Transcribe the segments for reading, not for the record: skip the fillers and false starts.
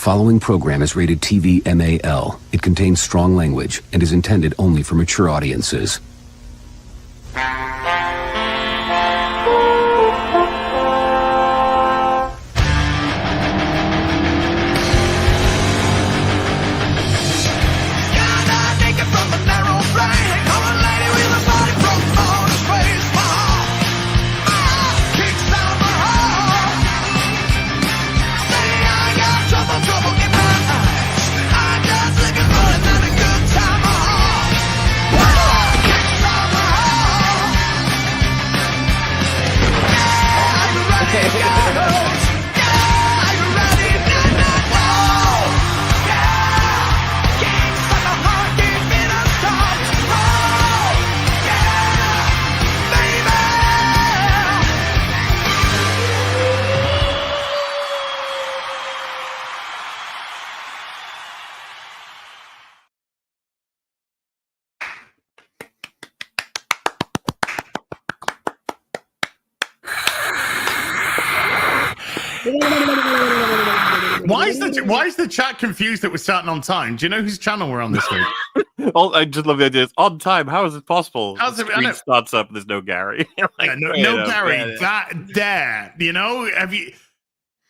following program is rated TV MAL. It contains strong language and is intended only for mature audiences. Why is the chat confused that we're starting on time? Do you know whose channel we're on this week? I just love the idea. It's on time. How is it possible? How's it? The screen starts up. There's no Gary. Like, no Gary. That there. You know, have you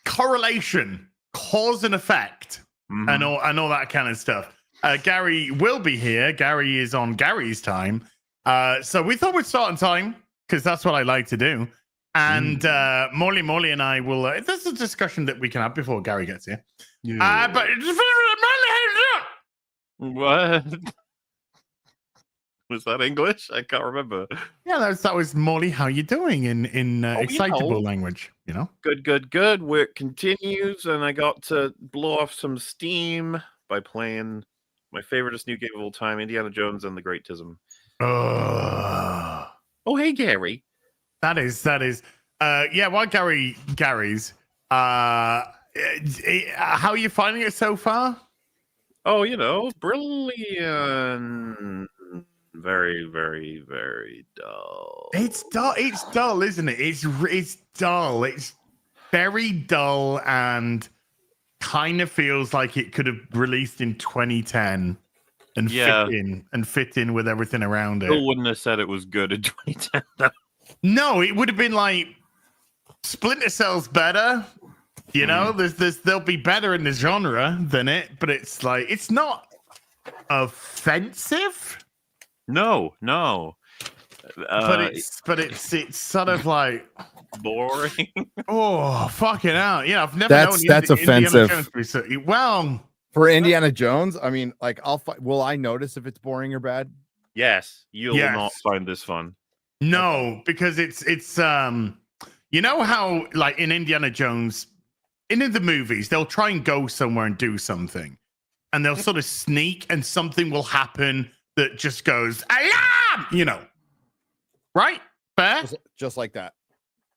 correlation, cause and effect, and all that kind of stuff. Gary will be here. Gary is on Gary's time. So we thought we'd start on time because that's what I like to do. And Morley and I will. There's a discussion that we can have before Gary gets here. Yeah. But what was that English? I can't remember. Yeah, that was Morley. How you doing in excitable language? You know, good. Work continues, and I got to blow off some steam by playing my favoriteest new game of all time, Indiana Jones and the Great Tism. Oh, hey, Gary. That is. Yeah, while Gary's. How are you finding it so far? Oh, you know, brilliant. Very, very, very dull. It's dull. It's dull, isn't it? It's dull. It's very dull and kind of feels like it could have released in 2010 and fit in with everything around it. Still wouldn't have said it was good in 2010. Though. No, it would have been like Splinter Cell's better. You know, they'll be better in the genre than it, but it's like it's not offensive. No. But it's sort of like boring. Oh, fucking hell. Yeah, I've never known that's offensive. Well, for Indiana Jones, I mean, like will I notice if it's boring or bad? Yes, you'll not find this fun. No, because it's you know how like in Indiana Jones, in the movies, they'll try and go somewhere and do something, and they'll sort of sneak, and something will happen that just goes alarm, you know, right? Fair, just like that.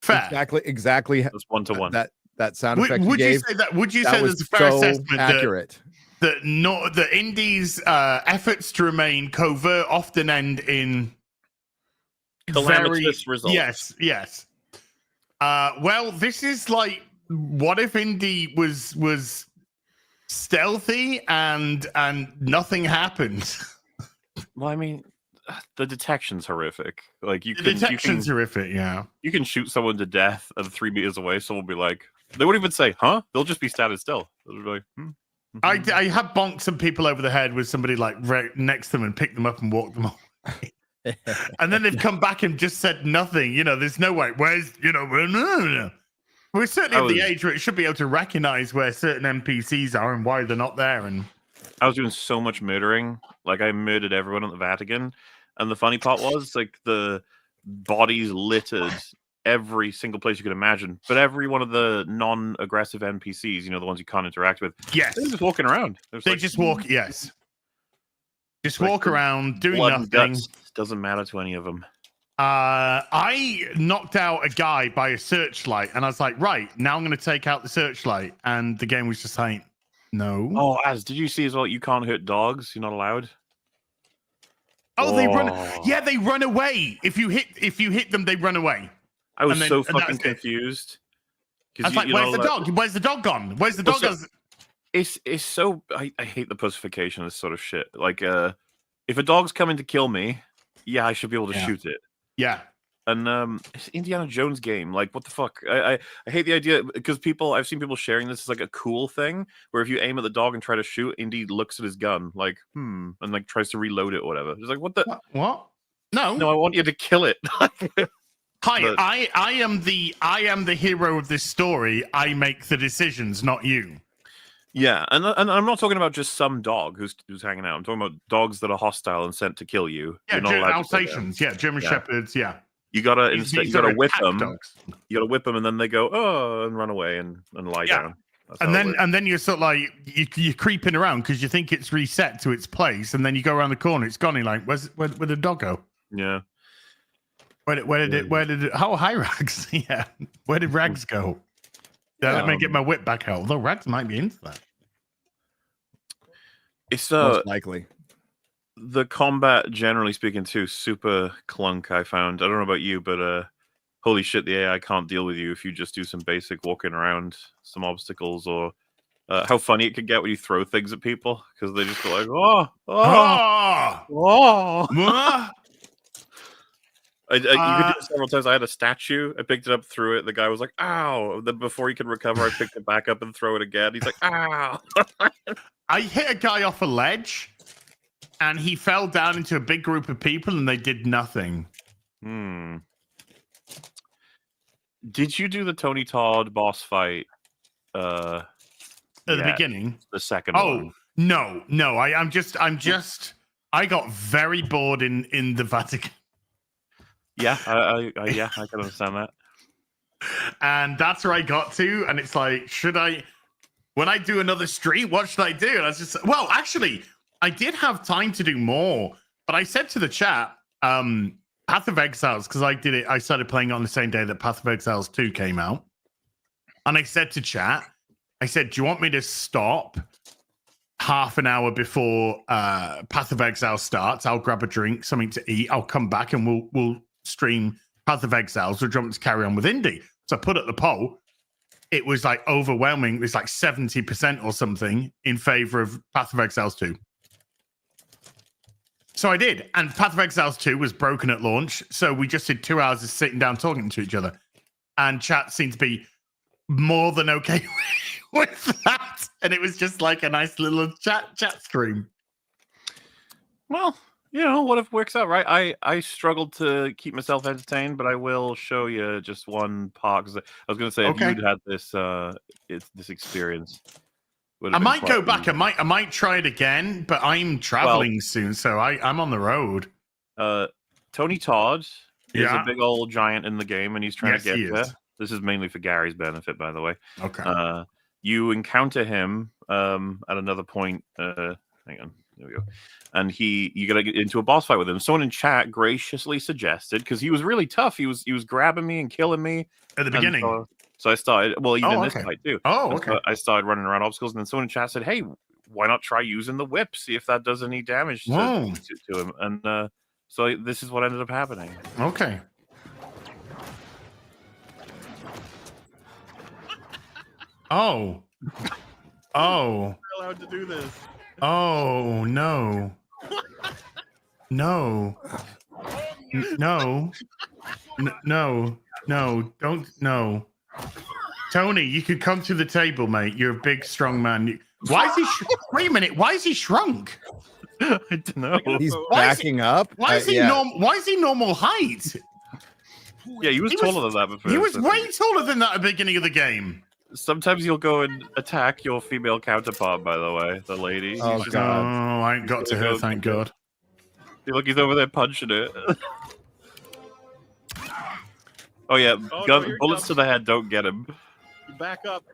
Fair, exactly. That's 1-to-1. That sound effect. Would you say that? Would you say there's a fair assessment accurate? That Indy's efforts to remain covert often end in calamitous results. Yes. Well, this is like, what if Indy was stealthy and nothing happened? Well, I mean, the detection's horrific. Like detection's horrific. Yeah, you can shoot someone to death at 3 meters away. Someone will be like, they won't even say, "Huh?" They'll just be standing still. They'll be like, I have bonked some people over the head with somebody like right next to them and picked them up and walked them away. And then they've come back and just said nothing. You know, there's no way. Where's, you know, no. We're certainly at the age where it should be able to recognize where certain NPCs are and why they're not there. And I was doing so much murdering. Like, I murdered everyone at the Vatican. And the funny part was, like, the bodies littered every single place you could imagine. But every one of the non-aggressive NPCs, you know, the ones you can't interact with, yes, they're just walking around. They just walk, yes. Just walk around, doing nothing. Doesn't matter to any of them. I knocked out a guy by a searchlight, and I was like, right, now I'm going to take out the searchlight. And the game was just like, no. Oh, did you see as well? You can't hurt dogs. You're not allowed. Oh, they run. Yeah, they run away. If you hit them, they run away. I was so fucking confused. I was like, where's the dog? Where's the dog gone? Where's the dog? it's so I hate the pussification of this sort of shit. Like, if a dog's coming to kill me, yeah, I should be able to shoot it. Yeah. And it's Indiana Jones game. Like, what the fuck? I hate the idea because I've seen people sharing this as like a cool thing where if you aim at the dog and try to shoot, Indy looks at his gun like, and like tries to reload it or whatever. It's like, what the? What? No, I want you to kill it. Hi, But- I am the hero of this story. I make the decisions, not you. Yeah, and I'm not talking about just some dog who's hanging out. I'm talking about dogs that are hostile and sent to kill you. Yeah, You're not allowed to kill them. Alsatians. Yeah, German Shepherds. Yeah. You gotta These instead you gotta are whip attack them. dogs. You gotta whip them, and then they go and run away and lie down. That's how it works. And then you're sort of like you're creeping around because you think it's reset to its place, and then you go around the corner, it's gone. You're like, where did the dog go? Yeah. Where did it? Oh, hi, Rags. Yeah, where did Rags go? Yeah, let me get my whip back out. Although Rags might be into that. It's Most likely. the combat, generally speaking, too, super clunk. I found. I don't know about you, but holy shit, the AI can't deal with you if you just do some basic walking around, some obstacles, or how funny it could get when you throw things at people because they just go like, you could do it several times. I had a statue. I picked it up, threw it. The guy was like, "Ow!" Then before he could recover, I picked it back up and throw it again. He's like, "Ow!" I hit a guy off a ledge, and he fell down into a big group of people, and they did nothing. Did you do the Tony Todd boss fight? At the beginning, the second one. No. I got very bored in the Vatican. Yeah, I can understand that. And that's where I got to, and it's like, when I do another stream, what should I do? And I was just, well, actually, I did have time to do more, but I said to the chat, Path of Exiles, because I started playing it on the same day that Path of Exiles 2 came out. And I said to chat, do you want me to stop half an hour before Path of Exile starts? I'll grab a drink, something to eat. I'll come back and we'll stream Path of Exiles, or do you want me to carry on with Indie? So I put up the poll. It was like overwhelming. It was like 70% or something in favor of Path of Exiles 2. So I did. And Path of Exiles 2 was broken at launch. So we just did 2 hours of sitting down talking to each other. And chat seemed to be more than okay with that. And it was just like a nice little chat stream. Well, what if it works out, right? I struggled to keep myself entertained, but I will show you just one part. Because I was going to say, if you'd had this experience, I might go back. I might try it again, but I'm traveling soon, so I'm on the road. Tony Todd is a big old giant in the game, and he's trying to get there. This is mainly for Gary's benefit, by the way. Okay. You encounter him at another point. Hang on. There we go. And you got to get into a boss fight with him. Someone in chat graciously suggested, because he was really tough. He was grabbing me and killing me at the beginning. So I started. Well, even in this fight too. Oh, okay. So I started running around obstacles, and then someone in chat said, "Hey, why not try using the whip? See if that does any damage to him." And so this is what ended up happening. Okay. Oh. You're allowed to do this. Oh no. No. No, don't. No. Tony, you could come to the table, mate. You're a big, strong man. Why is he? Wait a minute. Why is he shrunk? I don't know. He's backing up. Why is he Why is he normal height? Yeah, he was taller than that before. He was way taller than that at the beginning of the game. Sometimes you'll go and attack your female counterpart, by the way, the lady. Oh, God. Oh, I ain't got to her, thank God. Look, he's over there punching it. Oh, yeah. Bullets to the head don't get him. Back up.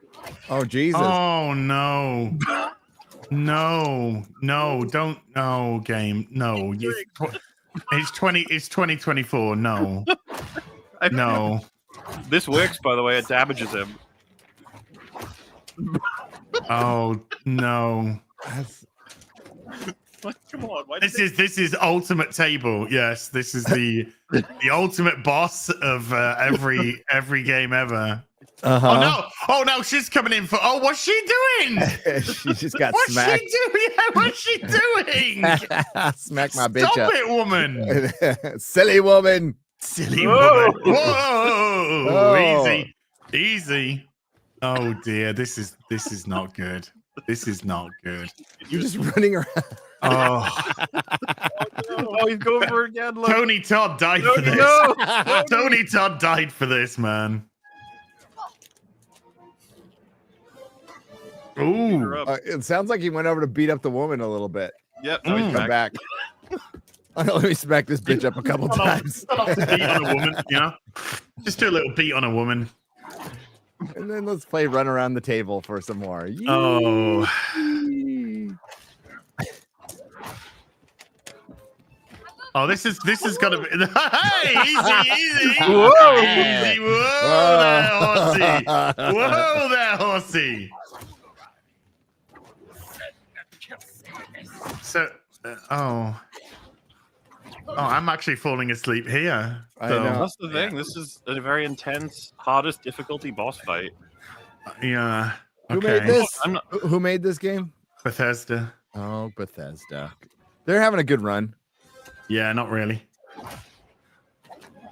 Oh, Jesus. Oh, no. No, don't. No, game. No. It's 2024. No. No. This works, by the way. It damages him. Oh no! Come on! This is ultimate table. Yes, this is the ultimate boss of every game ever. Oh no! Oh no! She's coming in for. Oh, what's she doing? She just got What's smacked. she doing? Yeah, what's she doing? Smack my bitch Stop up. it, woman! Silly woman. Silly Whoa. woman! Whoa! Oh. Easy. Oh dear, this is not good. This is not good. You're just running around. Oh, Oh, he's going for it again. Look. Tony Todd died for this. No. Tony Todd died for this, man. Ooh. It sounds like he went over to beat up the woman a little bit. Yep. Now he's Come back. back. Let me smack this bitch up a couple times. Beat on a woman, you know? Just do a little beat on a woman. And then let's play run around the table for some more. Oh. Yee. Oh, this is gonna be. Hey, easy. Whoa. Easy. Whoa there, horsey. Whoa there, horsey. So, oh, I'm actually falling asleep here. I So, know. That's the thing. This is a very intense, hardest difficulty boss fight. Yeah. Who Okay. made this? I'm not. Who made this game? Bethesda. Oh, Bethesda. They're having a good run. Yeah, not really.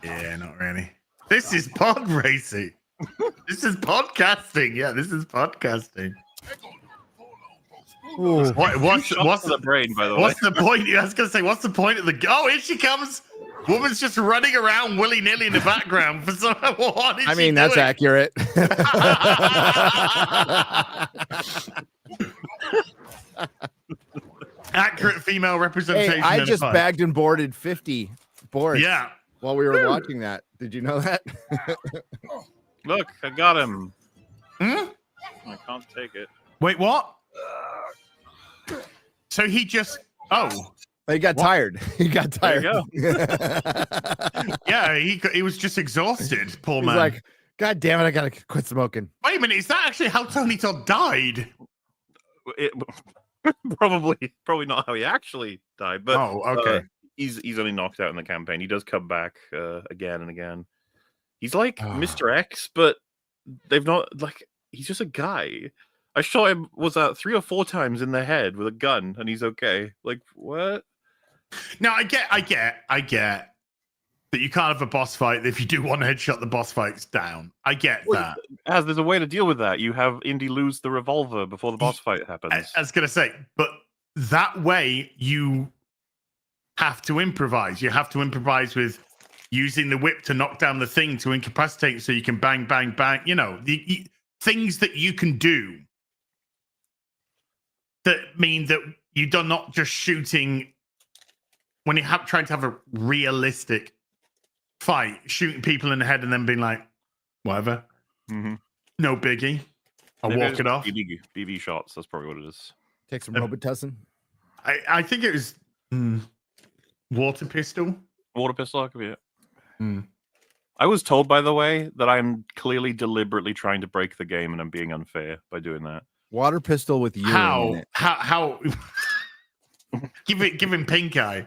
Yeah, not really. This is pod racing. This is podcasting. Yeah, this is podcasting. What's To the brain, by the way. what's the point? I was gonna say, what's the point of the? Oh, here she comes. Woman's just running around willy nilly in the background for some. What is I she mean, that's doing? accurate. Accurate female representation. Hey, I in a just fight. bagged and boarded 50 boards Yeah. while we were watching that. Did you know that? Look, I got him. Hmm? I can't take it. Wait, what? So he just. Oh, He got tired. He got There tired. you yeah. He was just exhausted. Poor He's man. like, God damn it, I gotta quit smoking. Wait a minute. Is that actually how Tony Todd died? It probably not how he actually died, but Oh, okay. he's only knocked out in the campaign. He does come back again and again. He's like Mr. X, but they've not like he's just a guy. I shot him 3 or 4 times in the head with a gun, and he's okay. Like what? Now I get that you can't have a boss fight if you do one headshot, the boss fight's down. I get that. There's a way to deal with that. You have Indy lose the revolver before the boss fight happens. I was gonna say, but that way you have to improvise. You have to improvise with using the whip to knock down the thing to incapacitate, so you can bang, bang, bang. You know, the things that you can do that mean that you're not just shooting when you're trying to have a realistic fight, shooting people in the head and then being like, whatever, no biggie. I'll Maybe walk it's it off. BB shots. That's probably what it is. Take some Robitussin. I think it was water pistol. Water pistol, that could be it. Hmm. I was told, by the way, that I'm clearly deliberately trying to break the game and I'm being unfair by doing that. Water pistol with urine in it. How give him pink eye.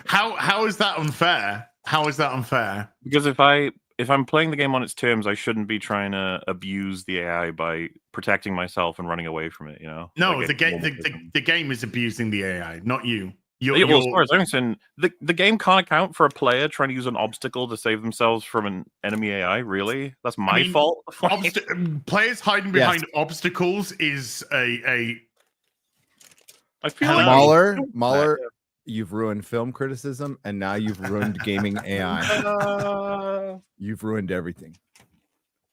How is that unfair? How is that unfair? Because if I'm playing the game on its terms, I shouldn't be trying to abuse the AI by protecting myself and running away from it. You know? No, Like the game is abusing the AI, not you. Well, as far as I'm concerned, the game can't account for a player trying to use an obstacle to save themselves from an enemy AI. Really, that's my fault. Players hiding behind obstacles is a. I feel like Mahler, you've ruined film criticism, and now you've ruined gaming AI. You've ruined everything.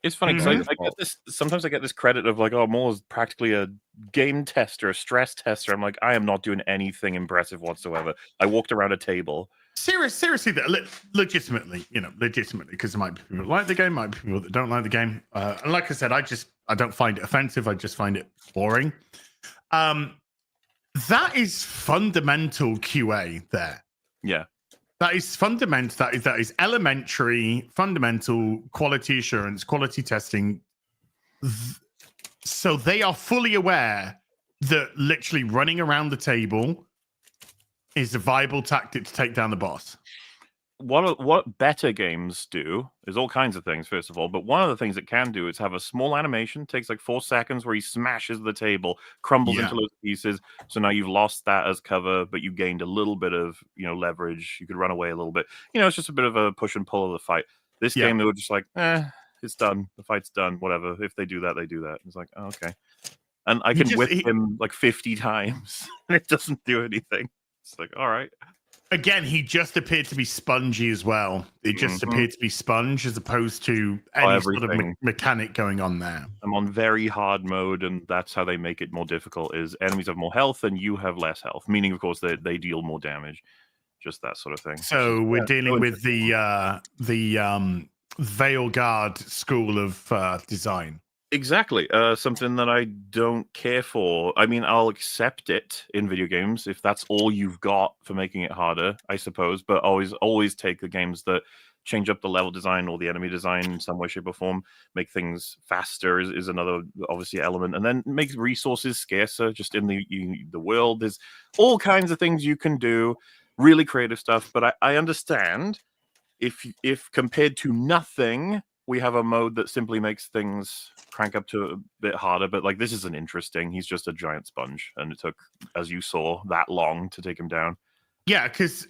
It's funny because I get this. Sometimes I get this credit of like, oh, Muller's practically a game tester, a stress tester. I'm like, I am not doing anything impressive whatsoever. I walked around a table. Seriously, legitimately, because there might be people that like the game, might be people that don't like the game. And like I said, I don't find it offensive. I just find it boring. That is fundamental QA there. Yeah. That is fundamental. That is elementary, fundamental quality assurance, quality testing. So they are fully aware that literally running around the table is a viable tactic to take down the boss. what better games do is all kinds of things, first of all, but one of the things it can do is have a small animation, takes like 4 seconds, where he smashes the table, crumbles into little pieces. So now you've lost that as cover, but you gained a little bit of, leverage. You could run away a little bit. It's just a bit of a push and pull of the fight. This game, they were just like, it's done. The fight's done. Whatever. If they do that, they do that. It's like, oh, okay. And I can whip him like 50 times, and it doesn't do anything. It's like, all right. Again, he just appeared to be spongy as well. It just appeared to be sponge as opposed to any sort of mechanic going on there. I'm on very hard mode, and that's how they make it more difficult, is enemies have more health and you have less health, meaning, of course, they deal more damage. Just that sort of thing. So we're dealing with the Veil Guard school of design. Exactly. Something that I don't care for. I mean, I'll accept it in video games if that's all you've got for making it harder, I suppose. But always take the games that change up the level design or the enemy design in some way, shape, or form. Make things faster is another, obviously, element. And then make resources scarcer just in the world. There's all kinds of things you can do. Really creative stuff. But I understand if compared to nothing, we have a mode that simply makes things crank up to a bit harder, but like this isn't interesting. He's just a giant sponge, and it took, as you saw, that long to take him down. Yeah, because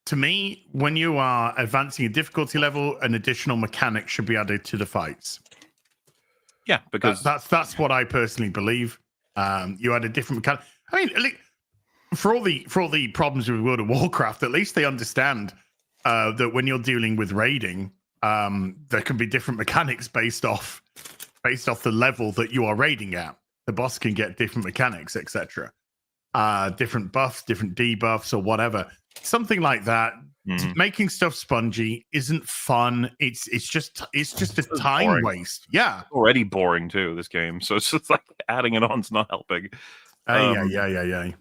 to me, when you are advancing a difficulty level, an additional mechanic should be added to the fights. Yeah, because that's what I personally believe. You add a different mechanic. I mean, for all the problems with World of Warcraft, at least they understand that when you're dealing with raiding, there can be different mechanics based off the level that you are raiding at. The boss can get different mechanics, etc. Different buffs, different debuffs, or whatever. Something like that. Making stuff spongy isn't fun. It's just a time waste. Yeah, it's already boring too, this game. So it's just like adding it on's not helping. Yeah.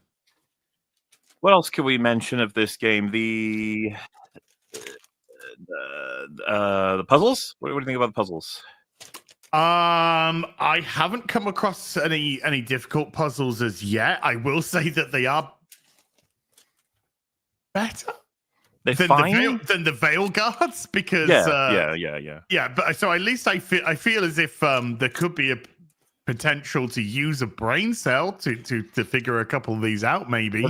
What else can we mention of this game? The puzzles. What do you think about the puzzles? I haven't come across any difficult puzzles as yet. I will say that they are better than the Veil Guards, because yeah. But so at least I feel as if there could be a potential to use a brain cell to figure a couple of these out. Maybe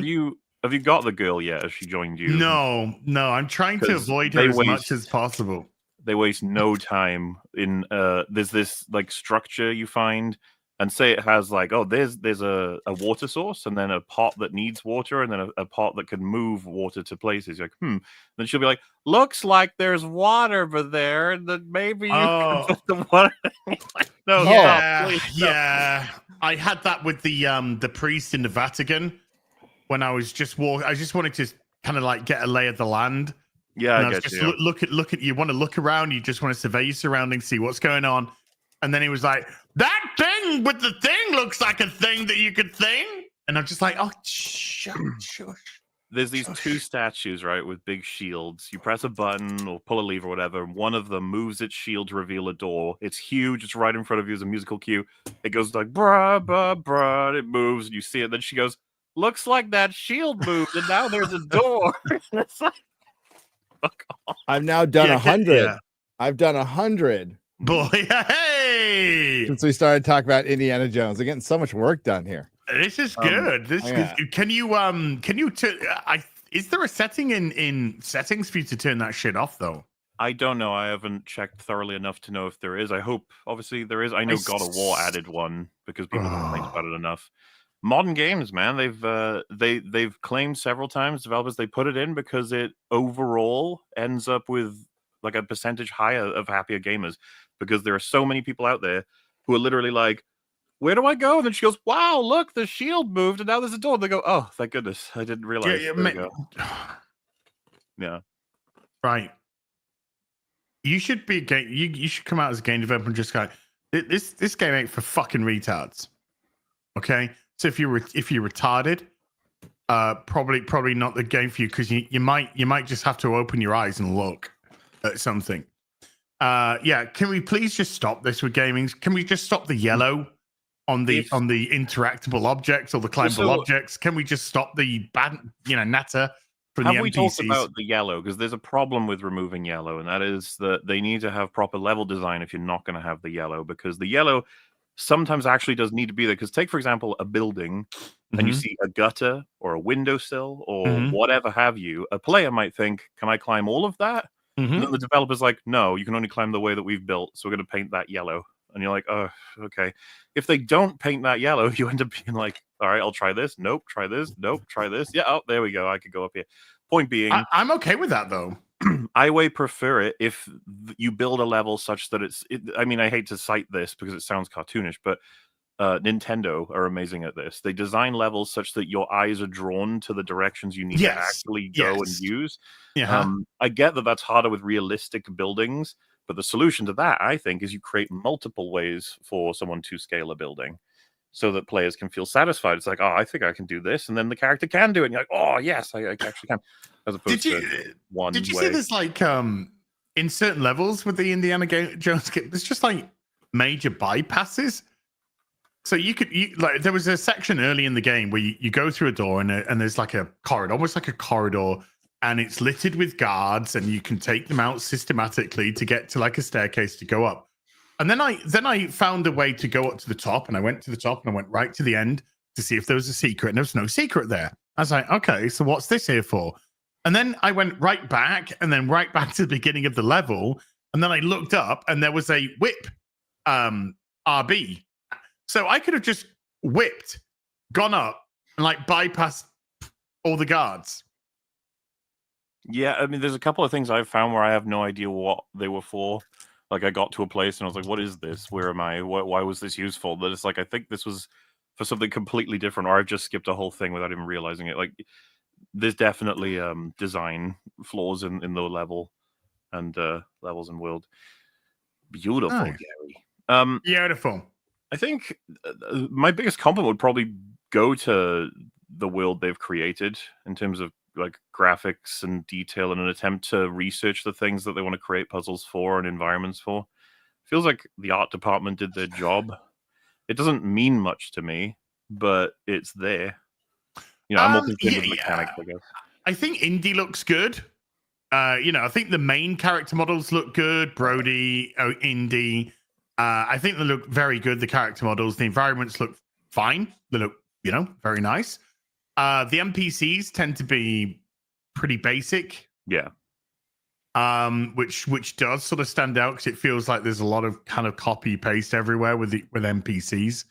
have you got the girl yet? Has she joined you? No. I'm trying to avoid her as much as possible. They waste no time in there's this like structure you find, and say it has like, oh, there's a water source, and then a pot that needs water, and then a pot that can move water to places. You're like, Then she'll be like, looks like there's water over there, that maybe you can put the water. No, yeah. I had that with the priest in the Vatican when I was just I just wanted to kind of like get a lay of the land. Yeah, I get you. Look at you want to look around, you just want to survey your surroundings, see what's going on. And then he was like, that thing with the thing looks like a thing that you could thing. And I'm just like, oh, shush. There's these two statues, right, with big shields. You press a button or pull a lever or whatever. One of them moves its shield to reveal a door. It's huge. It's right in front of you as a musical cue. It goes like, brah, brah, brah. And it moves, and you see it. Then she goes, looks like that shield moved, and now there's a door. It's like, fuck off. I've now done 100. Yeah. I've done 100. Boy, hey! Since we started talking about Indiana Jones, we're getting so much work done here. This is good. Can you is there a setting in settings for you to turn that shit off though? I don't know. I haven't checked thoroughly enough to know if there is. I hope obviously there is. I know God of War added one because people complain about it enough. Modern games, man, they've claimed several times, developers, they put it in because it overall ends up with like a percentage higher of happier gamers, because there are so many people out there who are literally like, where do I go? And then she goes, wow, look, the shield moved and now there's a door. They go, oh, thank goodness, I didn't realize. Yeah. Right. You should be you should come out as a game developer and just go, this game ain't for fucking retards. Okay? So if you're retarded, probably not the game for you, because you might just have to open your eyes and look at something. Can we please just stop this with gaming? Can we just stop the yellow on the interactable objects or the climbable objects? Can we just stop the bad natter? from Have the we NPCs. talked about the yellow? Because there's a problem with removing yellow, and that is that they need to have proper level design if you're not going to have the yellow, because the yellow sometimes actually does need to be there. Because take, for example, a building, and you Mhm. see a gutter or a windowsill or Mhm. whatever have you, a player might think, can I climb all of that? And Mhm. then the developer's like, no, you can only climb the way that we've built, so we're going to paint that yellow. And you're like, oh, okay. If they don't paint that yellow, you end up being like, all right, I'll try this. Nope, try this. Nope, try this. Yeah, oh, there we go. I could go up here. Point being, I'm okay with that though. I way prefer it if you build a level such that I mean, I hate to cite this because it sounds cartoonish, but Nintendo are amazing at this. They design levels such that your eyes are drawn to the directions you need to actually go and use. Yeah. I get that that's harder with realistic buildings, but the solution to that, I think, is you create multiple ways for someone to scale a building so that players can feel satisfied. It's like, oh, I think I can do this, and then the character can do it, and you're like, oh, yes, I actually can, as opposed to one Did you way. see there's like in certain levels with the Indiana Jones game, there's just like major bypasses. So like there was a section early in the game where you go through a door and there's like a corridor, almost like a corridor, and it's littered with guards, and you can take them out systematically to get to like a staircase to go up. And then I found a way to go up to the top, and I went to the top and I went right to the end to see if there was a secret, and there was no secret there. I was like, okay, so what's this here for? And then I went right back, and then right back to the beginning of the level, and then I looked up, and there was a whip RB. So I could have just whipped, gone up, and like bypassed all the guards. Yeah, I mean, there's a couple of things I've found where I have no idea what they were for. Like, I got to a place and I was like, what is this? Where am I? Why was this useful? But it's like, I think this was for something completely different, or I've just skipped a whole thing without even realizing it. Like, there's definitely design flaws in the level and levels and world. Beautiful, Nice. Gary. Beautiful. I think my biggest compliment would probably go to the world they've created in terms of like graphics and detail and an attempt to research the things that they want to create puzzles for and environments for. Feels like the art department did their job. It doesn't mean much to me, but it's there. You know, I'm more concerned with mechanics, I guess. I think Indy looks good. I think the main character models look good. Brody, Indy. I think they look very good. The character models, the environments look fine. They look, very nice. The NPCs tend to be pretty basic. Yeah. Which does sort of stand out because it feels like there's a lot of kind of copy paste everywhere with NPCs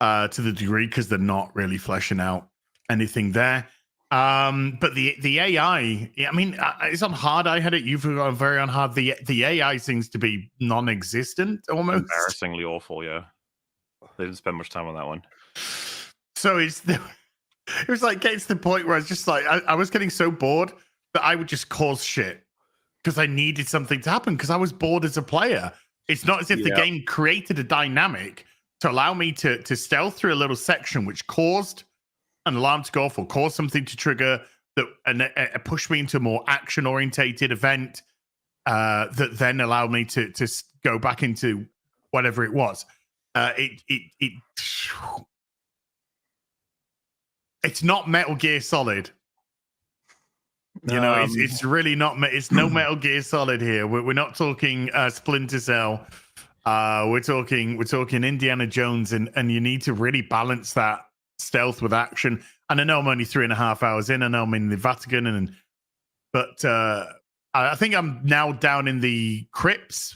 to the degree because they're not really fleshing out anything there. But the AI, I mean, it's on hard. I had it. You've got very on hard. The AI seems to be non-existent almost. Embarrassingly awful. Yeah, they didn't spend much time on that one. So it was like getting to the point where I was just like, I was getting so bored that I would just cause shit because I needed something to happen because I was bored as a player. It's not as if the game created a dynamic to allow me to stealth through a little section which caused an alarm to go off or cause something to trigger that and push me into a more action orientated event that then allowed me to go back into whatever it was. It's not Metal Gear Solid. It's really not. It's no Metal Gear Solid here. We're not talking Splinter Cell. We're talking Indiana Jones, and you need to really balance that stealth with action. And I know I'm only 3.5 hours in. I know I'm in the Vatican, but I think I'm now down in the crypts.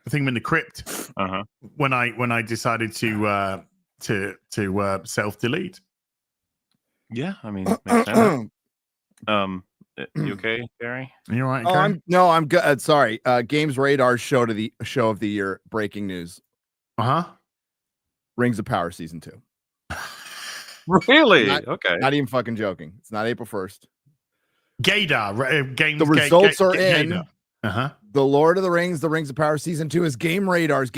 I think I'm in the crypt when I decided to self delete. Yeah, I mean, makes sense. You okay, Gary? You all right? Oh, I'm good. Sorry. Games Radar's show of the year. Breaking news. Rings of Power season 2. Really? Okay. Not even fucking joking. It's not April 1st. Gaydar games. The results are in. The Lord of the Rings of Power season 2 is Gay Radar's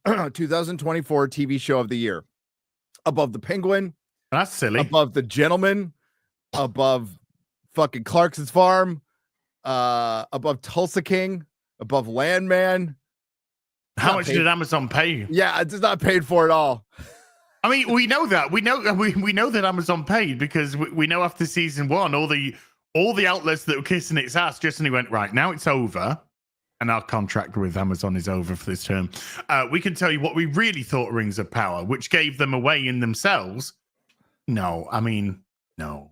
2024 TV show of the year. Above the Penguin. That's silly. Above the Gentleman. Above fucking Clarkson's Farm. Above Tulsa King. Above Landman. How much did Amazon pay you? Yeah, it's not paid for at all. I mean, we know that. We know that Amazon paid because we know after season 1, all the all the outlets that were kissing its ass just suddenly went, right, now it's over. And our contract with Amazon is over for this term. We can tell you what we really thought Rings of Power, which gave them away in themselves. No, I mean, no.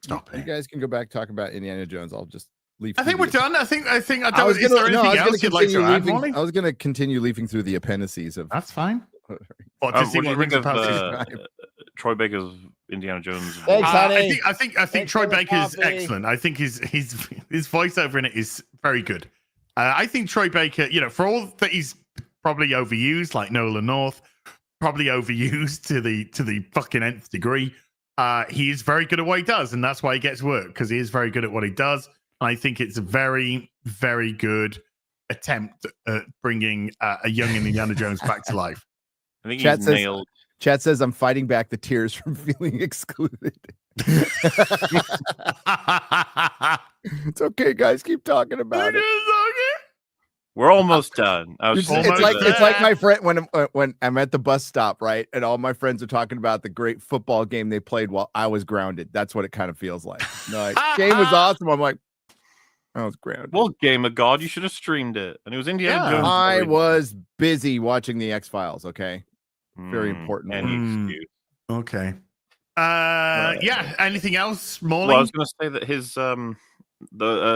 Stop it. You guys can go back talk about Indiana Jones. I'll just leave. I think we're done. I think. I don't. I was Is there gonna, anything else you'd like to add, Molly? I was going to continue leafing through the appendices of. That's fine. What do you think of Troy Baker's Indiana Jones? Thanks, honey. I think Troy Baker's excellent. I think his voiceover in it is very good. I think Troy Baker, for all that he's probably overused, like Nolan North, probably overused to the fucking nth degree. He is very good at what he does, and that's why he gets work, because he is very good at what he does. I think it's a very, very good attempt at bringing a young Indiana Jones back to life. I think he's nailed. Chat says I'm fighting back the tears from feeling excluded. It's okay, guys. Keep talking about it. We're almost done. It's like my friend when I'm at the bus stop, right? And all my friends are talking about the great football game they played while I was grounded. That's what it kind of feels like. Game was awesome. I'm like, I was grounded. Well, game of God, you should have streamed it. And it was Indiana Jones. I was busy watching the X-Files, okay? Very important. Any excuse. Okay. Yeah. Anything else, Morley? Well, I was going to say that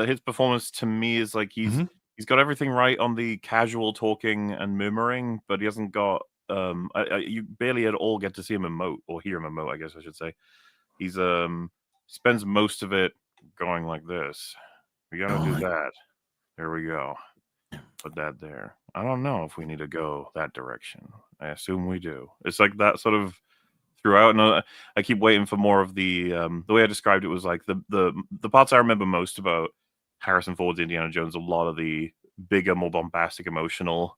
his performance to me is like he's got everything right on the casual talking and murmuring, but he hasn't got. You barely at all get to see him emote or hear him emote. I guess I should say. He's spends most of it going like this. We gotta do that. There we go. Put that there. I don't know if we need to go that direction. I assume we do. It's like that sort of throughout. And I keep waiting for more of the way I described it was like the parts I remember most about Harrison Ford's Indiana Jones. A lot of the bigger, more bombastic, emotional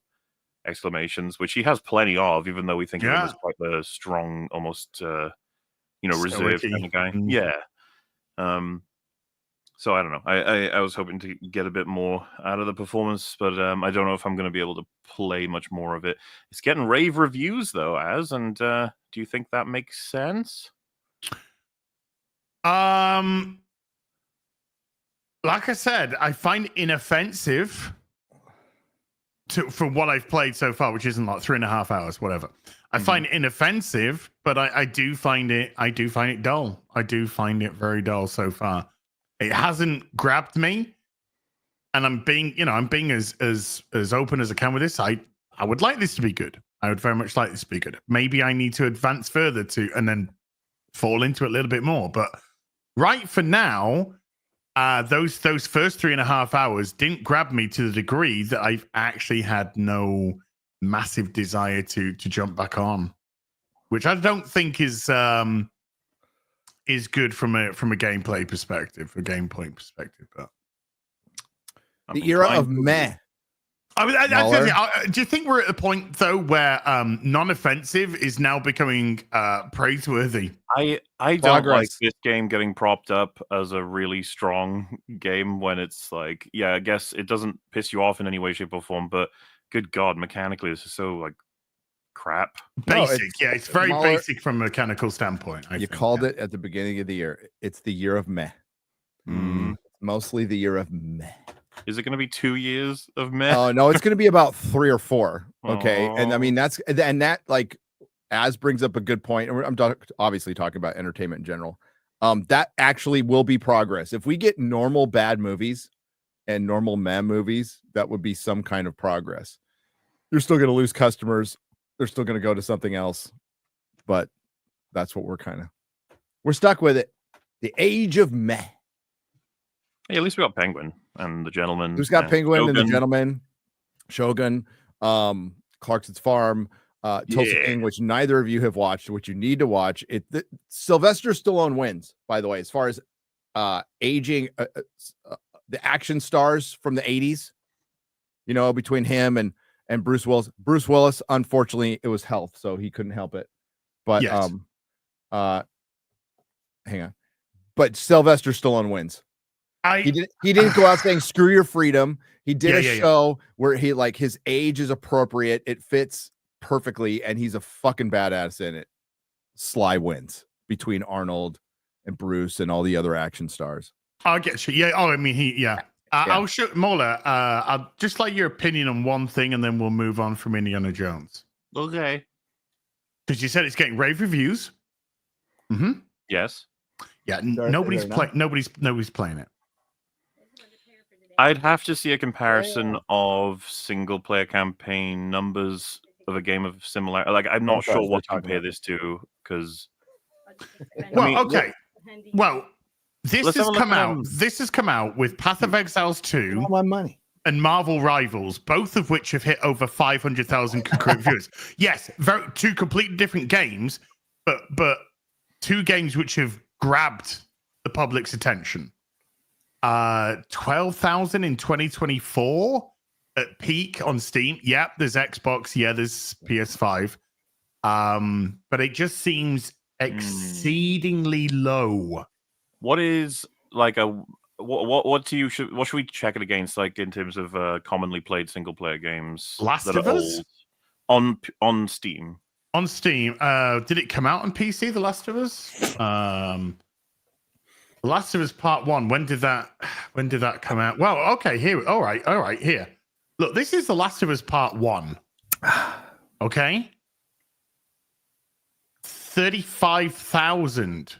exclamations, which he has plenty of, even though we think of him as quite the strong, almost reserved kind of guy. Yeah. So I don't know. I was hoping to get a bit more out of the performance, but I don't know if I'm going to be able to play much more of it. It's getting rave reviews though, and do you think that makes sense? Like I said, I find it inoffensive for what I've played so far, which isn't like 3.5 hours, whatever. I find it inoffensive, but I do find it dull. I do find it very dull so far. It hasn't grabbed me, and I'm being as open as I can with this. I would like this to be good. I would very much like this to be good. Maybe I need to advance further and then fall into it a little bit more. But right for now, those first 3.5 hours didn't grab me to the degree that I've actually had no massive desire to jump back on, which I don't think is good from a gameplay perspective, but the era of meh. Do you think we're at a point though where non-offensive is now becoming praiseworthy? I don't like this game getting propped up as a really strong game when it's like, yeah, I guess it doesn't piss you off in any way, shape, or form, but good God, mechanically this is so like crap. Basic, it's very basic from a mechanical standpoint. You called it at the beginning of the year. It's the year of meh. Mostly the year of meh. Is it going to be 2 years of meh? Oh no, it's going to be about 3 or 4. Okay, and I mean that like as brings up a good point. And I'm obviously talking about entertainment in general. That actually will be progress. If we get normal bad movies and normal meh movies, that would be some kind of progress. You're still going to lose customers. They're still going to go to something else, but that's what we're stuck with it. The age of meh. Hey, at least we got Penguin and The Gentleman. Who's got Penguin Shogun. And The Gentleman, Shogun, Clarkson's Farm, Tulsa King, which neither of you have watched, which you need to watch. Sylvester Stallone wins, by the way, as far as aging the action stars from the 80s, between him and Bruce Willis. Bruce Willis, unfortunately, it was health, so he couldn't help it. But hang on. But Sylvester Stallone wins. He didn't go out saying screw your freedom. He did a show where he like his age is appropriate. It fits perfectly, and he's a fucking badass in it. Sly wins between Arnold and Bruce and all the other action stars. I'll get you. Yeah. Oh, I mean, yeah. I'll show Mola. I'll just like your opinion on one thing, and then we'll move on from Indiana Jones. Okay. Because you said it's getting rave reviews. Mm-hmm. Yes. Yeah. Nobody's playing it. I'd have to see a comparison of single player campaign numbers of a game of similar. Like, I'm not sure what to compare this to because. Okay. Well, this has come out. This has come out with Path of Exiles 2. All my money. And Marvel Rivals, both of which have hit over 500,000 concurrent viewers. Yes, two completely different games, but two games which have grabbed the public's attention. 12,000 in 2024 at peak on Steam. Yep, there's Xbox. Yeah, there's PS5. But it just seems exceedingly low. What is like a what should we check it against, like in terms of commonly played single player games Last of Us on Steam? On Steam, did it come out on PC? The Last of Us, Last of Us Part 1. When did that come out? Well, okay, here. All right, here. Look, this is The Last of Us Part 1. Okay, 35,000.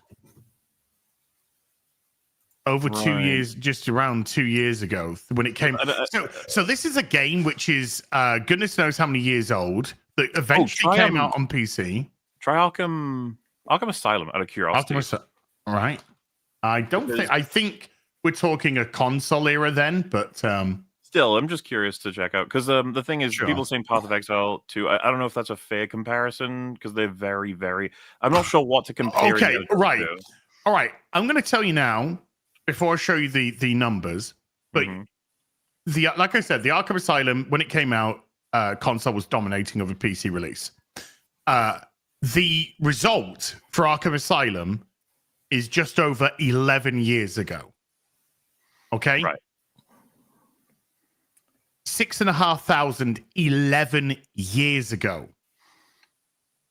Over 2 years, just around 2 years ago when it came. So this is a game which is goodness knows how many years old that eventually came out on PC. Try Arkham Asylum out of curiosity. All right. I think we're talking a console era then, but still, I'm just curious to check out because the thing is, people saying Path of Exile 2. I don't know if that's a fair comparison because they're very, very. I'm not sure what to compare. Okay, right. All right. I'm going to tell you now. Before I show you the numbers, but like I said, the Arkham Asylum, when it came out, console was dominating over PC release. The result for Arkham Asylum is just over 11 years ago. Okay? Right. 6,500 11 years ago.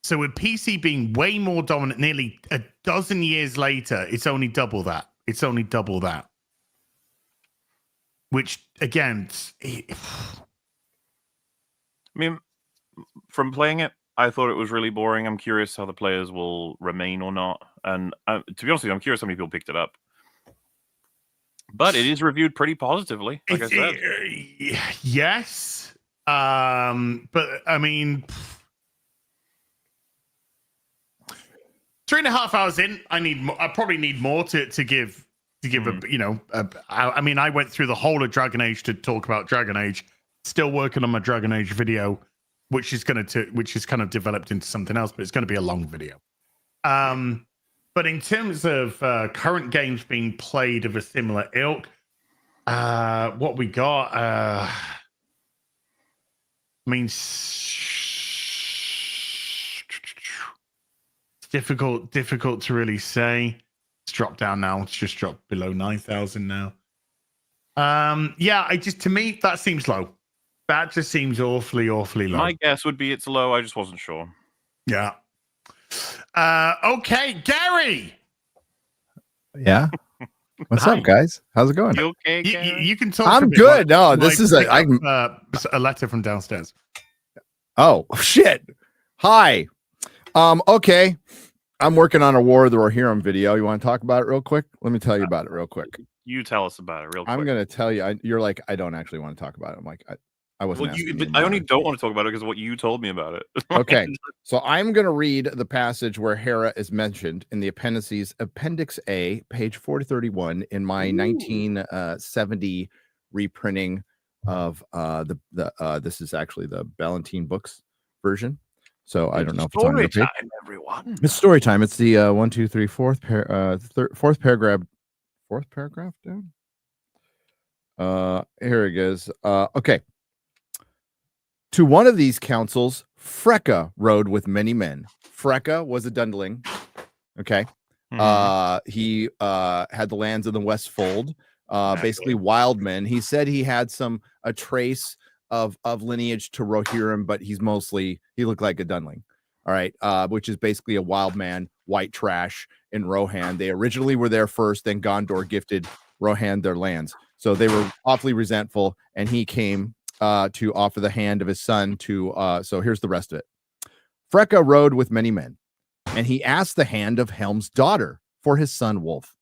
So with PC being way more dominant, nearly a dozen years later, it's only double that. Which, again, I mean, from playing it, I thought it was really boring. I'm curious how the players will remain or not. And to be honest with you, I'm curious how many people picked it up. But it is reviewed pretty positively, like I said. Yes. But, I mean... 3.5 hours in, I probably need more to give I mean, I went through the whole of Dragon Age to talk about Dragon Age. Still working on my Dragon Age video, which is kind of developed into something else, but it's going to be a long video. But in terms of current games being played of a similar ilk, what we got, I mean. Difficult to really say. It's dropped down now. It's just dropped below 9,000 now. To me, that seems low. That just seems awfully low. My guess would be it's low. I just wasn't sure. Yeah. Okay, Gary. Yeah. What's up, guys? How's it going? You okay, Gary? You can talk. I'm good. No, this is a letter from downstairs. Oh shit. Hi. Okay. I'm working on a War of the Rohirrim video. You want to talk about it real quick? Let me tell you about it real quick. You tell us about it real quick. I'm going to tell you. You're like, I don't actually want to talk about it. I'm like, I wasn't. I only don't want to talk about it because of what you told me about it. Okay. So I'm going to read the passage where Hera is mentioned in the appendices, Appendix A, page 431 in my 1970 reprinting of this is actually the Ballantine Books version. So I don't know if it's on your page. Everyone. It's story time. It's the 1, 2, 3, fourth paragraph down. Here it goes. Okay. To one of these councils, Freka rode with many men. Freka was a Dundling. Okay. He had the lands of the Westfold. Basically wild men. He said he had a trace of lineage to Rohirrim, but he looked like a Dundling. All right. Which is basically a wild man, white trash in Rohan. They originally were there first, then Gondor gifted Rohan their lands. So they were awfully resentful, and he came to offer the hand of his son to. So here's the rest of it. Freka rode with many men, and he asked the hand of Helm's daughter for his son Wolf.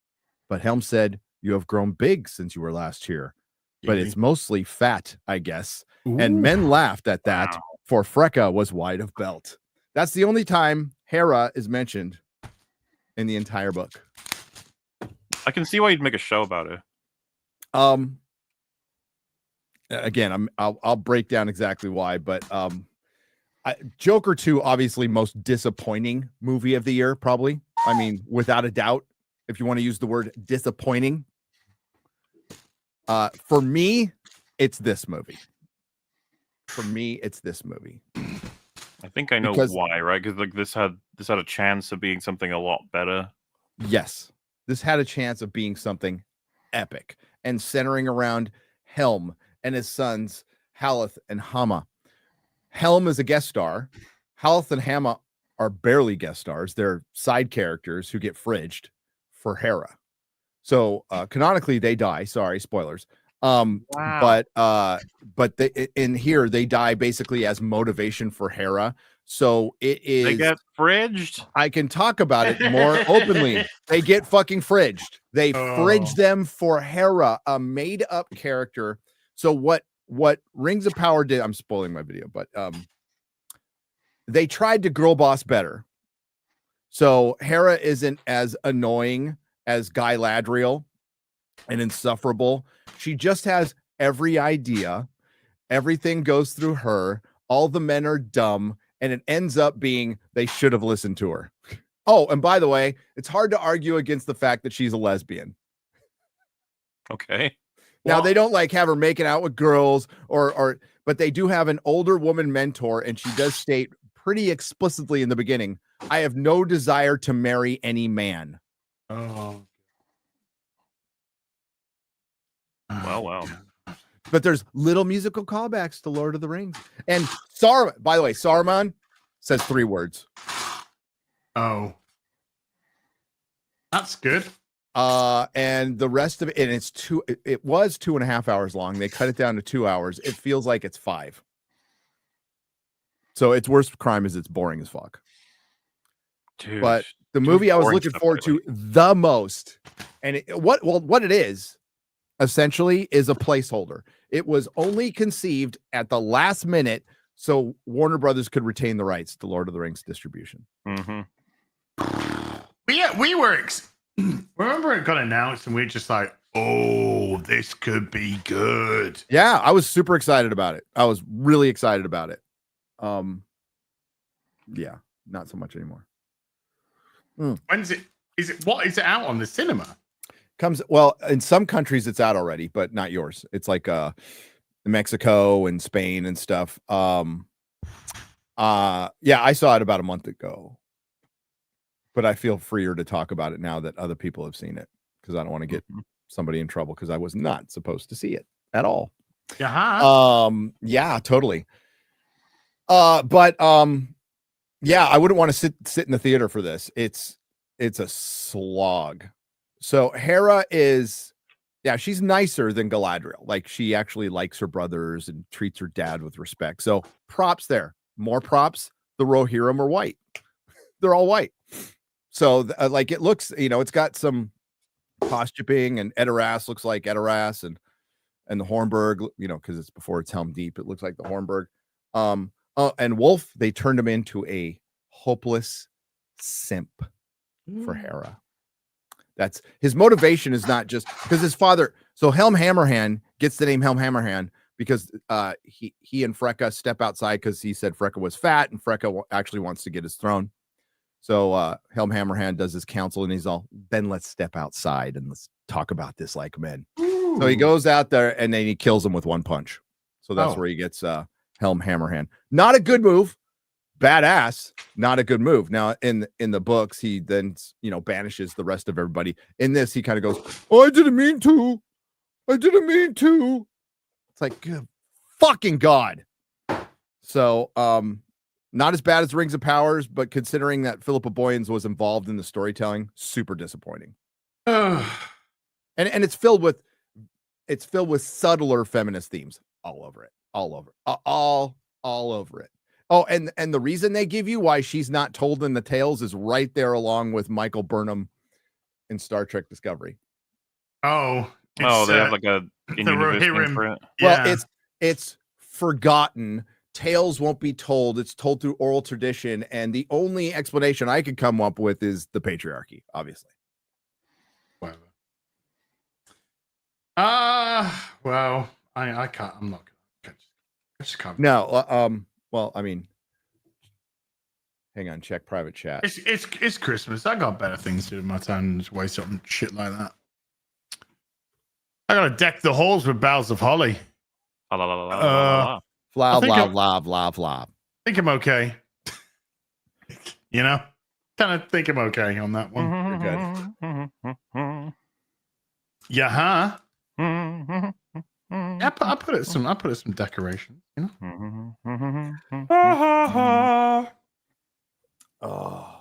But Helm said, "You have grown big since you were last here, but it's mostly fat, I guess." Ooh. And men laughed at that, Wow. for Freka was wide of belt. That's the only time Hera is mentioned in the entire book. I can see why you'd make a show about it. Again, I'll break down exactly why, but Joker 2, obviously most disappointing movie of the year, probably. I mean, without a doubt, if you want to use the word disappointing. For me, it's this movie. I think I know Because- why, right? Because like this had a chance of being something a lot better. Yes, this had a chance of being something epic and centering around Helm and his sons, Haleth and Hama. Helm is a guest star. Haleth and Hama are barely guest stars. They're side characters who get fridged for Hera. So canonically, they die. Sorry, spoilers. But they, in here they die basically as motivation for Hera. So it is. They get fridged. I can talk about it more openly. They get fucking fridged. They fridge them for Hera, a made up character. So what Rings of Power did, I'm spoiling my video, but they tried to girl boss better. So Hera isn't as annoying as Guy Ladriel and insufferable. She just has every idea. Everything goes through her. All the men are dumb. And it ends up being they should have listened to her. Oh, and by the way, it's hard to argue against the fact that she's a lesbian. Okay. Now they don't like have her making out with girls but they do have an older woman mentor, and she does state pretty explicitly in the beginning, "I have no desire to marry any man." Oh. Well. But there's little musical callbacks to Lord of the Rings. And Saruman, by the way, Saruman says 3 words. Oh. That's good. And the rest of it, and it was 2.5 hours long. They cut it down to 2 hours. It feels like it's 5. So its worst crime is it's boring as fuck. Dude, But the movie I was boring looking stuff forward to lately. the most, and what it is essentially is a placeholder. It was only conceived at the last minute so Warner Brothers could retain the rights to Lord of the Rings distribution. Mm-hmm. But yeah, we were. Remember it got announced, and we were just like, "Oh, this could be good." Yeah, I was super excited about it. I was really excited about it. Yeah, not so much anymore. When's it? Is it out on the cinema? Well, in some countries it's out already, but not yours. It's like Mexico and Spain and stuff. Yeah, I saw it about a month ago, but I feel freer to talk about it now that other people have seen it, because I don't want to get somebody in trouble, because I was not supposed to see it at all. Yeah, totally. But yeah, I wouldn't want to sit in the theater for this. It's a slog. So Hera is, yeah, she's nicer than Galadriel. Like, she actually likes her brothers and treats her dad with respect. So props there. More props. The Rohirrim are white. They're all white. So like, it looks, it's got some costume, and Edoras looks like Edoras, and the Hornburg, because it's before it's Helm Deep, it looks like the Hornburg. And Wolf, they turned him into a hopeless simp for Hera. That's his motivation, is not just because his father. So Helm Hammerhand gets the name Helm Hammerhand because he and Freka step outside because he said Freka was fat, and Freka actually wants to get his throne. So Helm Hammerhand does his counsel, and he's all, then let's step outside and let's talk about this like men. Ooh. So he goes out there, and then he kills him with one punch. So that's where he gets Helm Hammerhand. Not a good move. Badass, not a good move. Now in the books, he then banishes the rest of everybody. In this, he kind of goes, "Oh, I didn't mean to. It's like, good fucking God. So not as bad as Rings of Powers, but considering that Philippa Boyens was involved in the storytelling, super disappointing. and it's filled with subtler feminist themes all over it, all over it. Oh, and the reason they give you why she's not told in the tales is right there along with Michael Burnham in Star Trek Discovery. Oh, they have like a in-universe thing for it. Yeah. Well, it's forgotten. Tales won't be told. It's told through oral tradition, and the only explanation I could come up with is the patriarchy, obviously. Whatever. Well, I can't. I'm not gonna. I just can't. No, well, I mean, hang on, check private chat. It's Christmas. I got better things to do in my time than just waste on shit like that. I gotta deck the halls with boughs of holly. Blah blah blah blah blah. I think I'm okay. You know, kind of think I'm okay on that one. You're good. Yeah, huh? Yeah, I put it some decoration. You know. Oh.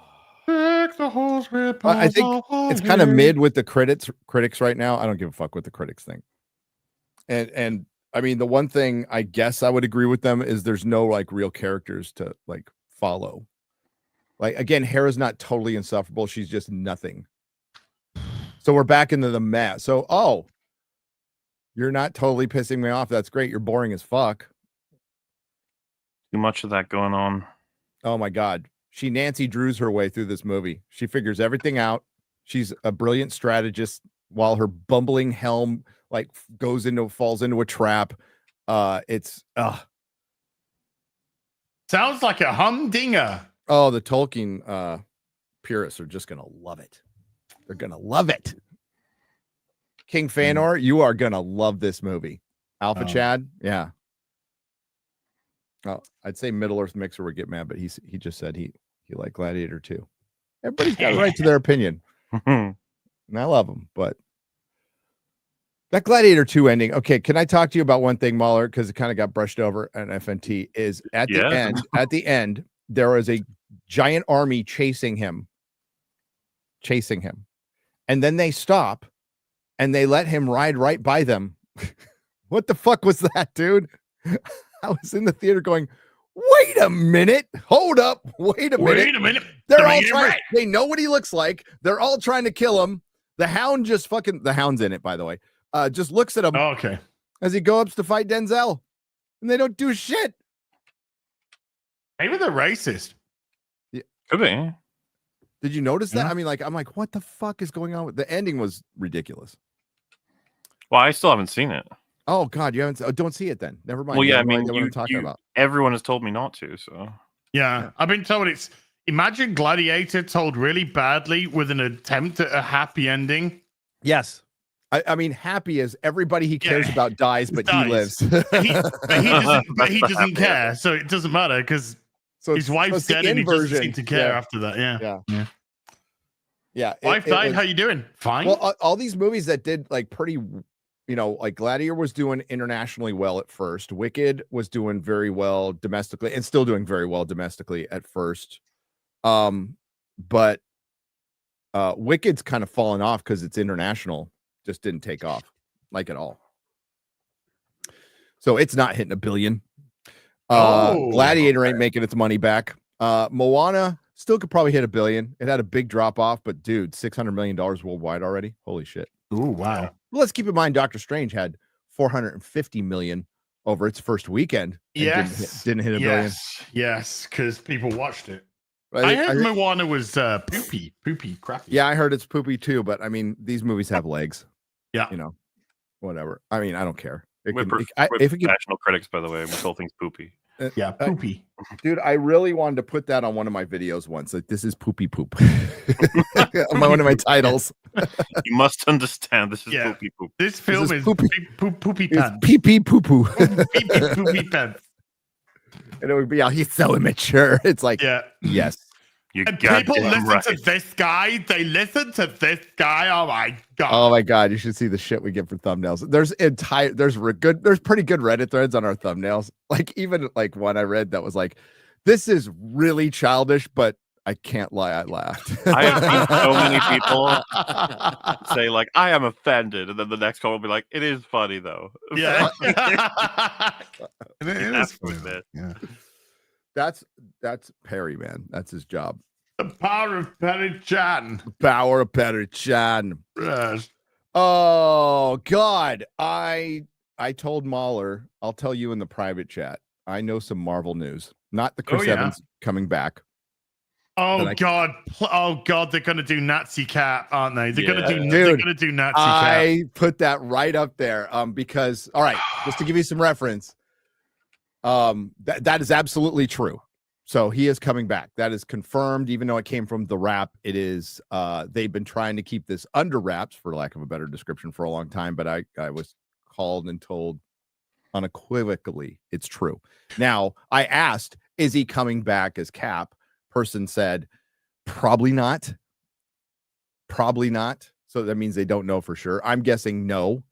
Deck the halls with I boughs think of holly. it's kind of mid with the critics right now. I don't give a fuck what the critics think. And I mean, the one thing I guess I would agree with them is there's no like real characters to like follow. Like again, Hera's not totally insufferable. She's just nothing. So we're back into the mess. So, you're not totally pissing me off. That's great. You're boring as fuck. Too much of that going on. Oh my God. She Nancy Drews her way through this movie. She figures everything out. She's a brilliant strategist while her bumbling helm like falls into a trap. Sounds like a humdinger. Oh, the Tolkien purists are just gonna love it. They're gonna love it. King Fanor, you are gonna love this movie. Alpha Chad, yeah. Oh, I'd say Middle Earth Mixer would get mad, but he just said he liked Gladiator too. Everybody's got a right to their opinion, and I love them. But that Gladiator 2 ending. Okay, can I talk to you about one thing, Mahler? Because it kind of got brushed over on FNT. Is at the end. At the end, there is a giant army chasing him, and then they stop, and they let him ride right by them. What the fuck was that, dude? I was in the theater going, wait a minute. Hold up. Wait a minute. They're all trying. They know what he looks like. They're all trying to kill him. The Hound the Hound's in it, by the way. Just looks at him. Oh, okay. As he goes up to fight Denzel. And they don't do shit. Maybe they're racist. Yeah. Could be. Did you notice that? Yeah. I mean, like, I'm like, what the fuck is going on? The ending was ridiculous. Well, I still haven't seen it. Oh God, you haven't? Don't see it then. Never mind. Well, yeah, I what mean, I'm talking about. Everyone has told me not to. So Yeah, I've been told it's. Imagine Gladiator told really badly with an attempt at a happy ending. Yes, I mean, happy as everybody he cares about dies, but he lives. But he doesn't care, so it doesn't matter because his wife's dead and he doesn't seem to care after that. Yeah. Wife died. How you doing? Fine. Well, all these movies that did like pretty. Like Gladiator was doing internationally well at first. Wicked was doing very well domestically and still doing very well domestically at first. But Wicked's kind of fallen off because it's international. Just didn't take off like at all. So it's not hitting $1 billion. Gladiator ain't making its money back. Moana still could probably hit $1 billion. It had a big drop off, but dude, $600 million worldwide already. Holy shit. Ooh, wow. Well, let's keep in mind Doctor Strange had 450 million over its first weekend. Yes. Didn't hit $1 billion. Yes, because people watched it. Right? I heard Moana was poopy, crappy. Yeah, I heard it's poopy too, but I mean, these movies have legs. Yeah. Whatever. I mean, I don't care. We're professional critics, by the way. We call things poopy. Yeah, poopy. Dude, I really wanted to put that on one of my videos once. Like, this is poopy poop. One of my titles. You must understand this is poopy poop. This film is poopy pants. Pee pee poo poo. Poopy pants. And it would be, he's so immature. It's like, yes. And people listen to this guy. They listen to this guy. Oh my god. Oh my god. You should see the shit we get for thumbnails. There's pretty good Reddit threads on our thumbnails. Like even like one I read that was like, this is really childish, but I can't lie, I laughed. I have seen so many people say like, "I am offended," and then the next comment will be like, "It is funny though." Yeah. You have to admit. Yeah. That's Perry, man. That's his job. The power of Perry Chan. Power of Perry Chan. Yes. Oh God. I told Mahler, I'll tell you in the private chat. I know some Marvel news. Not the Chris Evans coming back. Oh God! Oh God! They're gonna do Nazi Cap, aren't they? They're gonna do. Dude, they're gonna do Nazi Cap. I put that right up there. Because all right, just to give you some reference, that is absolutely true. So he is coming back. That is confirmed, even though it came from the Wrap. It is. They've been trying to keep this under wraps, for lack of a better description, for a long time. But I was called and told unequivocally it's true. Now I asked, is he coming back as Cap? Person said probably not. So that means they don't know for sure. I'm guessing no.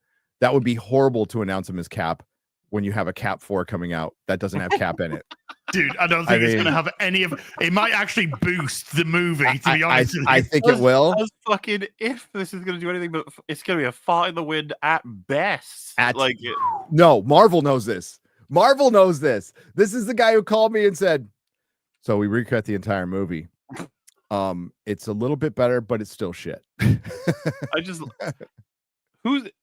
That would be horrible to announce him as Cap when you have a Cap 4 coming out that doesn't have Cap in it. Dude, I don't think it's going to have any of it. Might actually boost the movie, to be honest. I think it will. As fucking if this is going to do anything, but it's going to be a fart in the wind at best. No, Marvel knows this. Marvel knows this. This is the guy who called me and said, so we recut the entire movie. It's a little bit better, but it's still shit.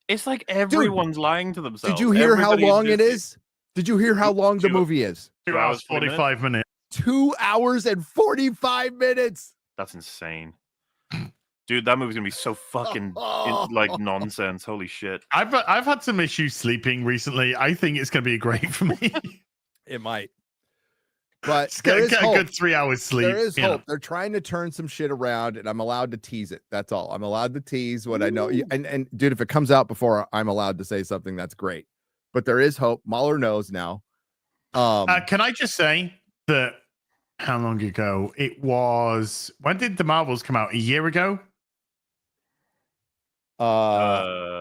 It's like everyone's lying to themselves. Did you hear how long it is? Did you hear how long the movie is? 2 hours 45 minutes. 2 hours and 45 minutes. That's insane. Dude, that movie's gonna be so fucking like nonsense. Holy shit. I've had some issues sleeping recently. I think it's gonna be great for me. It might. But get a good 3 hours sleep. There is hope. They're trying to turn some shit around, and I'm allowed to tease it. That's all. I'm allowed to tease what I know. And dude, if it comes out before I'm allowed to say something, that's great. But there is hope. Mahler knows now. Can I just say that how long ago it was? When did the Marvels come out? A year ago?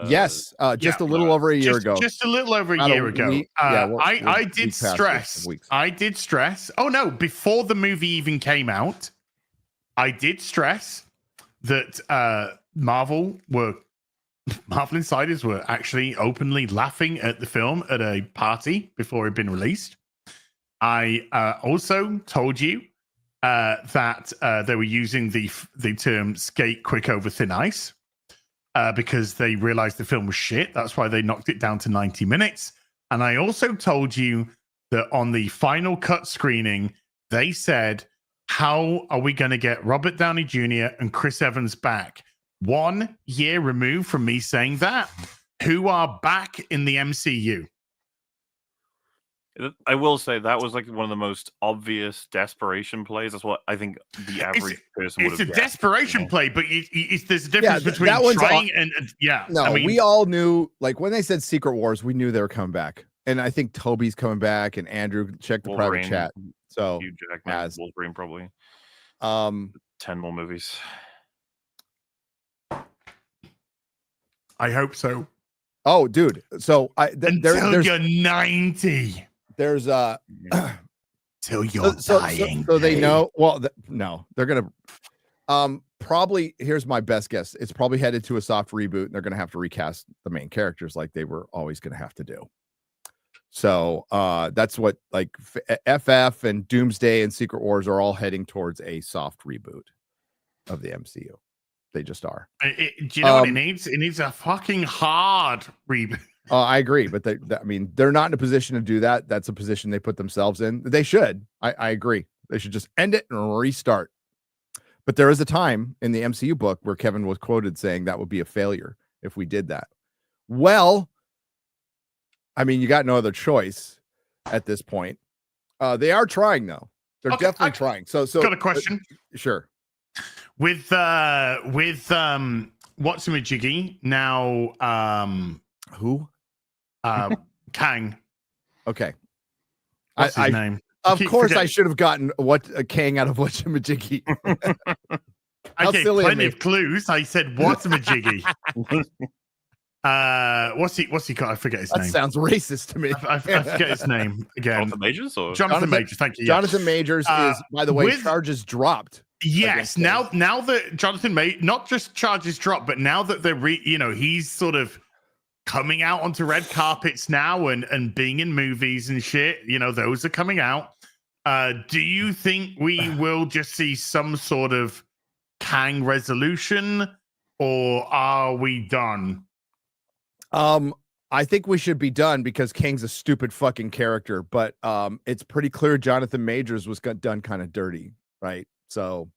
Yes, just a little over a year ago. Just a little over a year ago. I did stress. Oh no, before the movie even came out, I did stress that Marvel insiders were actually openly laughing at the film at a party before it had been released. I also told you that they were using the term skate quick over thin ice. Because they realized the film was shit. That's why they knocked it down to 90 minutes. And I also told you that on the final cut screening, they said, how are we going to get Robert Downey Jr. and Chris Evans back? 1 year removed from me saying that, who are back in the MCU. I will say that was like one of the most obvious desperation plays. That's what I think the average person would have. It's a desperation play, but there's a difference between trying and No, I mean, we all knew, like when they said Secret Wars, we knew they were coming back. And I think Toby's coming back, and Andrew checked the private chat. So Hugh Jackman, Wolverine probably. 10 more movies. I hope so. Oh, dude. So until you're 90. There's till you're dying. So they know. Well, no, they're gonna probably. Here's my best guess. It's probably headed to a soft reboot, and they're gonna have to recast the main characters like they were always gonna have to do. So that's what like FF and Doomsday and Secret Wars are all heading towards a soft reboot of the MCU. They just are. Do you know what it needs? It needs a fucking hard reboot. I agree, but I mean, they're not in a position to do that. That's a position they put themselves in. They should. I agree. They should just end it and restart. But there is a time in the MCU book where Kevin was quoted saying that would be a failure if we did that. Well, I mean, you got no other choice at this point. They are trying, though. They're definitely trying. So got a question. Sure. With what's-a-majiggy now? Who? Kang. Okay. What's his name? Of course, I should have gotten Kang out of what's-a-majiggy. I gave plenty of clues. I said what's-a-majiggy. What's he called? I forget his name. That sounds racist to me. I forget his name again. Jonathan Majors? Jonathan Majors, thank you. Jonathan Majors is, by the way, charges dropped Yes, now that Jonathan May, not just charges drop, but now that they're he's sort of coming out onto red carpets now and being in movies and shit, those are coming out. Do you think we will just see some sort of Kang resolution, or are we done? I think we should be done because Kang's a stupid fucking character, but it's pretty clear Jonathan Majors was done kind of dirty, right? So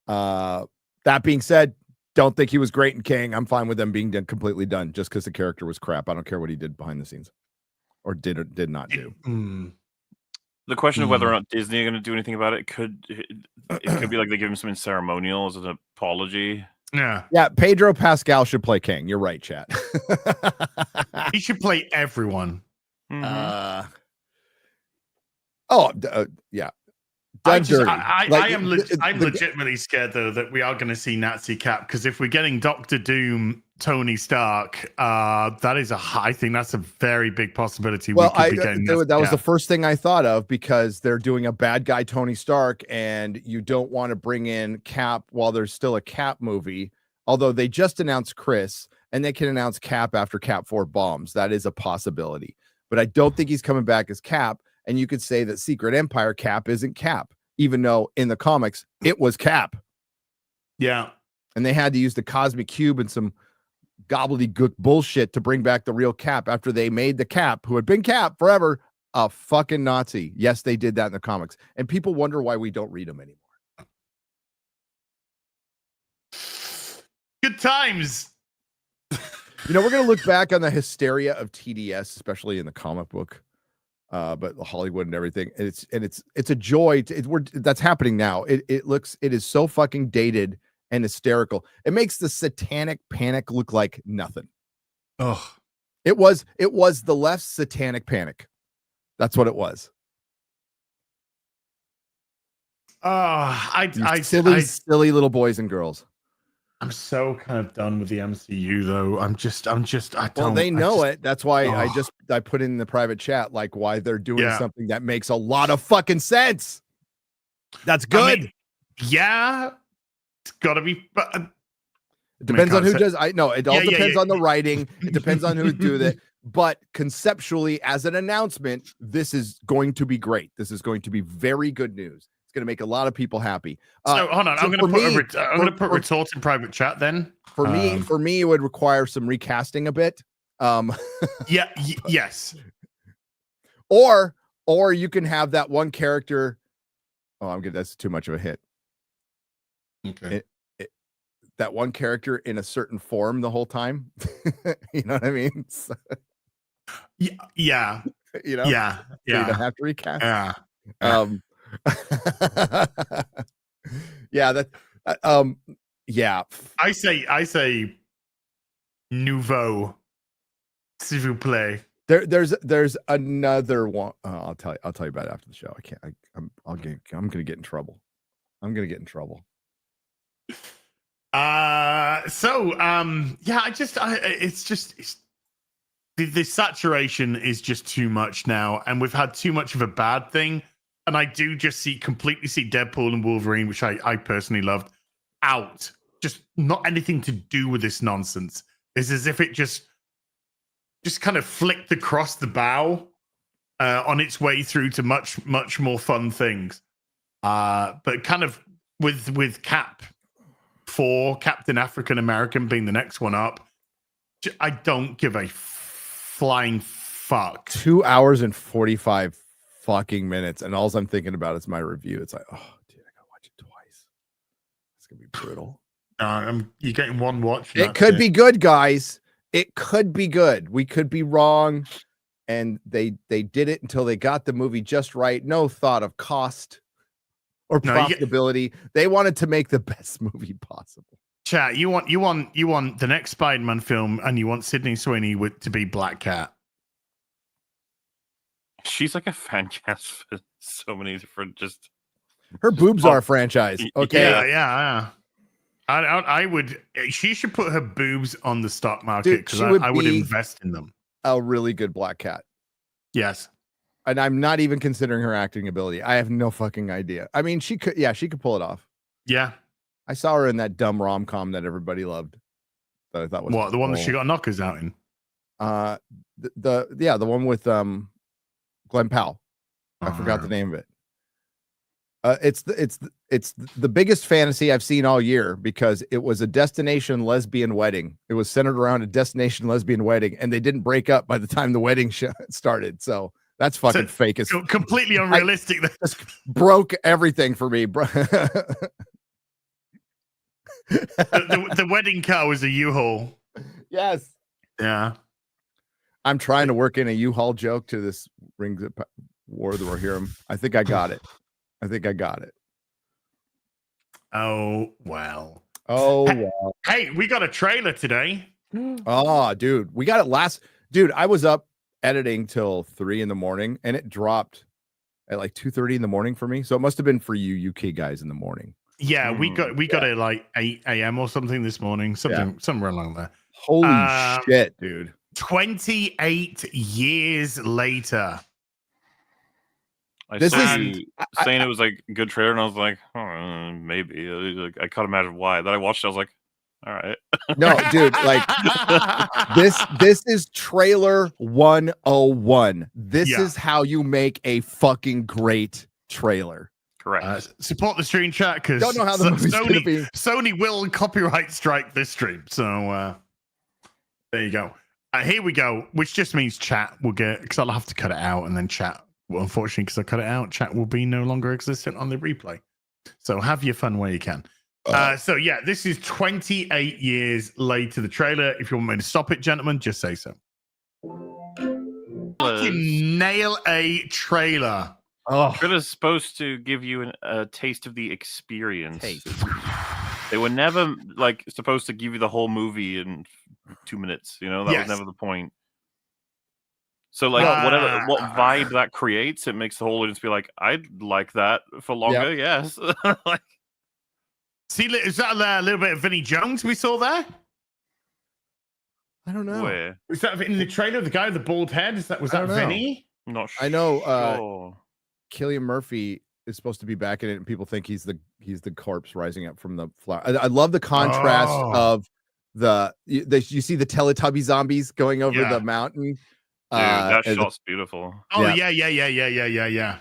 that being said, don't think he was great in Kang. I'm fine with them being completely done just because the character was crap. I don't care what he did behind the scenes or did or did not do. The question of whether or not Disney are going to do anything about it could be like they give him something ceremonial as an apology. Yeah. Pedro Pascal should play Kang. You're right, chat. He should play everyone. Yeah. I'm legitimately scared though that we are going to see Nazi Cap, because if we're getting Doctor Doom, Tony Stark, I think that's a very big possibility. Well, that was the first thing I thought of, because they're doing a bad guy Tony Stark, and you don't want to bring in Cap while there's still a Cap movie. Although they just announced Chris, and they can announce Cap after Cap 4 bombs. That is a possibility, but I don't think he's coming back as Cap. And you could say that Secret Empire Cap isn't Cap, even though in the comics it was Cap. Yeah. And they had to use the Cosmic Cube and some gobbledygook bullshit to bring back the real Cap after they made the Cap, who had been Cap forever, a fucking Nazi. Yes, they did that in the comics. And people wonder why we don't read them anymore. Good times. We're going to look back on the hysteria of TDS, especially in the comic book. But Hollywood and everything, it's a joy. That's happening now. It is so fucking dated and hysterical. It makes the Satanic Panic look like nothing. Oh, it was the left's Satanic Panic. That's what it was. Silly little boys and girls. I'm so kind of done with the MCU though. They know it. That's why I put in the private chat, like, why they're doing something that makes a lot of fucking sense. That's good. It's gotta be, but it depends on who does. It all depends on the writing. It depends on who do that. But conceptually, as an announcement, this is going to be great. This is going to be very good news. It's going to make a lot of people happy. So hold on, I'm going to put retort in private chat then. For me, it would require some recasting a bit. Yes. Or you can have that one character. Oh, I'm good. That's too much of a hit. Okay. That one character in a certain form the whole time. You know what I mean? So, yeah. You don't have to recast. Yeah. I say nouveau, s'il vous plaît. There's another one. I'll tell you about it after the show. I'm gonna get in trouble. The saturation is just too much now, and we've had too much of a bad thing. And I do just completely see Deadpool and Wolverine, which I personally loved, out. Just not anything to do with this nonsense. It's as if it just kind of flicked across the bow on its way through to much, much more fun things. But kind of with Cap 4, Captain African American being the next one up, I don't give a flying fuck. 2 hours and 45 fucking minutes, and all I'm thinking about is my review. It's like, oh, dude, I gotta watch it twice. It's gonna be brutal. You're getting one watch. It could be good, guys. It could be good. We could be wrong, and they did it until they got the movie just right. No thought of cost or profitability. They wanted to make the best movie possible. Chat, you want the next Spider-Man film, and you want Sydney Sweeney to be Black Cat. She's like a fan cast for so many different. Her boobs are a franchise. Okay. Yeah. I would. She should put her boobs on the stock market, because I would invest in them. A really good Black Cat. Yes. and I'm not even considering her acting ability. I have no fucking idea. I mean, she could pull it off. Yeah. I saw her in that dumb rom-com that everybody loved. That I thought was What, the one that she got knockers out in? The one with Glenn Powell. I forgot the name of it. It's the biggest fantasy I've seen all year because it was a destination lesbian wedding. It was centered around a destination lesbian wedding, and they didn't break up by the time the wedding started. So that's fucking fake as completely unrealistic. Just broke everything for me, bro. the wedding car was a U-Haul. Yes. Yeah. I'm trying to work in a U-Haul joke to this Rings of War of the Rohirrim. I think I got it. Oh, well. Oh, wow. Hey, we got a trailer today. Oh, dude. We got it dude, I was up editing till 3 a.m. and it dropped at like 2:30 in the morning for me. So it must have been for you UK guys in the morning. Yeah, we got it like 8 a.m. or something this morning. Somewhere along there. Holy shit, dude. 28 years later. I saw you saying it was like a good trailer, and I was like, oh, maybe. Like, I can't imagine why. Then I watched it, I was like, all right. No, dude, like this is trailer 101. This is how you make a fucking great trailer. Correct. Support the stream chat because don't know how the movie's gonna be. Sony will copyright strike this stream. So there you go. Here we go, which just means chat will get, because I'll have to cut it out, and then chat. Well, unfortunately, because I cut it out, chat will be no longer existent on the replay. So have your fun where you can. So yeah, this is 28 years later. The trailer. If you want me to stop it, gentlemen, just say so. Fucking nail a trailer. Oh, it is supposed to give you a taste of the experience. They were never like supposed to give you the whole movie in 2 minutes. You know, that was never the point. So like what vibe that creates, it makes the whole audience be like, I'd like that for longer. Yes. Like, see, is that a little bit of Vinnie Jones we saw there? I don't know. Where was that in the trailer? The guy with the bald head? Was that Vinnie? I'm not sure. I know. Cillian Murphy is supposed to be back in it, and people think he's the corpse rising up from the flower. I love the contrast of you see the Teletubby zombies going over the mountain. Dude, that shot's beautiful. Oh yeah.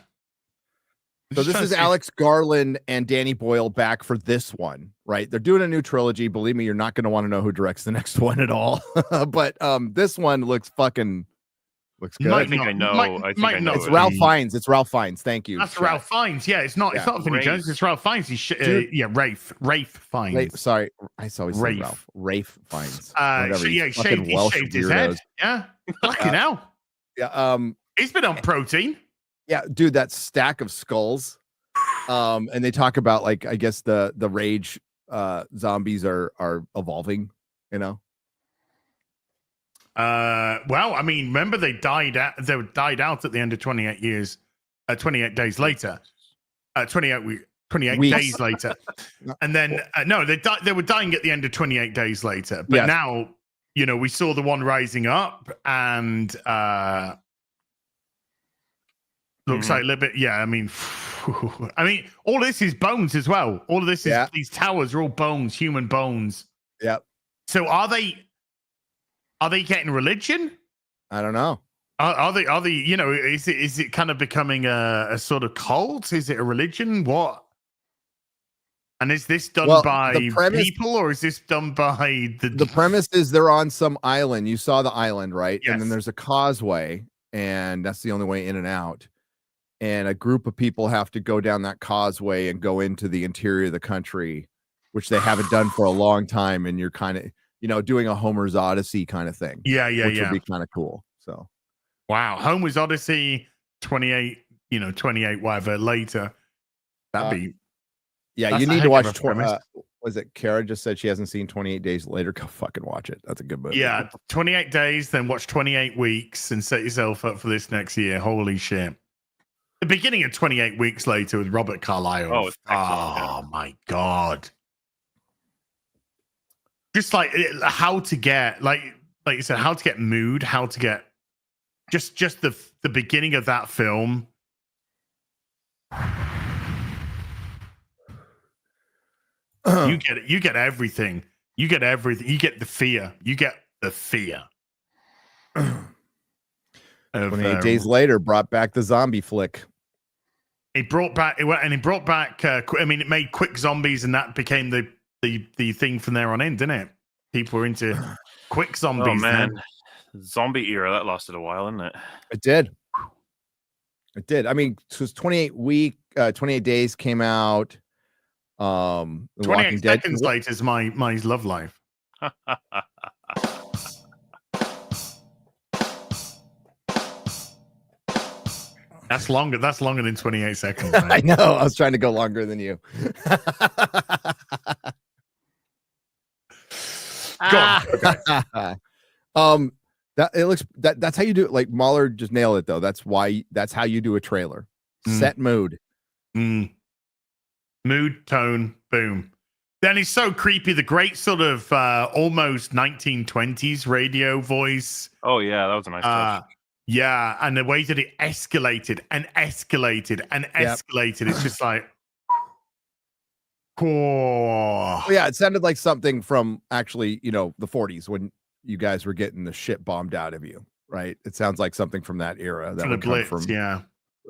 So this is Alex Garland and Danny Boyle back for this one, right? They're doing a new trilogy. Believe me, you're not going to want to know who directs the next one at all. But this one looks good. I think I know. It's Ralph Fiennes. It's Ralph Fiennes. Thank you. That's Ralph Fiennes. Yeah, it's not Vinnie Jones. It's Ralph Fiennes. Rafe Fiennes. Sorry, I always say Ralph. Rafe Fiennes. He shaved his head. Yeah, fucking hell. Yeah. He's been on protein. Yeah, dude, that stack of skulls. And they talk about, like, I guess the rage zombies are evolving, you know. Well, I mean, remember they died out at the end of 28 years, 28 days later. 28 days later. And then no, they were dying at the end of 28 days later. But now, you know, we saw the one rising up, and looks like a little bit. Yeah, I mean, all this is bones as well. All of this is these towers are all bones, human bones. Yep. So are they getting religion? I don't know. Are they? You know, is it kind of becoming a sort of cult? Is it a religion? What? And is this done by people, or is this done by the premise is they're on some island. You saw the island, right? Yes. And then there's a causeway, and that's the only way in and out. And a group of people have to go down that causeway and go into the interior of the country, which they haven't done for a long time. And you're kind of, you know, doing a Homer's Odyssey kind of thing. Which would be kind of cool. So, wow, Homer's Odyssey, 28 whatever later. That'd be. Yeah, you need to watch. Was it Kara just said she hasn't seen 28 Days Later? Go fucking watch it. That's a good movie. Yeah, 28 days, then watch 28 weeks and set yourself up for this next year. Holy shit. The beginning of 28 weeks later with Robert Carlyle. Oh, it's excellent. My God. Just like how to get, like you said, how to get mood, how to get just the beginning of that film. You get it. You get everything. You get everything. You get the fear. You get the fear. 28 days later, brought back the zombie flick. It brought back, I mean, it made quick zombies, and that became the thing from there on in, didn't it? People were into quick zombies. Oh man, then. zombie era, that lasted a while, didn't it? It did. It did. I mean, it was 28 days came out. 28 seconds later is my love life. That's longer than 28 seconds. I know. I was trying to go longer than you. That's how you do it. Like Mahler just nailed it though. That's how you do a trailer. Set mood. Mood, tone, boom. Then he's so creepy. The great sort of almost 1920s radio voice. Oh yeah, that was a nice touch. Yeah, and the way that it escalated and escalated and escalated, it's just like, oh. Yeah, it sounded like something from actually, the 40s when you guys were getting the shit bombed out of you, right? It sounds like something from that era. That would come from,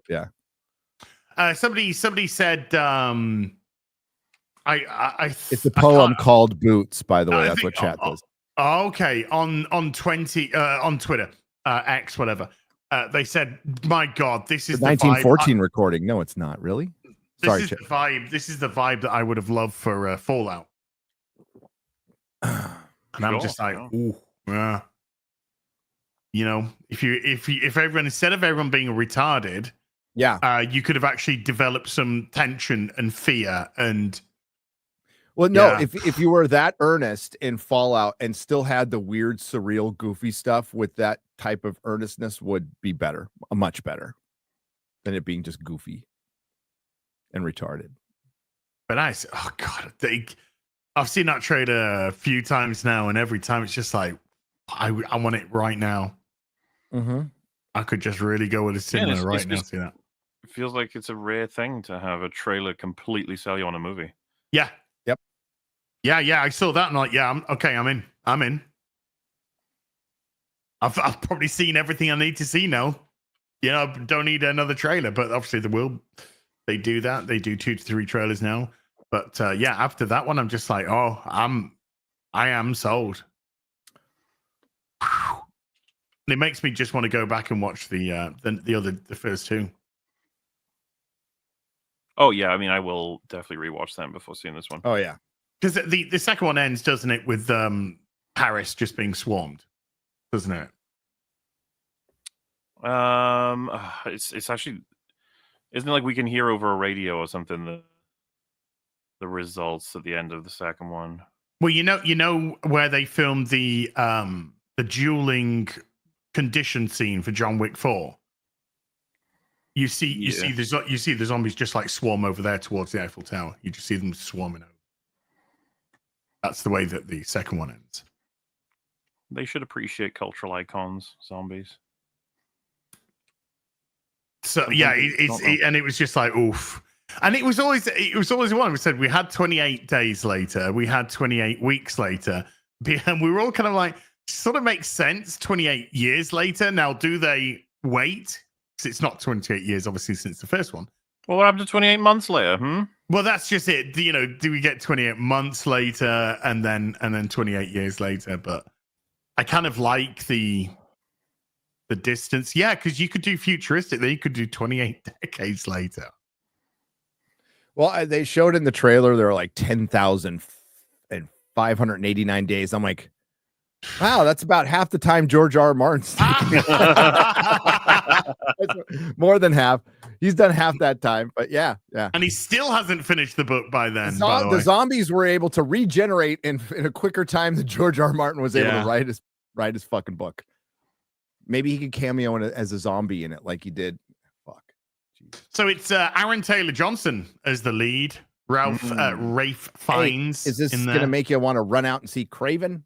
yeah. Somebody said, it's a poem called Boots, by the way. That's what chat does. Okay, on Twitter. X, whatever. They said, "My God, this is the 1914 recording." No, it's not really. Sorry, this is the vibe. This is the vibe that I would have loved for Fallout. And I'm just like, ooh, yeah. If everyone, instead of everyone being retarded, you could have actually developed some tension and fear and. Well, no, if you were that earnest in Fallout and still had the weird, surreal, goofy stuff with that type of earnestness would be better, much better than it being just goofy and retarded. But oh God, I've seen that trailer a few times now, and every time it's just like, I want it right now. Mm-hmm. I could just really go with a cinema now. See that? It feels like it's a rare thing to have a trailer completely sell you on a movie. Yeah. Yeah, I saw that and like, I'm in. I've probably seen everything I need to see now. Don't need another trailer, but obviously they do that. They do 2 to 3 trailers now. But after that one, I'm just like, I am sold. And it makes me just want to go back and watch the first 2. Oh yeah, I mean, I will definitely rewatch them before seeing this one. Oh yeah. Because the second one ends, doesn't it, with Paris just being swarmed, doesn't it? It's actually, isn't it like we can hear over a radio or something the results at the end of the second one? Well, you know where they filmed the dueling condition scene for John Wick 4. You see the zombies just like swarm over there towards the Eiffel Tower. You just see them swarming over. That's the way that the second one ends. They should appreciate cultural icons, zombies. So and it was just like oof, and it was always one. We said we had 28 days later, we had 28 weeks later, and we were all kind of like, sort of makes sense. 28 years later, now do they wait? Because it's not 28 years, obviously, since the first one. Well, what happened to 28 months later? Well, that's just it. Do we get 28 months later and then 28 years later? But I kind of like the distance. Yeah, because you could do futuristic. Then you could do 28 decades later. Well, they showed in the trailer there are like 10,589 days. I'm like, wow, that's about half the time George R. Martin's taking. More than half. He's done half that time, but yeah. And he still hasn't finished the book by then. The zombies were able to regenerate in a quicker time than George R. Martin was able to write his fucking book. Maybe he could cameo as a zombie in it, like he did. Fuck. Jesus. So it's Aaron Taylor Johnson as the lead. Rafe Fiennes. Hey, is this going to make you want to run out and see Craven?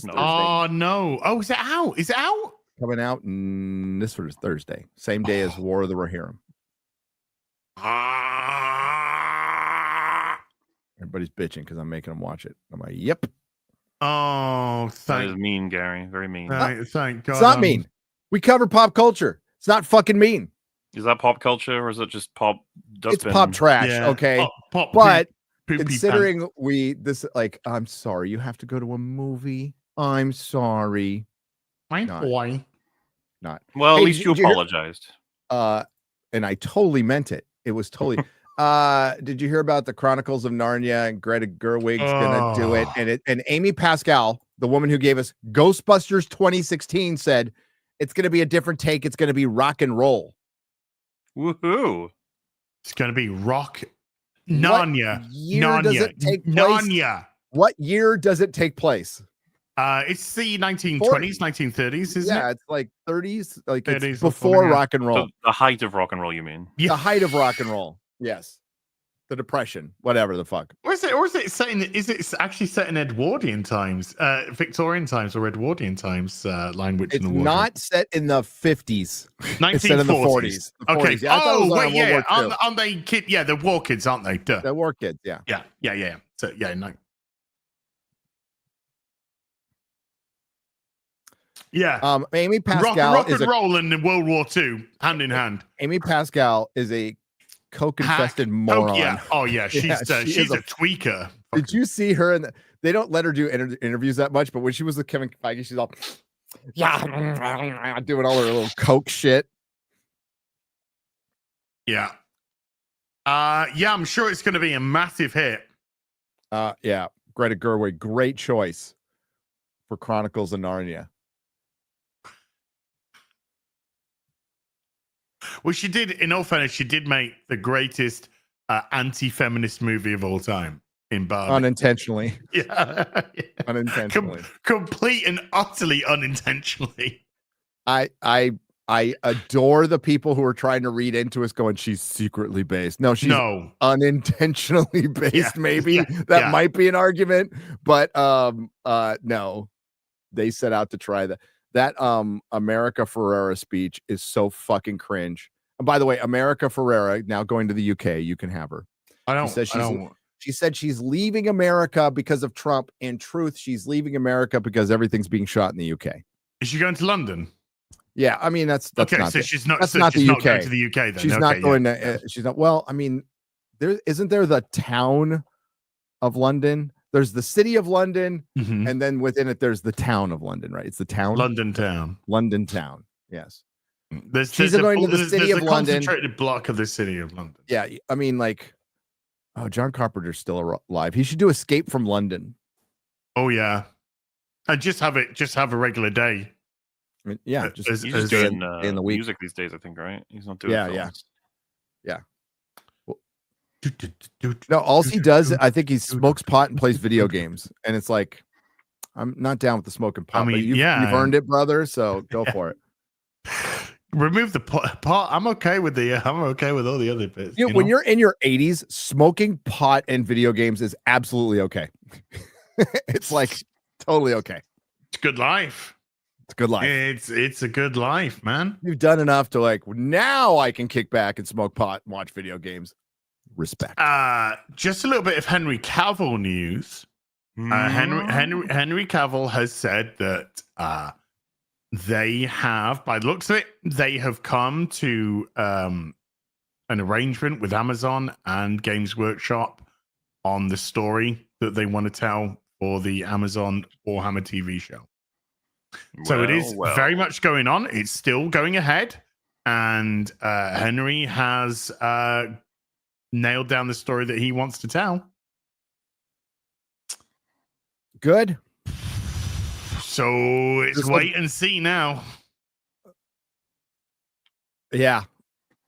Oh no! Oh, is it out? Is it out? coming out this was Thursday, same day as War of the Rohirrim. Everybody's bitching because I'm making them watch it. I'm like, yep. Oh, That is thank, mean, Gary. Very mean. thank God. It's not mean. We cover pop culture. It's not fucking mean. Is that pop culture or is it just pop dustbin? It's pop trash, Yeah. okay? Pop But poopy considering I'm sorry, you have to go to a movie. I'm sorry. my not. boy. Not. Well, Hey, at least you did you hear- apologized. And I totally meant it. It was totally. Did you hear about the Chronicles of Narnia and Greta Gerwig's gonna do it? And Amy Pascal, the woman who gave us Ghostbusters 2016, said it's gonna be a different take. It's gonna be rock and roll. Woohoo! It's gonna be rock. Narnia. What year does it take place? Narnia. What year does it take place? It's the 1920s, 1930s, isn't it? Yeah, it's like 30s, like 30s it's or before something, yeah. rock and roll. The height of rock and roll, you mean? Yeah. The height of rock and roll. Yes. The Depression, whatever the fuck. Or is it set in? Is it actually set in Edwardian times, Victorian times, or Edwardian times? Lion Witch It's in the Wardrobe. not set in the 50s. 1940s. It's set in the 40s. The Okay. 40s. Yeah, I thought it was Oh on wait, World yeah. War II. Aren't they kid? Yeah, they're war kids, aren't they? Duh. The war kids, yeah. Yeah. So yeah, no. Yeah. Amy Pascal rock is and roll in World War II, hand in hand. Amy Pascal is a coke-infested Hack. moron. Yeah. Oh yeah, she's Yeah, she she's is a tweaker. Did you see her? They don't let her do interviews that much, but when she was with Kevin Feige, she's all, yeah, doing all her little coke shit. Yeah. Yeah, I'm sure it's going to be a massive hit. Yeah, Greta Gerwig, great choice for Chronicles of Narnia. Well, she did, in all fairness, she did make the greatest anti-feminist movie of all time in Barbie. Unintentionally. Yeah. Unintentionally. Complete and utterly unintentionally. I adore the people who are trying to read into us going, she's secretly based. No, she's unintentionally based. Maybe that might be an argument, but no, they set out to try that. That America Ferrera speech is so fucking cringe. And by the way, America Ferrera now going to the UK, you can have her. She said she's leaving America because of Trump. In truth, she's leaving America because everything's being shot in the UK. Is she going to London? Yeah, I mean that's okay. Not so the, she's not. That's so not she's the UK. Not going to the UK. Then She's not going to. She's not. Well, I mean, isn't there the town of London? There's the city of London, and then within it, there's the town of London. Right? It's the town. London town. London town. Yes. She's going to the city of London. Concentrated block of the city of London. Yeah, I mean, like, oh, John Carpenter's still alive. He should do Escape from London. Oh yeah, and just have a regular day. I mean, yeah, he's just doing in the week. Music these days, I think, right? He's not doing films. Yeah. No, all he does, I think he smokes pot and plays video games, and it's like, I'm not down with the smoking pot. I mean, but you've earned it, brother. So go for it. Remove the pot. I'm okay with I'm okay with all the other bits. When you're in your 80s, smoking pot and video games is absolutely okay. It's like totally okay. It's good life. It's good life. It's a good life, man. You've done enough to like, now I can kick back and smoke pot and watch video games. Respect. Just a little bit of Henry Cavill news. Henry Cavill has said that they have, by the looks of it, they have come to an arrangement with Amazon and Games Workshop on the story that they want to tell for the Amazon Warhammer TV show. So it is very much going on. It's still going ahead, and Henry has nailed down the story that he wants to tell. Good. So it's wait and see now. Yeah.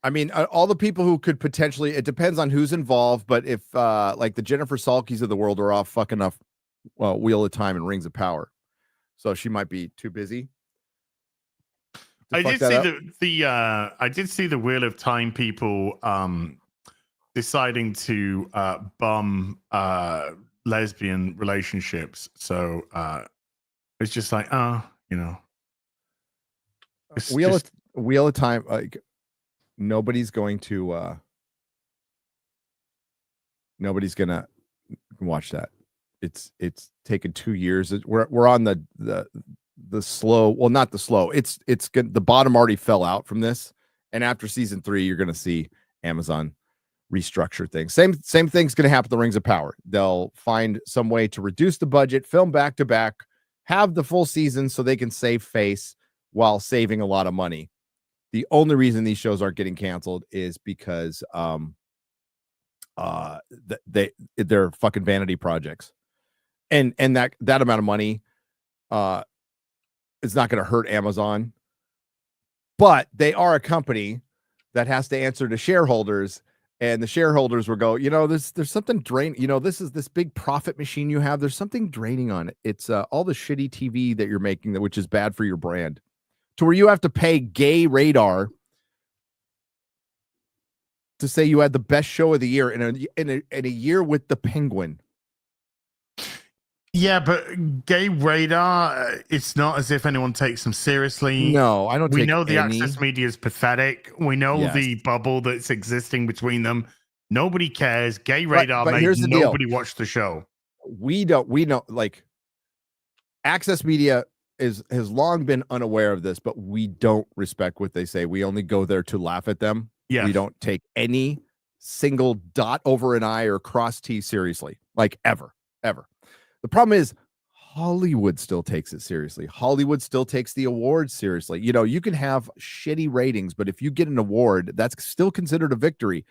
I mean, all the people who could potentially, it depends on who's involved, but if like the Jennifer Salkis of the world are off fucking off Wheel of Time and Rings of Power. So she might be too busy. I did see the Wheel of Time people deciding to bum lesbian relationships. So it's just like, It's Wheel of Time. Like nobody's going to watch that. It's taken 2 years. We're on the slow. Well, not the slow. It's good. The bottom already fell out from this, and after season 3, you're gonna see Amazon restructure things. Same thing's gonna happen to Rings of Power. They'll find some way to reduce the budget, film back to back, have the full season so they can save face while saving a lot of money. The only reason these shows aren't getting canceled is because they're fucking vanity projects. And that amount of money is not going to hurt Amazon, but they are a company that has to answer to shareholders, and the shareholders will go, there's something draining. This is this big profit machine you have. There's something draining on it. It's all the shitty TV that you're making, which is bad for your brand, to where you have to pay Gay Radar to say you had the best show of the year in a year with the Penguin. Yeah, but Gay Radar, it's not as if anyone takes them seriously. No, I don't. We know the access media is pathetic. We know the bubble that's existing between them. Nobody cares. Gay Radar made nobody watch the show. We know like access media has long been unaware of this, but we don't respect what they say. We only go there to laugh at them. Yeah, we don't take any single dot over an I or cross T seriously, like ever. The problem is Hollywood still takes it seriously. Hollywood still takes the awards seriously. You can have shitty ratings, but if you get an award, that's still considered a victory.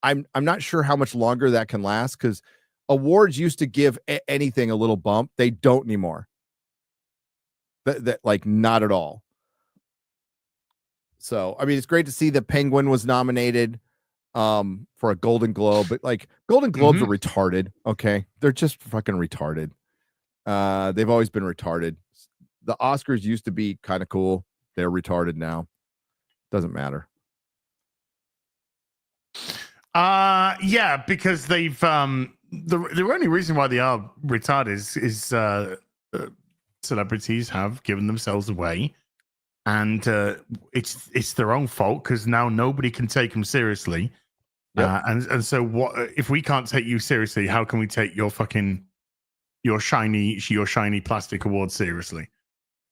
I'm not sure how much longer that can last, because awards used to give anything a little bump. They don't anymore. That like not at all. So, I mean, it's great to see that Penguin was nominated for a Golden Globe, but like Golden Globes are retarded. Okay. They're just fucking retarded. They've always been retarded. The Oscars used to be kind of cool. They're retarded now. Doesn't matter. Yeah, because they've the only reason why they are retarded is celebrities have given themselves away, and it's their own fault, because now nobody can take them seriously. Yep. And so what if we can't take you seriously? How can we take your shiny plastic award seriously?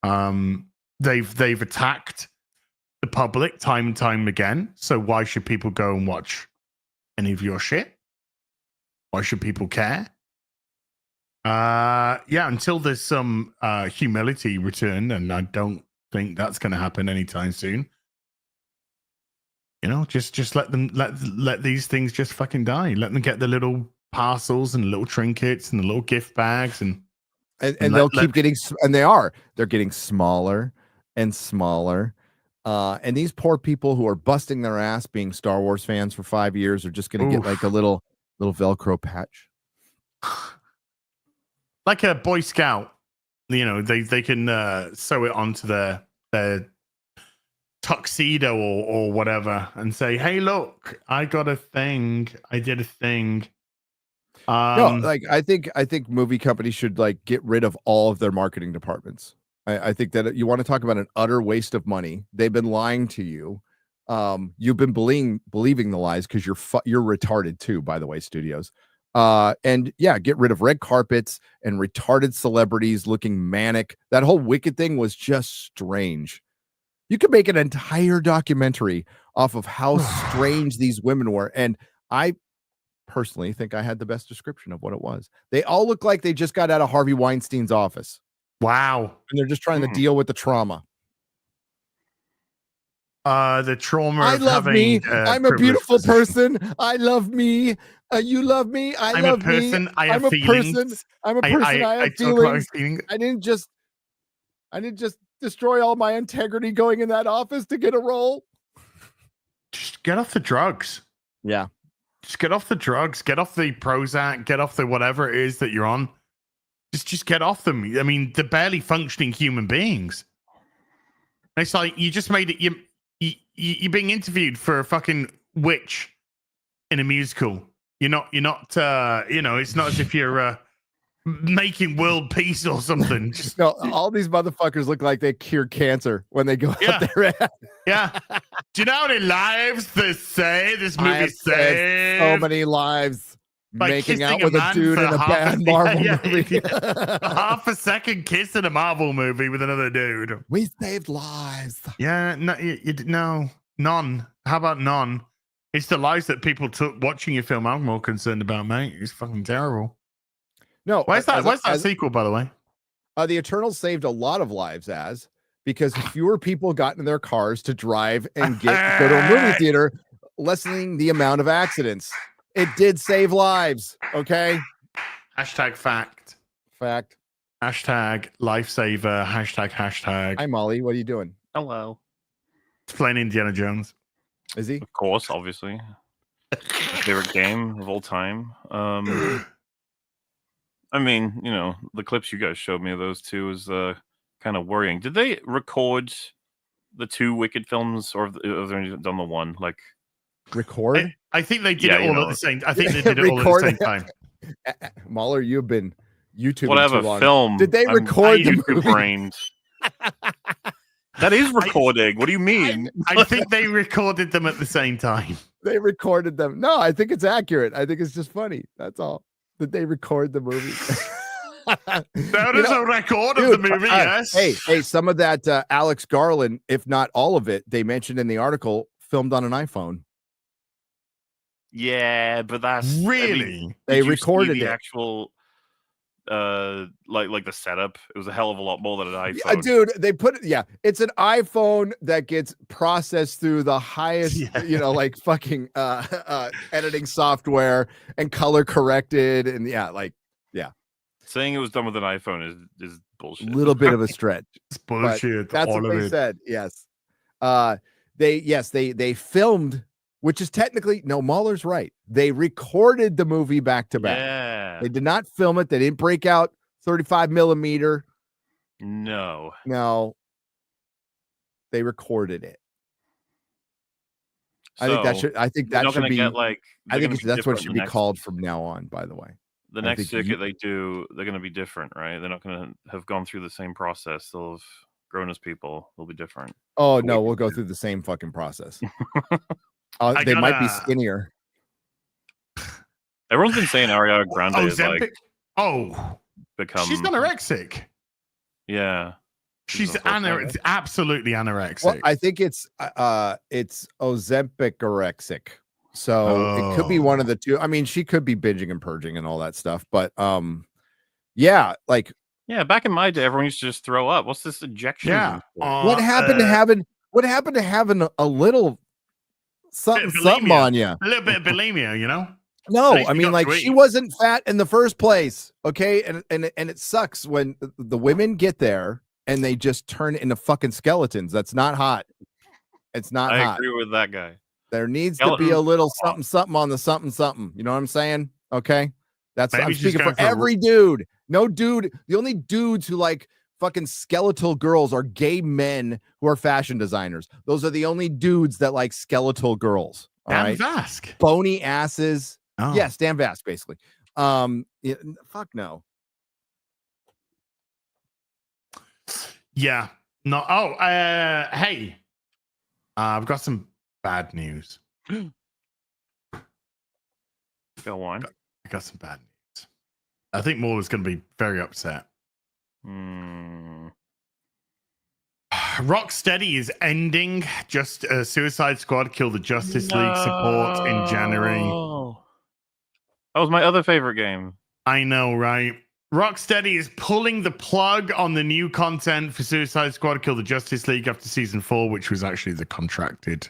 They've attacked the public time and time again. So why should people go and watch any of your shit? Why should people care? Until there's some humility return, and I don't think that's going to happen anytime soon. Just let these things just fucking die. Let them get the little parcels and little trinkets and the little gift bags, and they'll keep getting, and they're getting smaller and smaller. And these poor people who are busting their ass being Star Wars fans for 5 years are just going to get like a little Velcro patch. Like a Boy Scout, they can sew it onto their tuxedo or whatever and say, "Hey, look, I got a thing. I did a thing." No, like I think movie companies should like get rid of all of their marketing departments. I think that you want to talk about an utter waste of money. They've been lying to you. You've been believing the lies because you're retarded too, by the way, studios. And yeah, get rid of red carpets and retarded celebrities looking manic. That whole Wicked thing was just strange. You could make an entire documentary off of how strange these women were. And I personally think I had the best description of what it was. They all look like they just got out of Harvey Weinstein's office. Wow. And they're just trying to deal with the trauma. The trauma. I love me. I'm a beautiful person. I love me. You love me. I'm love a person. me. I have I'm feelings. a person. I'm a person. I have feelings. I didn't just destroy all my integrity going in that office to get a role. Just get off the drugs. Yeah. Just get off the drugs. Get off the Prozac. Get off the whatever it is that you're on. Just get off them. I mean, they're barely functioning human beings. It's like you just made it. You're being interviewed for a fucking witch in a musical. You're not. It's not as if you're making world peace or something. Just, No, all these motherfuckers look like they cure cancer when they go Yeah. out there. yeah. Do you know how many lives they say this I movie have saved saved? so many lives By making out kissing with a man dude for in a half bad Marvel movie. half a second kiss in a Marvel movie with another dude. We saved lives. Yeah, no, no, none. How about none? It's the lives that people took watching your film I'm more concerned about, mate. It's fucking terrible. No, Where's that sequel, by the way? The Eternals saved a lot of lives because fewer people got in their cars to drive and go to a movie theater, lessening the amount of accidents. It did save lives. Okay. Hashtag fact. Fact. Hashtag lifesaver. Hashtag. Hi, Molly. What are you doing? Hello. It's playing Indiana Jones. Is he? Of course, obviously. My favorite game of all time. I mean, you know, the clips you guys showed me of those two is kind of worrying. Did they record the two Wicked films, or have they only done the one? Like, Record? I think they did it all at the same. I think they did it all at Record the same time. Mahler, you've been YouTubing whatever too long. film. Did they record the YouTube movie? brained. That is recording. What do you mean? I think they recorded them at the same time. They recorded them. No, I think it's accurate. I think it's just funny. That's all. Did they record the movie? There is a record of the movie, yes. Hey, some of that Alex Garland, if not all of it, they mentioned in the article, filmed on an iPhone. Yeah, but that's really. They recorded the it. actual like the setup. It was a hell of a lot more than an iPhone. Yeah, dude, they put it. Yeah, it's an iPhone that gets processed through the highest, like fucking editing software and color corrected, and saying it was done with an iPhone is bullshit. A little bit of a stretch. It's bullshit. That's what they said. Yes. They filmed, which is technically no. Mahler's right. They recorded the movie back to back. Yeah. They did not film it. They didn't break out 35 millimeter. No. They recorded it. So, I think that should be get, like, I think that's what it should be next, called from now on, by the way. The next circuit they do, they're going to be different, right? They're not going to have gone through the same process. They'll have grown as people. They'll be different. Oh, no, we'll go through the same fucking process. They might be skinnier. Everyone's been saying Ariana Grande is like become. She's anorexic. Yeah, she's absolutely anorexic. Well, I think it's Ozempic-orexic. So it could be one of the two. I mean, she could be binging and purging and all that stuff, but back in my day, everyone used to just throw up. What's this ejection? Yeah. What happened to having a little something on you? A little bit of bulimia, you know? No, I mean, like, she wasn't fat in the first place. Okay. And it sucks when the women get there and they just turn into fucking skeletons. That's not hot. It's not hot. I agree with that guy. There needs to be a little something on the something. You know what I'm saying? Okay. I'm speaking for every dude. No dude. The only dudes who like fucking skeletal girls are gay men who are fashion designers. Those are the only dudes that like skeletal girls. All right. Vask. Bony asses. Oh. Yes, Dan Vask, basically. Fuck no. Yeah. No. Oh, hey. I've got some bad news. Go on. I got some bad news. I think Maula's going to be very upset. Rocksteady is ending just Suicide Squad Kill the Justice League support in January. That was my other favorite game. I know, right? Rocksteady is pulling the plug on the new content for Suicide Squad Kill the Justice League after season 4, which was actually the contracted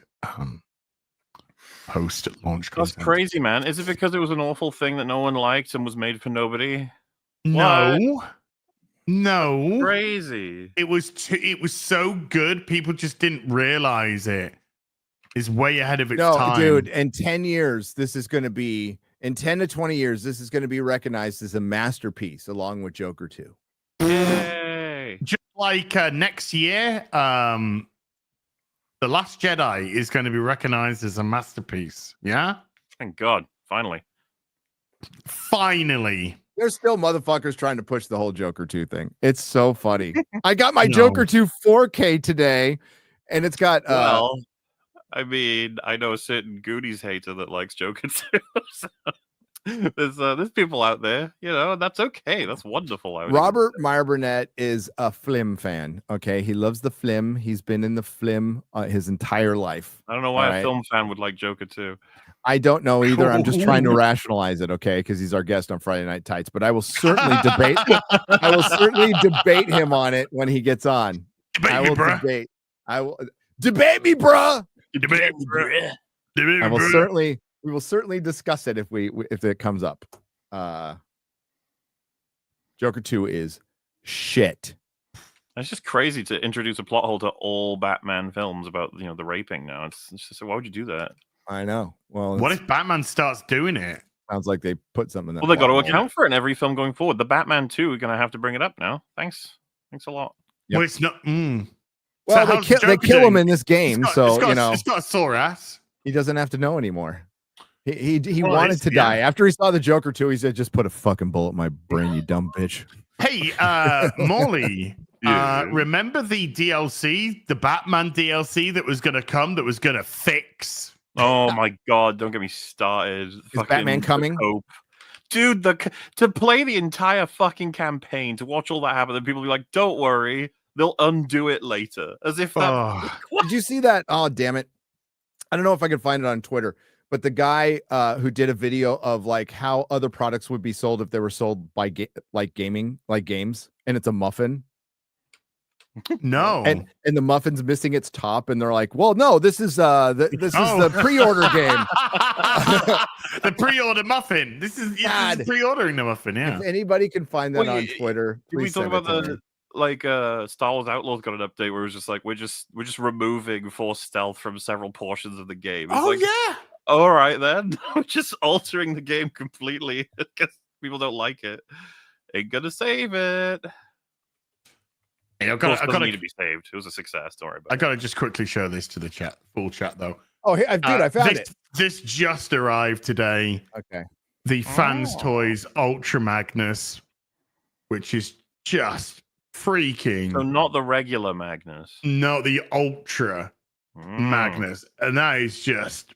post-launch content. That's crazy, man. Is it because it was an awful thing that no one liked and was made for nobody? No. Crazy. It was so good, people just didn't realize it. It's way ahead of its time. No, dude, in 10 years, this is going to be, in 10 to 20 years, this is going to be recognized as a masterpiece along with Joker 2. Yay. Just like next year, The Last Jedi is going to be recognized as a masterpiece. Yeah? Thank God. Finally. There's still motherfuckers trying to push the whole Joker 2 thing. It's so funny. I got my No. Joker 2 4K today, and it's got Well, I mean, I know a certain Goonies hater that likes Joker too. So there's people out there, and that's okay. That's wonderful. Robert Meyer Burnett is a Flim fan. Okay, he loves the Flim. He's been in the Flim his entire life. I don't know why a film fan would like Joker too. I don't know either. I'm just trying to rationalize it, okay? Because he's our guest on Friday Night Tights. But I will certainly debate. I will certainly debate him on it when he gets on. I will debate. I will debate me, bruh. Debate me, bruh. I will certainly. We will certainly discuss it if it comes up. Joker 2 is shit. It's just crazy to introduce a plot hole to all Batman films about the raping. Now it's just why would you do that? I know. Well, what if Batman starts doing it? Sounds like they put something in that. Well, they got to account for it in every film going forward. The Batman 2, we're gonna have to bring it up now. Thanks a lot. Yep. Well, it's not. Well, so they kill him in this game, it's got a sore ass. He doesn't have to know anymore. He wanted to die after he saw the Joker 2. He said, "Just put a fucking bullet in my brain, you dumb bitch." Hey, Molly. Remember the DLC, the Batman DLC that was gonna come, that was gonna fix? Oh my god! Don't get me started. Is Batman coming? Dude, to play the entire fucking campaign, to watch all that happen, and people be like, "Don't worry, they'll undo it later," as if that. Did you see that? Oh, damn it! I don't know if I can find it on Twitter, but the guy who did a video of like how other products would be sold if they were sold by games, and it's a muffin. No, and the muffin's missing its top, and they're like, "Well, no, this is the pre-order game, the pre-order muffin. This is pre-ordering the muffin." Yeah, if anybody can find that on Twitter, did we talk about Star Wars Outlaws got an update where it was just like we're just removing force stealth from several portions of the game. It's yeah. All right then, we're just altering the game completely because people don't like it. Ain't gonna save it. Hey, I've got need to be saved. It was a success. Don't worry about I gotta just quickly show this to the chat, full chat though. Oh, dude, I found it. This just arrived today. Okay. The Fans Toys Ultra Magnus, which is just freaking. So not the regular Magnus. No, the Ultra Magnus, and that is just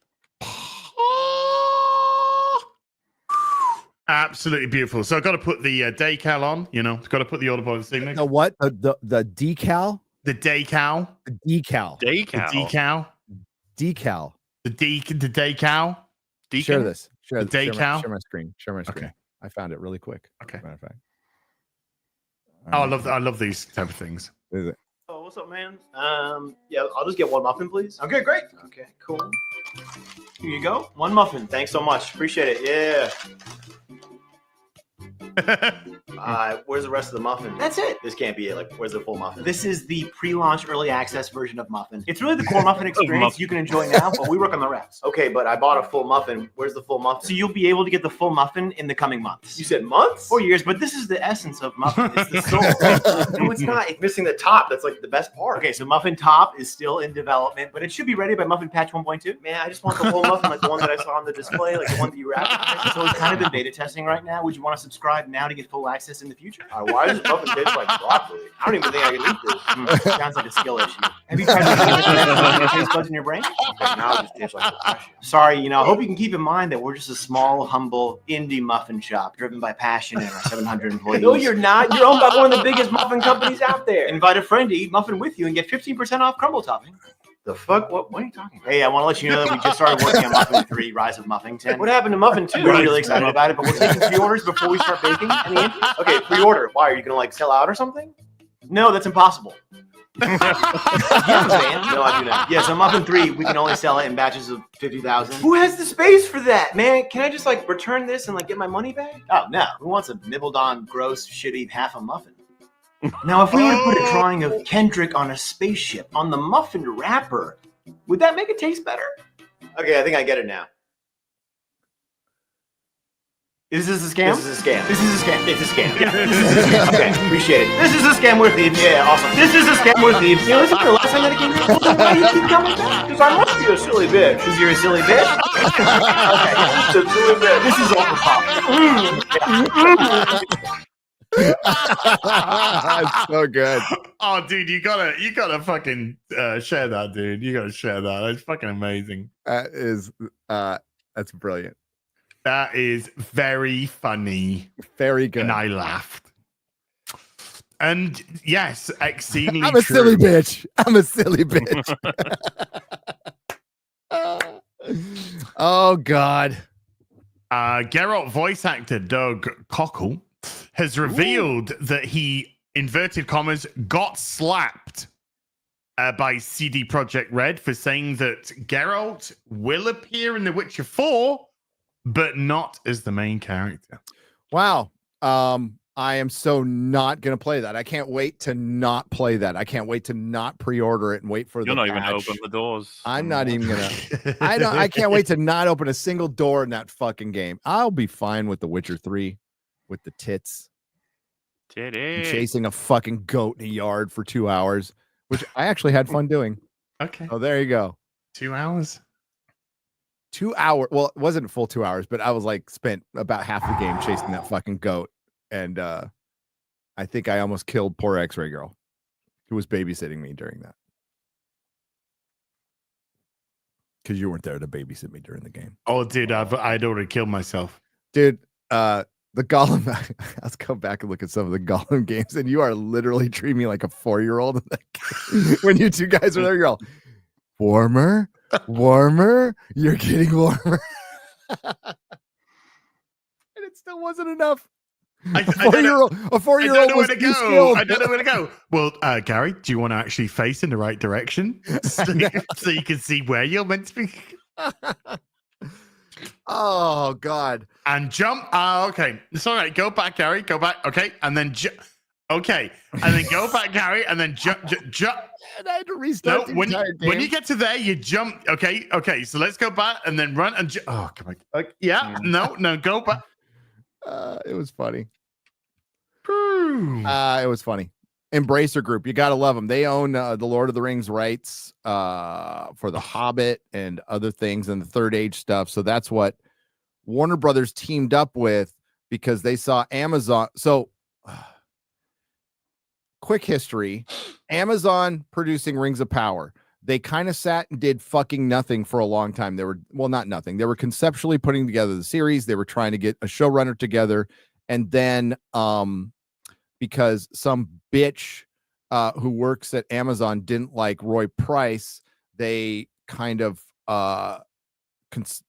absolutely beautiful. So I've got to put the decal on. Got to put the order box thing. The what? The decal? The decal. The decal. Decal. The decal. The decal. Share this. Share my screen. Okay. I found it really quick. Okay. Matter of fact. I love these type of things. Is it? Oh, what's up, man? Yeah, I'll just get one muffin, please. Okay, great. Okay, cool. Here you go. One muffin. Thanks so much. Appreciate it. Yeah. Where's the rest of the muffin? That's it. This can't be it. Like, where's the full muffin? This is the pre-launch early access version of muffin. It's really the core muffin experience you can enjoy now, but we work on the rest. Okay, but I bought a full muffin. Where's the full muffin? So you'll be able to get the full muffin in the coming months. You said months? Or years, but this is the essence of muffin. It's the soul. No, it's not. It's missing the top. That's like the best part. Okay, so muffin top is still in development, but it should be ready by muffin patch 1.2. Man, I just want the whole muffin, like the one that I saw on the display, like the one that you were advertising. So it's kind of in beta testing right now. Would you want to subscribe now to get full access in the future? Why does muffin taste like broccoli? I don't even think I can eat this. Sounds like a skill issue. Have you tried to taste buds in your brain? Okay, now it just tastes like depression. Sorry, I hope you can keep in mind that we're just a small, humble, indie muffin shop driven by passion and our 700 employees. No, you're not. You're owned by one of the biggest muffin companies out there. Invite a friend to eat muffin with you and get 15% off crumble topping. The fuck? What are you talking about? Hey, I want to let you know that we just started working on Muffin 3, Rise of Muffington. What happened to Muffin 2? We're really excited about it, but we're taking pre-orders before we start baking. Okay, pre-order. Why? Are you going to sell out or something? No, that's impossible. Yeah, man. No, I do not. Yeah, so Muffin 3, we can only sell it in batches of 50,000. Who has the space for that, man? Can I just return this and get my money back? Oh, no. Who wants a nibbled on, gross, shitty half a muffin? Now, if we were to put a drawing of Kendrick on a spaceship on the muffin wrapper, would that make it taste better? Okay, I think I get it now. Is this a scam? This is a scam. This is a scam. It's a scam. Yeah. Okay, appreciate it. This is a scam worth Eve. Yeah, awesome. This is a scam worth Eve. You know, this is the last time that I came here. Why do you keep coming back? Because I must be a silly bitch. Because you're a silly bitch? Okay, it's a silly bitch. This is overpowered. It's so good. Oh, dude, you gotta fucking share that, dude. You gotta share that. That's fucking amazing. That's brilliant. That is very funny. Very good. And I laughed. And yes, exceedingly I'm a true. silly bitch. I'm a silly bitch. Oh, God. Geralt voice actor Doug Cockle has revealed that he, inverted commas, got slapped by CD Projekt Red for saying that Geralt will appear in The Witcher 4, but not as the main character. Wow. I am so not going to play that. I can't wait to not play that. I can't wait to not pre-order it and wait for You're the not even patch. open the doors. I'm not even going to. I can't wait to not open a single door in that fucking game. I'll be fine with The Witcher 3 with the tits. And chasing a fucking goat in a yard for 2 hours, which I actually had fun doing. Okay. Oh, there you go. 2 hours. 2 hours. Well, it wasn't a full 2 hours, but I was like spent about half the game chasing that fucking goat. And I think I almost killed poor X-Ray Girl who was babysitting me during that. Because you weren't there to babysit me during the game. Oh, dude, I'd already killed myself. Dude, the Gollum, let's go back and look at some of the Gollum games, and you are literally treating me like a 4-year-old when you two guys are there. You're all, warmer, you're getting warmer. And it still wasn't enough. A 4-year-old was too skilled. I don't know where to go. Well, Gary, do you want to actually face in the right direction so you can see where you're meant to be? Oh, God. And jump. Okay. It's all right. Go back, Gary. Go back. Okay. And then okay. And then go back, Gary. And then jump. And I had to restart the entire game. When you get to there, you jump. Okay. Okay. So let's go back and then run and oh, come on. Yeah. No, go back. It was funny. It was funny. Embracer Group, you gotta love them. They own the Lord of the Rings rights for The Hobbit and other things and the Third Age stuff. So that's what Warner Brothers teamed up with because they saw Amazon. So, quick history: Amazon producing Rings of Power. They kind of sat and did fucking nothing for a long time. They were, well, not nothing. They were conceptually putting together the series. They were trying to get a showrunner together. And then because some bitch who works at Amazon didn't like Roy Price, they kind of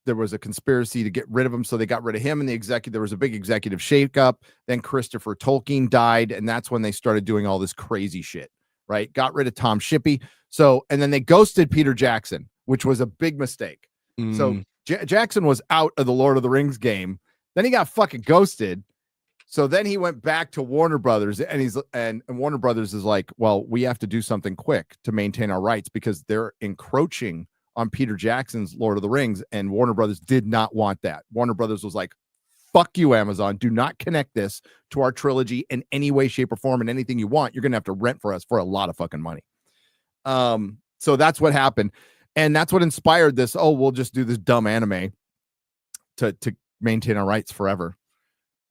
there was a conspiracy to get rid of him. So they got rid of him and there was a big executive shakeup. Then Christopher Tolkien died. And that's when they started doing all this crazy shit, right? Got rid of Tom Shippey. So, and then they ghosted Peter Jackson, which was a big mistake. So Jackson was out of the Lord of the Rings game. Then he got fucking ghosted. So then he went back to Warner Brothers and Warner Brothers is like, well, we have to do something quick to maintain our rights because they're encroaching on Peter Jackson's Lord of the Rings. And Warner Brothers did not want that. Warner Brothers was like, fuck you, Amazon. Do not connect this to our trilogy in any way, shape, or form. And anything you want, you're going to have to rent for us for a lot of fucking money. So that's what happened. And that's what inspired this. Oh, we'll just do this dumb anime to maintain our rights forever.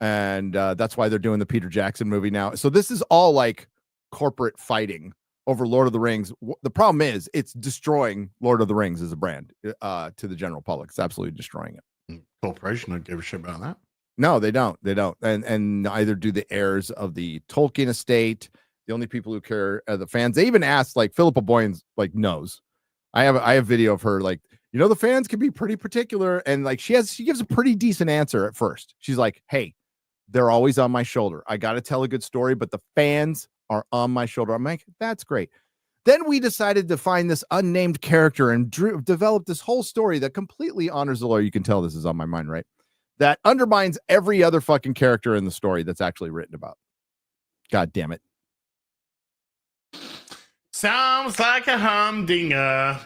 And that's why they're doing the Peter Jackson movie now. So this is all like corporate fighting over Lord of the Rings. The problem is it's destroying Lord of the Rings as a brand to the general public. It's absolutely destroying it. Corporation don't give a shit about that. No, they don't. They don't. And neither do the heirs of the Tolkien estate. The only people who care are the fans. They even asked, like, Philippa Boyens, like, knows. I have video of her, like, you know, the fans can be pretty particular. And like, she gives a pretty decent answer at first. She's like, hey, they're always on my shoulder. I got to tell a good story, but the fans are on my shoulder. I'm like, that's great. Then we decided to find this unnamed character and develop this whole story that completely honors the lore. You can tell this is on my mind, right? That undermines every other fucking character in the story that's actually written about. God damn it. Sounds like a humdinger.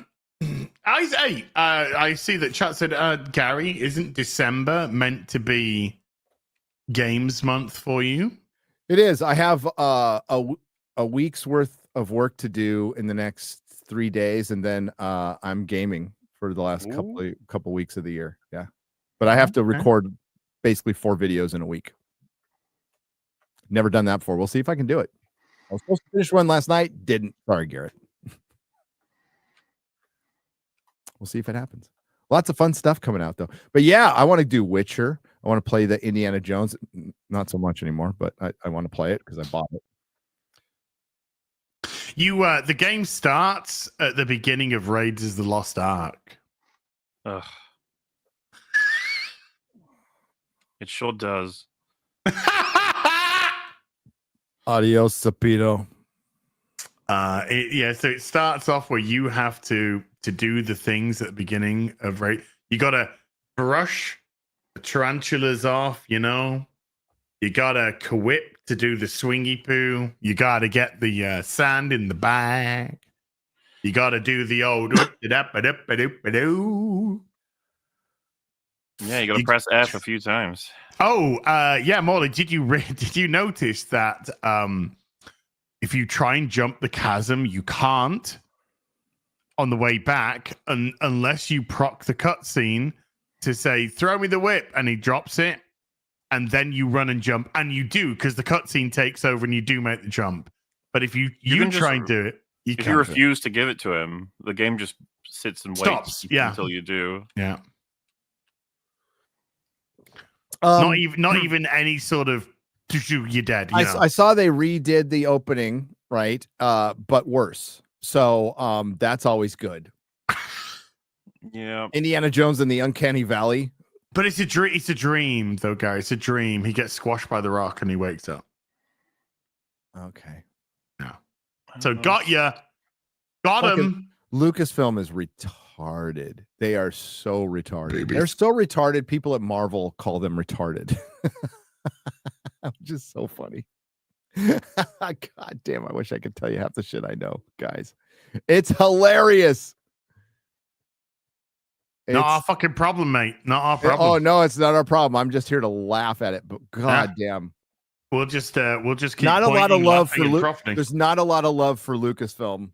I see that chat said, Gary, isn't December meant to be games month for you. It is. I have a week's worth of work to do in the next 3 days, and then I'm gaming for the last couple weeks of the year. Yeah, but I have to record basically 4 videos in a week. Never done that before. We'll see if I can do it. I was supposed to finish one last night. Didn't. Sorry, Garrett. We'll see if it happens. Lots of fun stuff coming out though. But yeah, I want to do Witcher. I want to play the Indiana Jones. Not so much anymore, but I want to play it because I bought it. The game starts at the beginning of Raiders of the Lost Ark. Ugh. It sure does. Adios, Sapito. So it starts off where you have to do the things at the beginning of Raid. You got to brush the tarantulas off, you know. You got to co-whip to do the swingy poo. You got to get the sand in the bag. You got to do the old. Yeah, you got to press F a few times. Oh, yeah, Molly. Did you notice that if you try and jump the chasm, you can't on the way back unless you proc the cutscene to say, "Throw me the whip," and he drops it. And then you run and jump, and you do because the cutscene takes over, and you do make the jump. But if you try and do it, if you refuse to give it to him, the game just sits and waits until you do. Yeah. Not even any sort of you're dead. I saw they redid the opening, right? But worse. So that's always good. Yeah. Indiana Jones in the Uncanny Valley. But it's a dream. It's a dream, though, guys. It's a dream. He gets squashed by the rock and he wakes up. Okay. Yeah. So got ya. Got him. Lucasfilm is retarded. They are so retarded. They're so retarded. People at Marvel call them retarded. Which is so funny. God damn, I wish I could tell you half the shit I know, guys. It's hilarious. Not our fucking problem, mate. Not our problem. Oh no, it's not our problem. I'm just here to laugh at it. But god damn, we'll just keep. Not a lot of love for There's not a lot of love for Lucasfilm.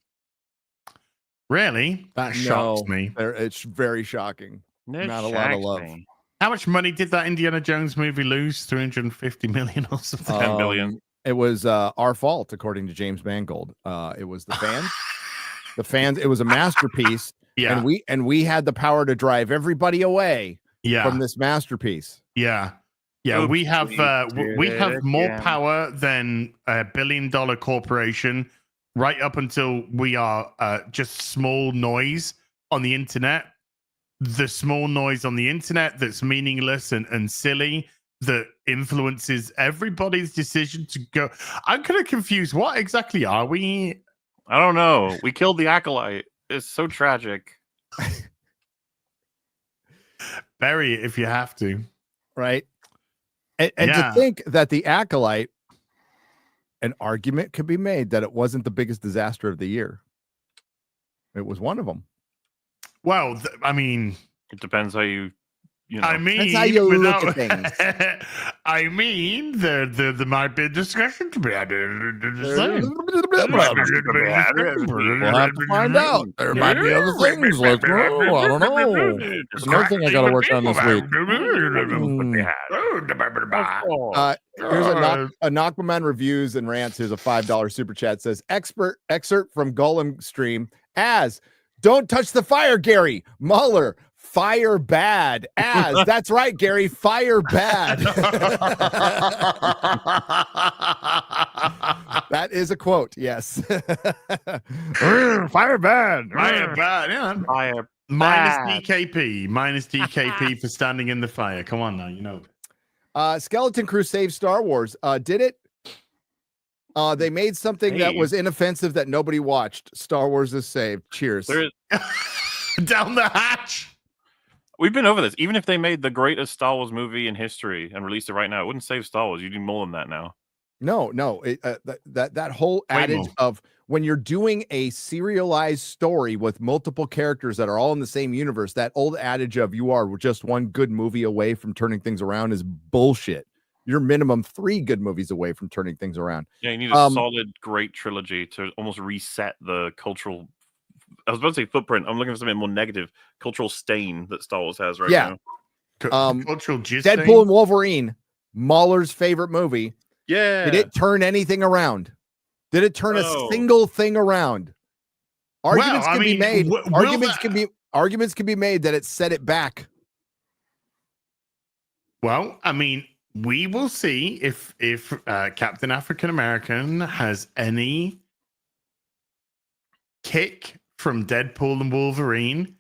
Really? That shocks me. It's very shocking. Not a lot of love. How much money did that Indiana Jones movie lose? 350 million or something? 10 billion. It was our fault, according to James Mangold. It was the fans. The fans. It was a masterpiece. Yeah. And we had the power to drive everybody away from this masterpiece. Yeah. Yeah. We have more power than a $1 billion corporation, right up until we are just small noise on the internet. The small noise on the internet that's meaningless and silly that influences everybody's decision to go. I'm kind of confused. What exactly are we? I don't know. We killed the Acolyte. It's so tragic. Bury it if you have to. Right. And to think that the Acolyte, an argument could be made that it wasn't the biggest disaster of the year. It was one of them. Well, I mean, it depends how you know. I mean, that's how you look at things. I mean, there might be a discussion to be had. We'll have to find out. There might be other things. I don't know. There's another thing I got to work on this week. Here's a Knockman Reviews and Rants. Here's a $5 super chat. Says excerpt from Golem stream as "Don't touch the fire, Gary." Mueller, fire bad. As that's right, Gary, fire bad. That is a quote. Yes. Fire bad. Fire bad. Yeah. Fire minus DKP for standing in the fire. Come on now, you know. Skeleton Crew saved Star Wars. Did it? They made something that was inoffensive that nobody watched. Star Wars is saved. Cheers. Down the hatch. We've been over this. Even if they made the greatest Star Wars movie in history and released it right now, it wouldn't save Star Wars. You need more than that now. No. That whole adage of when you're doing a serialized story with multiple characters that are all in the same universe, that old adage of you are just one good movie away from turning things around is bullshit. you're minimum 3 good movies away from turning things around. Yeah, you need a solid, great trilogy to almost reset the cultural. I was about to say footprint. I'm looking for something more negative. Cultural stain that Star Wars has right now. Cultural Deadpool and Wolverine, Mahler's favorite movie. Yeah. Did it turn anything around? Did it turn a single thing around? Arguments can be made. Arguments can be made that it set it back. Well, I mean, we will see if Captain African American has any kick from Deadpool and Wolverine.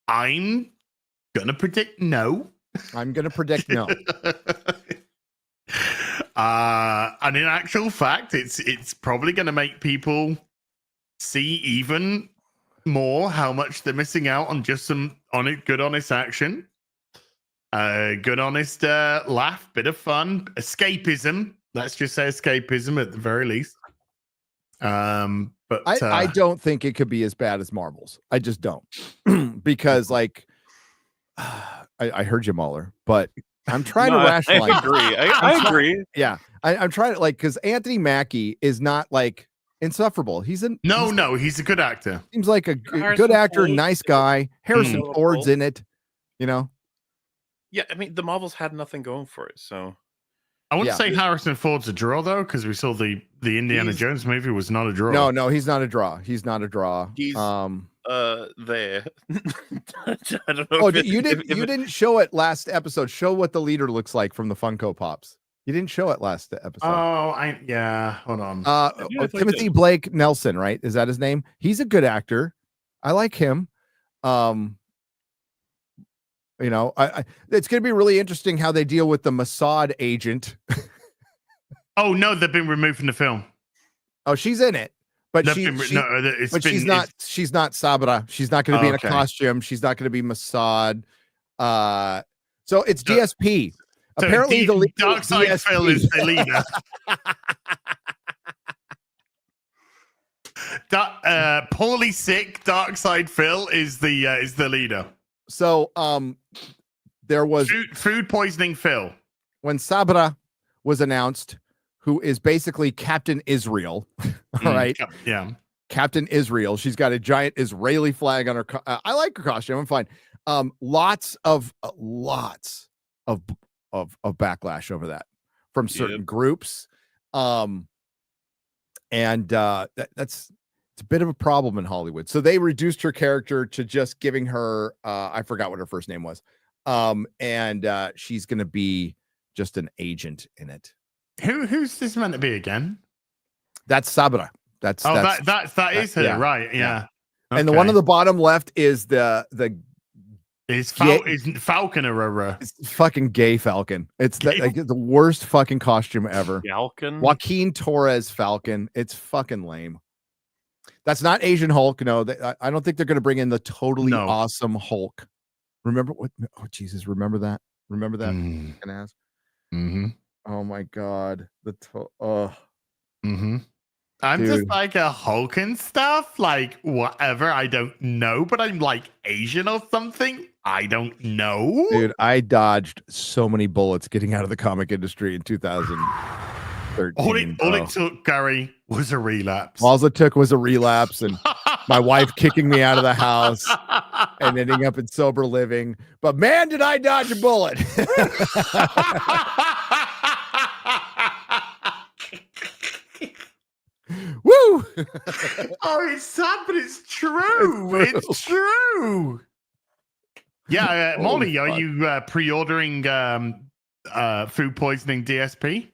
I'm gonna predict no. I'm gonna predict no. And in actual fact, it's probably gonna make people see even more how much they're missing out on just some good honest action. Good honest laugh, bit of fun, escapism. Let's just say escapism at the very least. But I don't think it could be as bad as Marvel's. I just don't. Because like I heard you, Mahler, but I'm trying to rationalize. I agree. I agree. Yeah. I'm trying to because Anthony Mackie is not like insufferable. He's a good actor. Seems like a good actor, nice guy. Harrison Ford's in it, Yeah, I mean the Marvels had nothing going for it, so I wouldn't say Harrison Ford's a draw though, because we saw the Indiana Jones movie was not a draw. No, he's not a draw. He's not a draw. He's there. I don't know. Oh, you didn't show it last episode. Show what the leader looks like from the Funko Pops. You didn't show it last episode. Hold on. Timothy Blake Nelson, right? Is that his name? He's a good actor. I like him. It's going to be really interesting how they deal with the Mossad agent. Oh no, they've been removed from the film. Oh, she's in it, but she's not Sabra. She's not going to be in a costume. She's not going to be Mossad. So it's DSP. So apparently, the Darkseid Phil is the leader. Poorly sick Darkseid Phil is the leader. So there was food poisoning Phil when Sabra was announced, who is basically Captain Israel. All right, Captain Israel. She's got a giant Israeli flag on her. I like her costume. I'm fine. Lots of backlash over that from certain groups. It's a bit of a problem in Hollywood. So they reduced her character to just giving her I forgot what her first name was. She's going to be just an agent in it. Who's this meant to be again? That's Sabra. That is her, right? Yeah. Okay. And the one on the bottom left is is Falcon. It's fucking gay Falcon. It's the worst fucking costume ever. Falcon. Joaquin Torres Falcon. It's fucking lame. That's not Asian Hulk. No, I don't think they're going to bring in the totally awesome Hulk. Remember what? Oh Jesus! Remember that? Remember that? Fucking ass. Mm-hmm. Oh my God! Mm-hmm. I'm just like a Hulk and stuff, like whatever. I don't know, but I'm like Asian or something. I don't know, dude. I dodged so many bullets getting out of the comic industry in 2013. All it took, Gary, was a relapse. All it took was a relapse, and my wife kicking me out of the house and ending up in sober living. But man, did I dodge a bullet! Woo! Oh, it's sad, but it's true. It's true. Yeah, Molly, are you pre-ordering food poisoning DSP?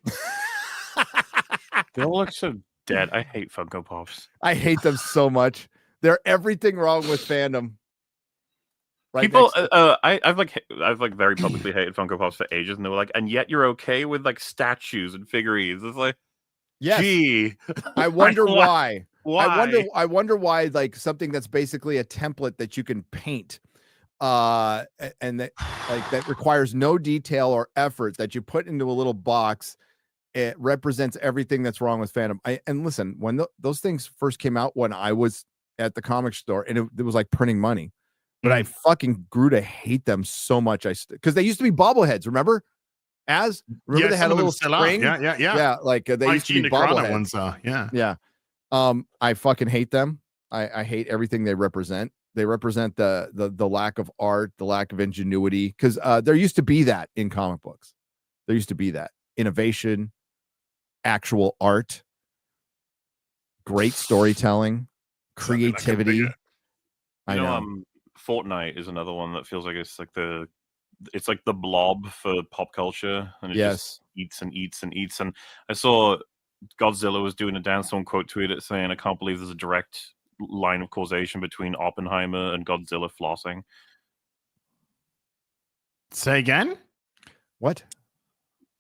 They all look so dead. I hate Funko Pops. I hate them so much. They're everything wrong with fandom. Right. People, I've very publicly hated Funko Pops for ages, and they were like, and yet you're okay with like statues and figurines. It's like, yes. Gee, I wonder why. Why? I wonder why, like something that's basically a template that you can paint, and that requires no detail or effort, that you put into a little box. It represents everything that's wrong with fandom. And listen, when those things first came out, when I was at the comic store, and it was like printing money, but I fucking grew to hate them so much. Because they used to be bobbleheads, remember? As remember they had a little string. Yeah. Like they used to be bobblehead ones are. Yeah. I fucking hate them. I hate everything they represent. They represent the lack of art, the lack of ingenuity, because there used to be that in comic books. There used to be that innovation, actual art, great storytelling, creativity. I know. Fortnite is another one that feels like it's like the blob for pop culture, and it just eats and eats and eats. And I saw Godzilla was doing a dance. Someone quote tweeted it saying, "I can't believe there's a direct line of causation between Oppenheimer and Godzilla flossing." Say again? What?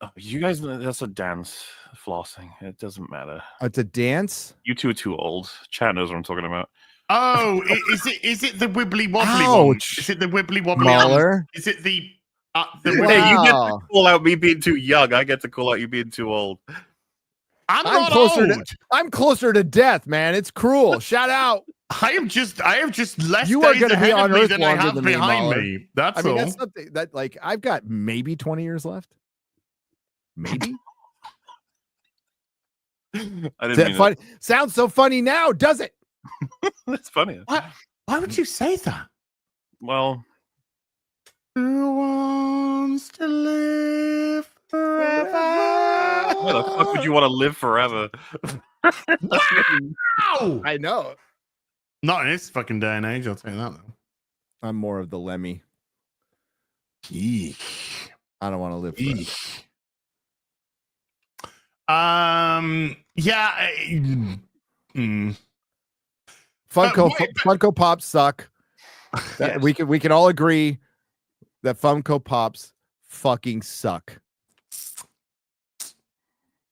Oh, you guys, that's a dance. Flossing. It doesn't matter. It's a dance? You two are too old. Chat knows what I'm talking about. Oh, is it the wibbly wobbly one? Is it the wibbly wobbly one? Is it the Hey, you get to call out me being too young. I get to call out you being too old. I'm closer old. I'm closer to death, man. It's cruel. Shout out. I have just less you are days going to be ahead on of me Earth than I longer have than behind me. me. That's I mean, all. that's something that like I've got maybe 20 years left. Maybe. I didn't mean funny? Sounds so funny now, does it? It's funny. Why would you say that? Well, who wants to live forever? Why the fuck would you want to live forever? Wow! I know. Not in this fucking day and age, I'll tell you that though. I'm more of the Lemmy. Eek. I don't want to live forever. Yeah. Funko Pops suck. Yes. We can all agree that Funko Pops fucking suck.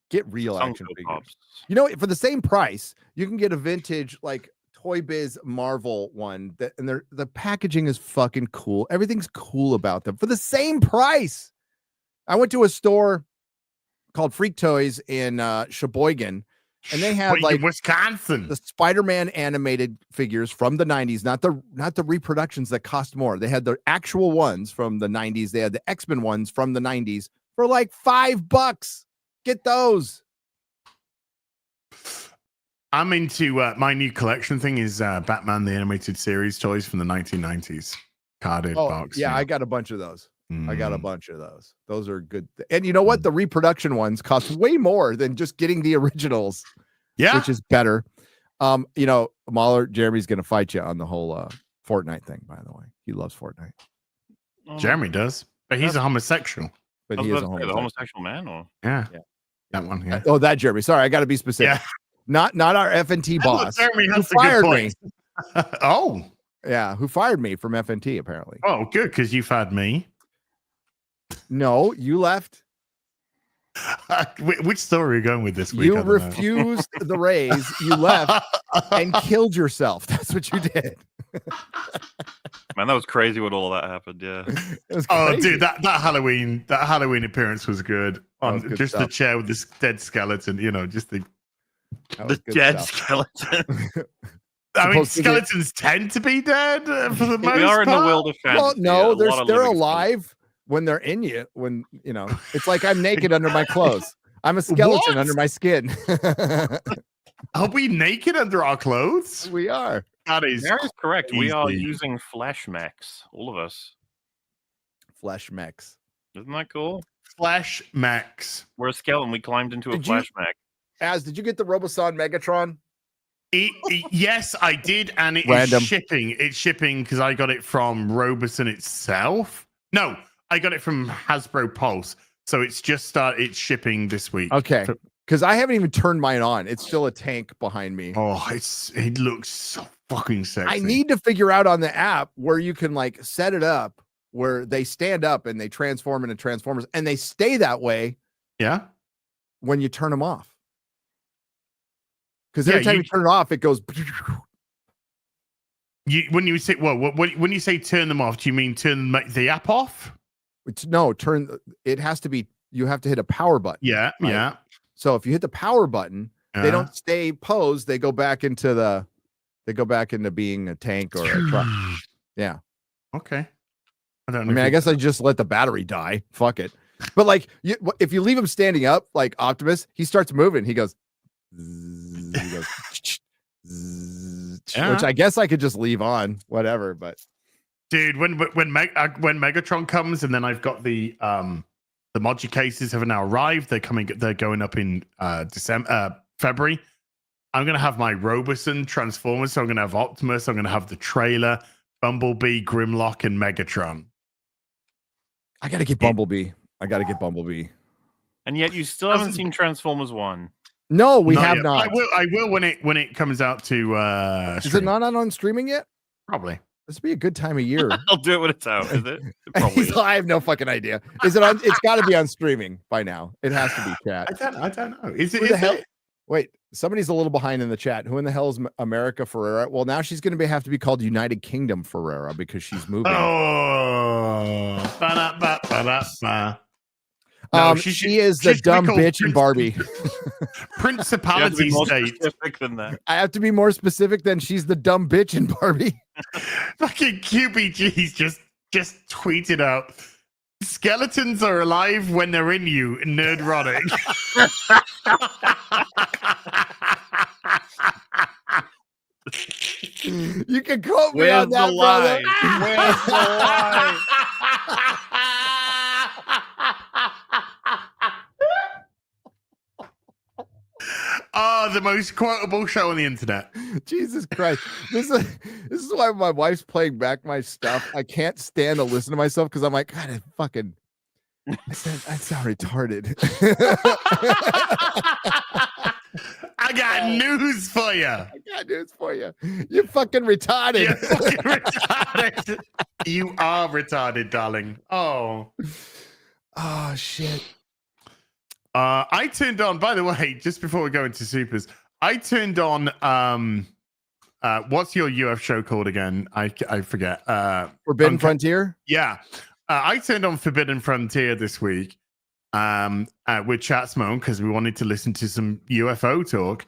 Get real action figures. Pops. You know, for the same price, you can get a vintage like Toy Biz Marvel one and the packaging is fucking cool. Everything's cool about them for the same price. I went to a store called Freak Toys in Sheboygan, and they had like Wisconsin, the Spider-Man animated figures from the 90s, not the reproductions that cost more. They had the actual ones from the 90s. They had the X-Men ones from the 90s for like $5. Get those. I'm into my new collection thing is Batman the Animated Series toys from the 1990s carded box. Yeah, I got a bunch of those. I got a bunch of those. Those are good. And you know what? The reproduction ones cost way more than just getting the originals. Yeah. Which is better. You know, Mahler, Jeremy's going to fight you on the whole Fortnite thing, by the way. He loves Fortnite. Jeremy does. But he's a homosexual. But he is a homosexual man? Or? Yeah. That one, yeah. Oh, that Jeremy. Sorry, I got to be specific. Yeah. Not our FNT boss. Jeremy who has fired me. Oh. Yeah, who fired me from FNT, apparently. Oh, good, because you fired me. No, you left. Which story are you going with this week? You refused the raise. You left and killed yourself. That's what you did. Man, that was crazy when all of that happened. Yeah. Oh, dude, that Halloween appearance was good. On good just stuff. the chair with this dead skeleton. You know, just the dead skeleton. I mean, skeletons tend to be dead for the most part. We are in the world of fantasy. Well, no, they're alive when they're in you. When you know, it's like I'm naked under my clothes. I'm a skeleton under my skin. Are we naked under our clothes? We are. That is correct. Easy. We are using flesh mechs, all of us. Flesh mechs. Isn't that cool? Flesh mechs. We're a skeleton. We climbed into a flesh mech. Did you get the Roboson Megatron? Yes, I did, and it's shipping. It's shipping because I got it from Roboson itself. No, I got it from Hasbro Pulse. So it's just started. It's shipping this week. Okay, because I haven't even turned mine on. It's still a tank behind me. Oh, it looks so fucking sexy. I need to figure out on the app where you can like set it up where they stand up and they transform into Transformers, and they stay that way. Yeah. When you turn them off. Because every time you turn it off, it goes. When you say when you say turn them off, do you mean turn the app off? It has to be. You have to hit a power button. Yeah, right? yeah. So if you hit the power button, they don't stay posed. They go back into being a tank or a truck. Yeah. Okay. I guess I just let the battery die. Fuck it. But like, if you leave him standing up, like Optimus, he starts moving. He goes, which I guess I could just leave on, whatever. But dude, when Megatron comes, and then I've got the Moji cases have now arrived. They're going up in February. I'm gonna have my Roboson Transformers. So I'm gonna have Optimus. I'm gonna have the trailer, Bumblebee, Grimlock, and Megatron. I gotta get Bumblebee. And yet you still haven't seen Transformers 1. No, we have not. I will when it comes out to Is it not on streaming yet? Probably. This would be a good time of year. I'll do it when it's out, is it? Probably is. I have no fucking idea. Is it on? It's got to be on streaming by now. It has to be, chat. I don't know. Is it? Wait, somebody's a little behind in the chat. Who in the hell is America Ferrera? Well, now she's going to have to be called United Kingdom Ferrera because she's moving. Oh. No, she is the dumb bitch in Barbie. Principality state. Than that. I have to be more specific than she's the dumb bitch in Barbie. Fucking QBG's just tweeted out. Skeletons are alive when they're in you, nerdrotic. You can quote me on that, brother. Where's the lie? Oh, the most quotable show on the internet. Jesus Christ. This is why my wife's playing back my stuff. I can't stand to listen to myself because I'm like, God, I sound retarded. I got news for you. You're fucking retarded. You're fucking retarded. You are retarded, darling. Oh, shit. I turned on, by the way, just before we go into supers, I turned on what's your UF show called again? I forget. Forbidden Frontier? Yeah. I turned on Forbidden Frontier this week with Chatsmone because we wanted to listen to some UFO talk.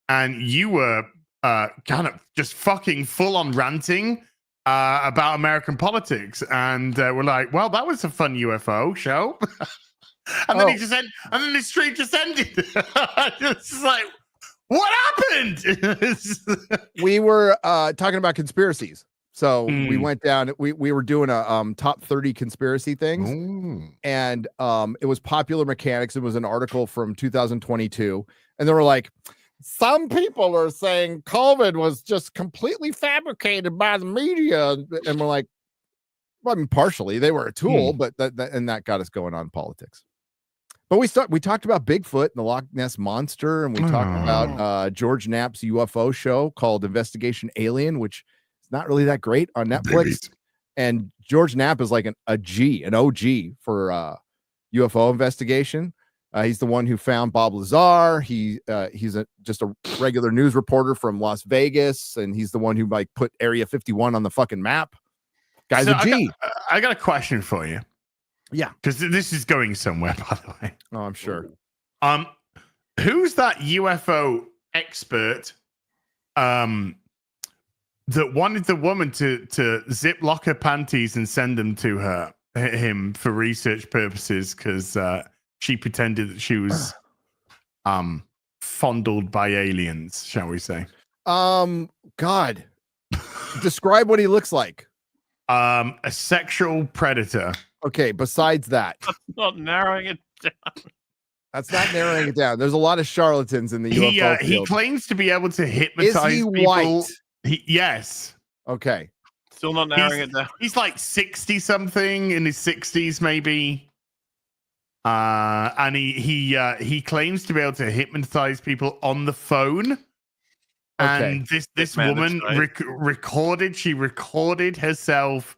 And you were kind of just fucking full on ranting about American politics. And we're like, well, that was a fun UFO show. And then he just ended, and then the stream just ended. It's like, what happened? We were talking about conspiracies. So we went down, we were doing a top 30 conspiracy things. And it was Popular Mechanics. It was an article from 2022. And they were like, some people are saying COVID was just completely fabricated by the media. And we're like, well, I mean, partially they were a tool, but that got us going on politics. But we talked about Bigfoot and the Loch Ness Monster, and we talked about George Knapp's UFO show called Investigation Alien, which is not really that great on Netflix. And George Knapp is like an OG for UFO investigation. He's the one who found Bob Lazar. He's just a regular news reporter from Las Vegas, and he's the one who like put Area 51 on the fucking map. Guy's a G. I got a question for you. Yeah, because this is going somewhere, by the way. Oh, I'm sure. Who's that UFO expert that wanted the woman to zip lock her panties and send them to him for research purposes because she pretended that she was fondled by aliens, shall we say? God, describe what he looks like. A sexual predator. Okay, besides that. That's not narrowing it down. That's not narrowing it down. There's a lot of charlatans in the UFO field. He claims to be able to hypnotize people. White? Yes. Okay. Still not narrowing it down. He's like 60-something, in his 60s maybe. And he claims to be able to hypnotize people on the phone. Okay. And this woman recorded herself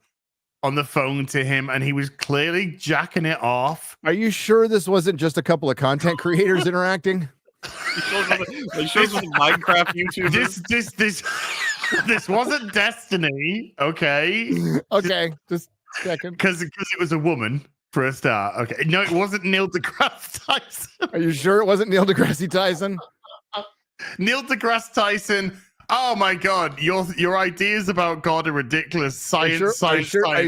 on the phone to him, and he was clearly jacking it off. Are you sure this wasn't just a couple of content creators interacting? It shows with Minecraft YouTubers. This wasn't Destiny, okay? Okay, just checking. Because it was a woman for a start. Okay, no, it wasn't Neil deGrasse Tyson. Are you sure it wasn't Neil deGrasse Tyson? Neil deGrasse Tyson. Oh my God, your ideas about God are ridiculous. Are you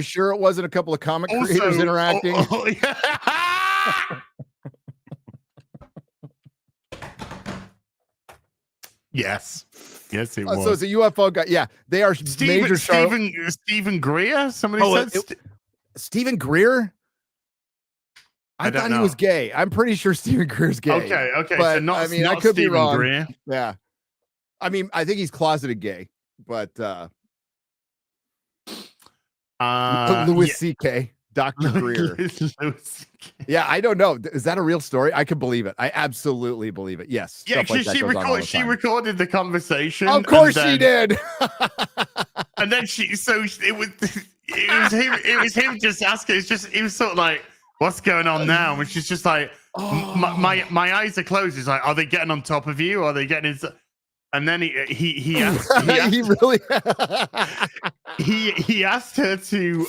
sure it wasn't a couple of comic creators interacting? Yes, it Oh, was. so it's a UFO guy. Yeah, they are major. Stephen Greer. Somebody said Stephen Greer. I thought he was gay. I'm pretty sure Stephen Greer's gay. Okay. But So not, I mean, not I could Stephen be wrong. Greer. Yeah. I mean, I think he's closeted gay, but Louis C.K. Dr. Greer. Yeah, I don't know. Is that a real story? I could believe it. I absolutely believe it. Yes. Yeah, Like she recorded the conversation. Of course she did. And then it was him just asking. He was sort of like, what's going on now? And she's just like, my eyes are closed. He's like, are they getting on top of you? Are they getting into... And then he asked, he asked her to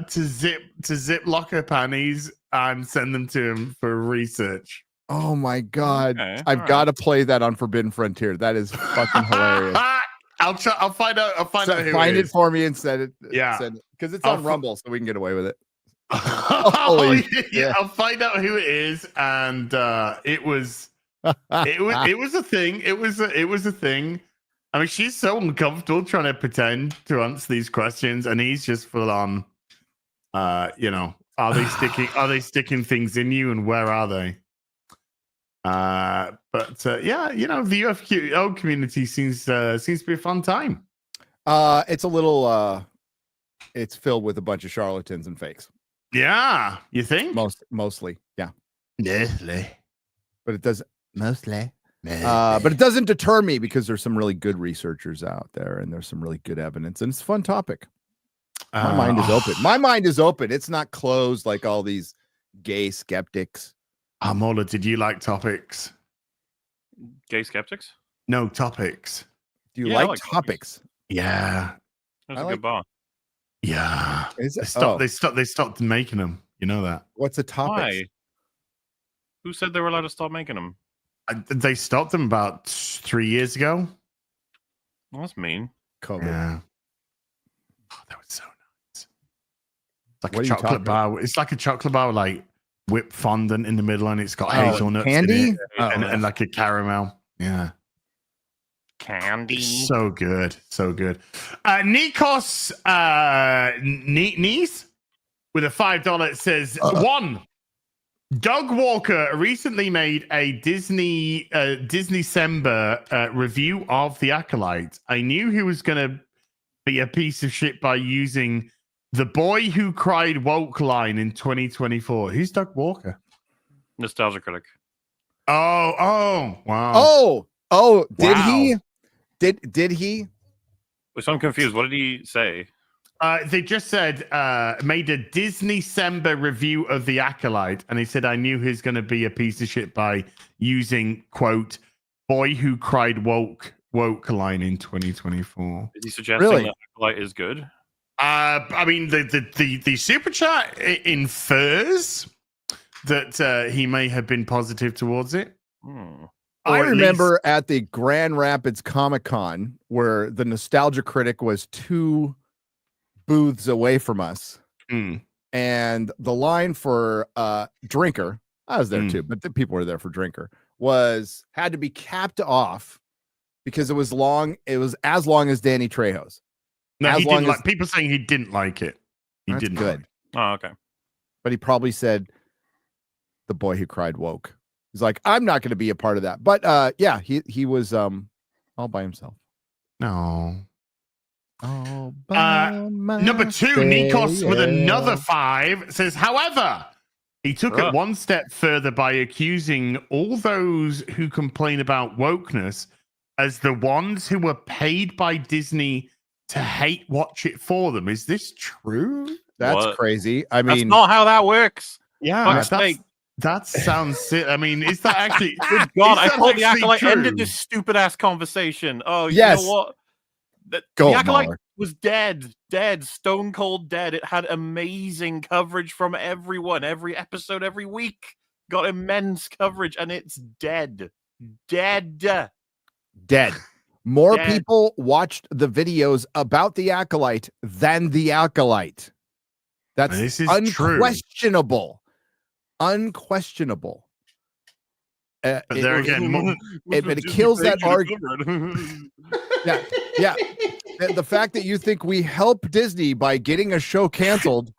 zip lock her panties and send them to him for research. Oh my god! Okay, I've got to play that on Forbidden Frontier. That is fucking hilarious. I'll find out. Find it for me and send it. Yeah, because it's on Rumble, so we can get away with it. Yeah, I'll find out who it is, and it was a thing. It was a thing. I mean, she's so uncomfortable trying to pretend to answer these questions, and he's just full on. Are they sticking things in you, and where are they? But yeah, the UFO community seems to be a fun time. It's a little it's filled with a bunch of charlatans and fakes. Yeah, you think? Mostly, yeah. Mostly. But it doesn't but it doesn't deter me because there's some really good researchers out there and there's some really good evidence and it's a fun topic. My mind is open. My mind is open. It's not closed like all these gay skeptics. Mola, did you like topics? Gay skeptics? No, topics. Do you like topics? Yeah. That's a good bar. Yeah. They stopped making them. You know that. What's a topic? Why? Who said they were allowed to stop making them? They stopped them about 3 years ago. Well, that's mean. COVID. Yeah. Oh, that was so nice. It's like a chocolate bar. It's like a chocolate bar with like whipped fondant in the middle, and it's got hazelnuts candy in it, and like a caramel. Yeah. Candy. So good. So good. Nikos Niece with a $5 says one. Doug Walker recently made a Disney December review of The Acolyte. I knew he was going to be a piece of shit by using the boy who cried woke line in 2024. Who's Doug Walker? Nostalgia critic. Oh, wow. Did he? Did he? So I'm confused. What did he say? They just said made a Disney December review of The Acolyte, and he said I knew he was going to be a piece of shit by using quote boy who cried woke line in 2024. Is he suggesting that Acolyte is good? I mean the super chat infers that he may have been positive towards it. I remember at the Grand Rapids Comic-Con where the Nostalgia Critic was 2 booths away from us. And the line for Drinker, I was there too, but the people were there for Drinker, had to be capped off because it was as long as Danny Trejo's. No, he didn't like people saying he didn't like it. He didn't. Good. Oh, okay. But he probably said the boy who cried woke. He's like, I'm not going to be a part of that. But yeah, he was all by himself. No. Number 2, Nikos with another 5 says, however, he took it one step further by accusing all those who complain about wokeness as the ones who were paid by Disney to hate watch it for them. Is this true? That's crazy. I mean, that's not how that works. Yeah, that sounds sick. I mean, is that actually? Good God, I thought The Acolyte ended this stupid ass conversation. Oh, yes. You know what? The Acolyte was dead, stone cold dead. It had amazing coverage from everyone, every episode, every week. Got immense coverage, and it's dead. More people watched the videos about The Acolyte than The Acolyte. That's unquestionable. unquestionable. But there again, it kills that argument. Yeah. The fact that you think we help Disney by getting a show canceled,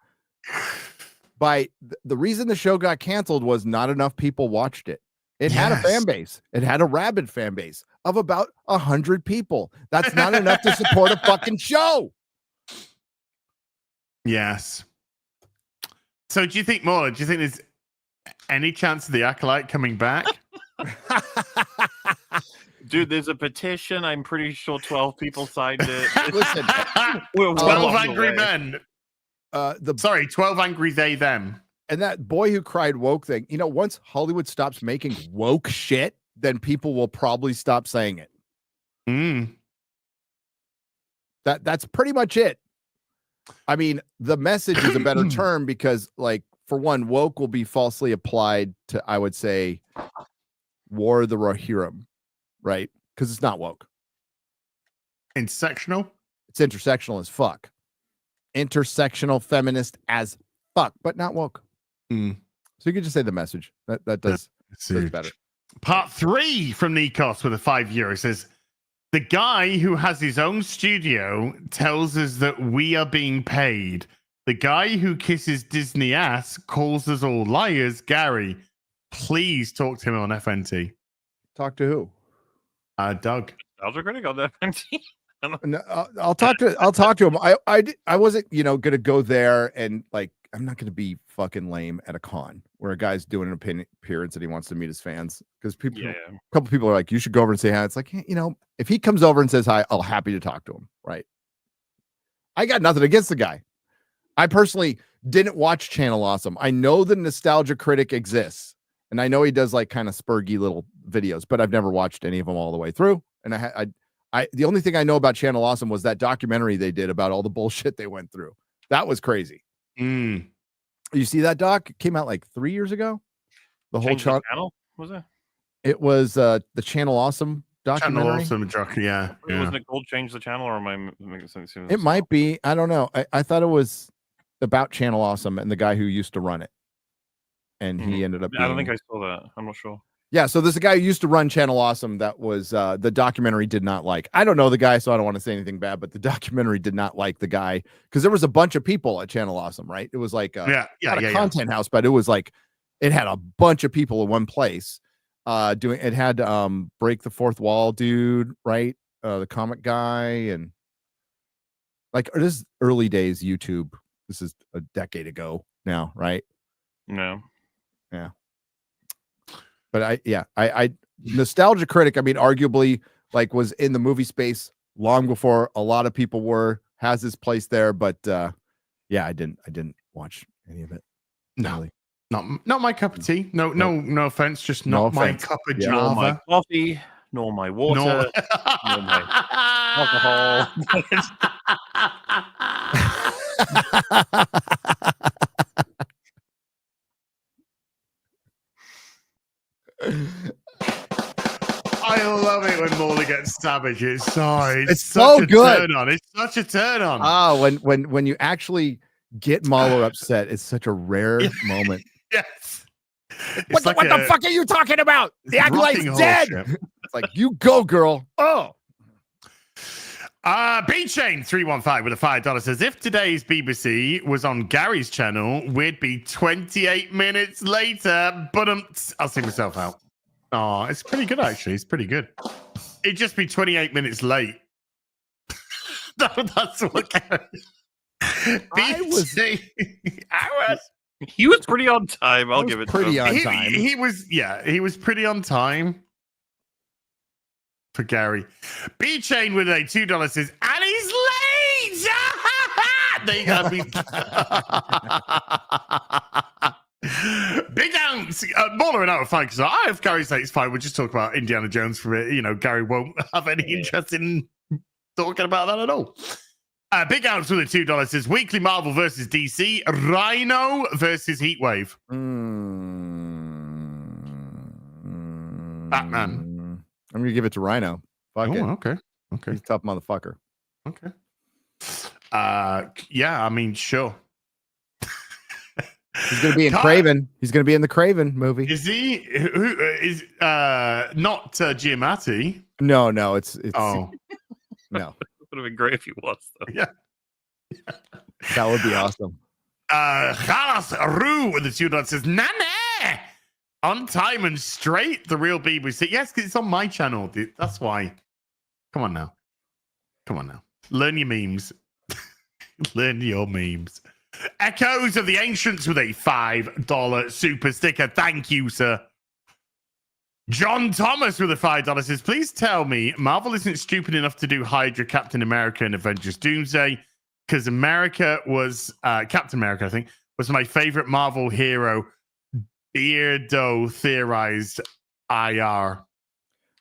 by the reason the show got canceled was not enough people watched it. It had a fan base. It had a rabid fan base of about 100 people. That's not enough to support a fucking show. Yes. So do you think there's any chance of the Acolyte coming back? Dude, there's a petition. I'm pretty sure 12 people signed it. Listen, we're 12 angry men. 12 angry they, them. And that boy who cried woke thing, once Hollywood stops making woke shit, then people will probably stop saying it. That's pretty much it. I mean, the message is a better term because, like, for one, woke will be falsely applied to, I would say, War of the Rohirrim, right? Because it's not woke. Intersectional? It's intersectional as fuck. Intersectional feminist as fuck, but not woke. So you could just say the message. That does better. Part 3 from Nikos with a €5 says, the guy who has his own studio tells us that we are being paid. The guy who kisses Disney ass calls us all liars. Gary, please talk to him on FNT. Talk to who? Doug. Doug's a critic on FNT. No, I'll talk to him. I wasn't, gonna go there and, like, I'm not gonna be fucking lame at a con where a guy's doing an appearance and he wants to meet his fans, because a couple people are like, you should go over and say hi. It's like, if he comes over and says hi, I'll happy to talk to him. Right? I got nothing against the guy. I personally didn't watch Channel Awesome. I know the Nostalgia Critic exists, and I know he does like kind of spurgy little videos, but I've never watched any of them all the way through. And the only thing I know about Channel Awesome was that documentary they did about all the bullshit they went through. That was crazy. You see that doc? It came out like 3 years ago. The whole channel was it? It was the Channel Awesome documentary. Channel Awesome, yeah. Wasn't it called Change the Channel, or am I making sense? It might be. I don't know. I thought it was about Channel Awesome and the guy who used to run it, and he ended up. I don't think I saw that. I'm not sure. Yeah, so there's a guy who used to run Channel Awesome that was the documentary did not like. I don't know the guy, so I don't want to say anything bad, but the documentary did not like the guy because there was a bunch of people at Channel Awesome, right? It was like a content house, but it was like it had a bunch of people in one place doing. It had Break the Fourth Wall dude, right? The comic guy, and like this is early days YouTube. This is a decade ago now, right? No. Yeah. But I Nostalgia Critic, I mean, arguably like was in the movie space long before a lot of people were, has his place there. But yeah, I didn't watch any of it. No, really. Not my cup of tea. No offense, just not my cup of Java. Nor my coffee, nor my water, nor my alcohol. I love it when Mauler gets savage. It's so good. It's such a turn on. When you actually get Mauler upset, it's such a rare moment. Yes. What the fuck are you talking about? The Acolyte's dead. It's like, you go, girl. Oh. B-Chain 315 with a $5 says, if today's BBC was on Gary's channel, we'd be 28 minutes later. But I'll see myself out. Oh, it's pretty good, actually. It's pretty good. It'd just be 28 minutes late. That's what He was pretty on time. I'll give it pretty to him. on time. He was pretty on time for Gary. B-Chain with a $2 says, and he's late! There you go. Big ounce. Mauler and I are fine because I have Gary's late. It's fine. We'll just talk about Indiana Jones for it. Gary won't have any interest in talking about that at all. Big ounce with a $2 says weekly Marvel versus DC, Rhino versus Heatwave. Batman. I'm gonna give it to Rhino. Fuck it. Okay. He's a tough motherfucker. Okay. Yeah, I mean, sure. He's going to be in Craven. He's going to be in the Craven movie. Is he? Who is not Giamatti? No, it's Oh, no. It would have been great if he was, though. yeah. That would be awesome. Khalas Rue with the $2 says, Nana! On time and straight, the real BBC. Yes, because it's on my channel. Dude. That's why. Come on now. Learn your memes. Learn your memes. Echoes of the Ancients with a $5 super sticker. Thank you, sir. John Thomas with a $5 says, please tell me Marvel isn't stupid enough to do Hydra, Captain America, and Avengers Doomsday, because America was, Captain America, I think, was my favorite Marvel hero. Beardo theorized IR.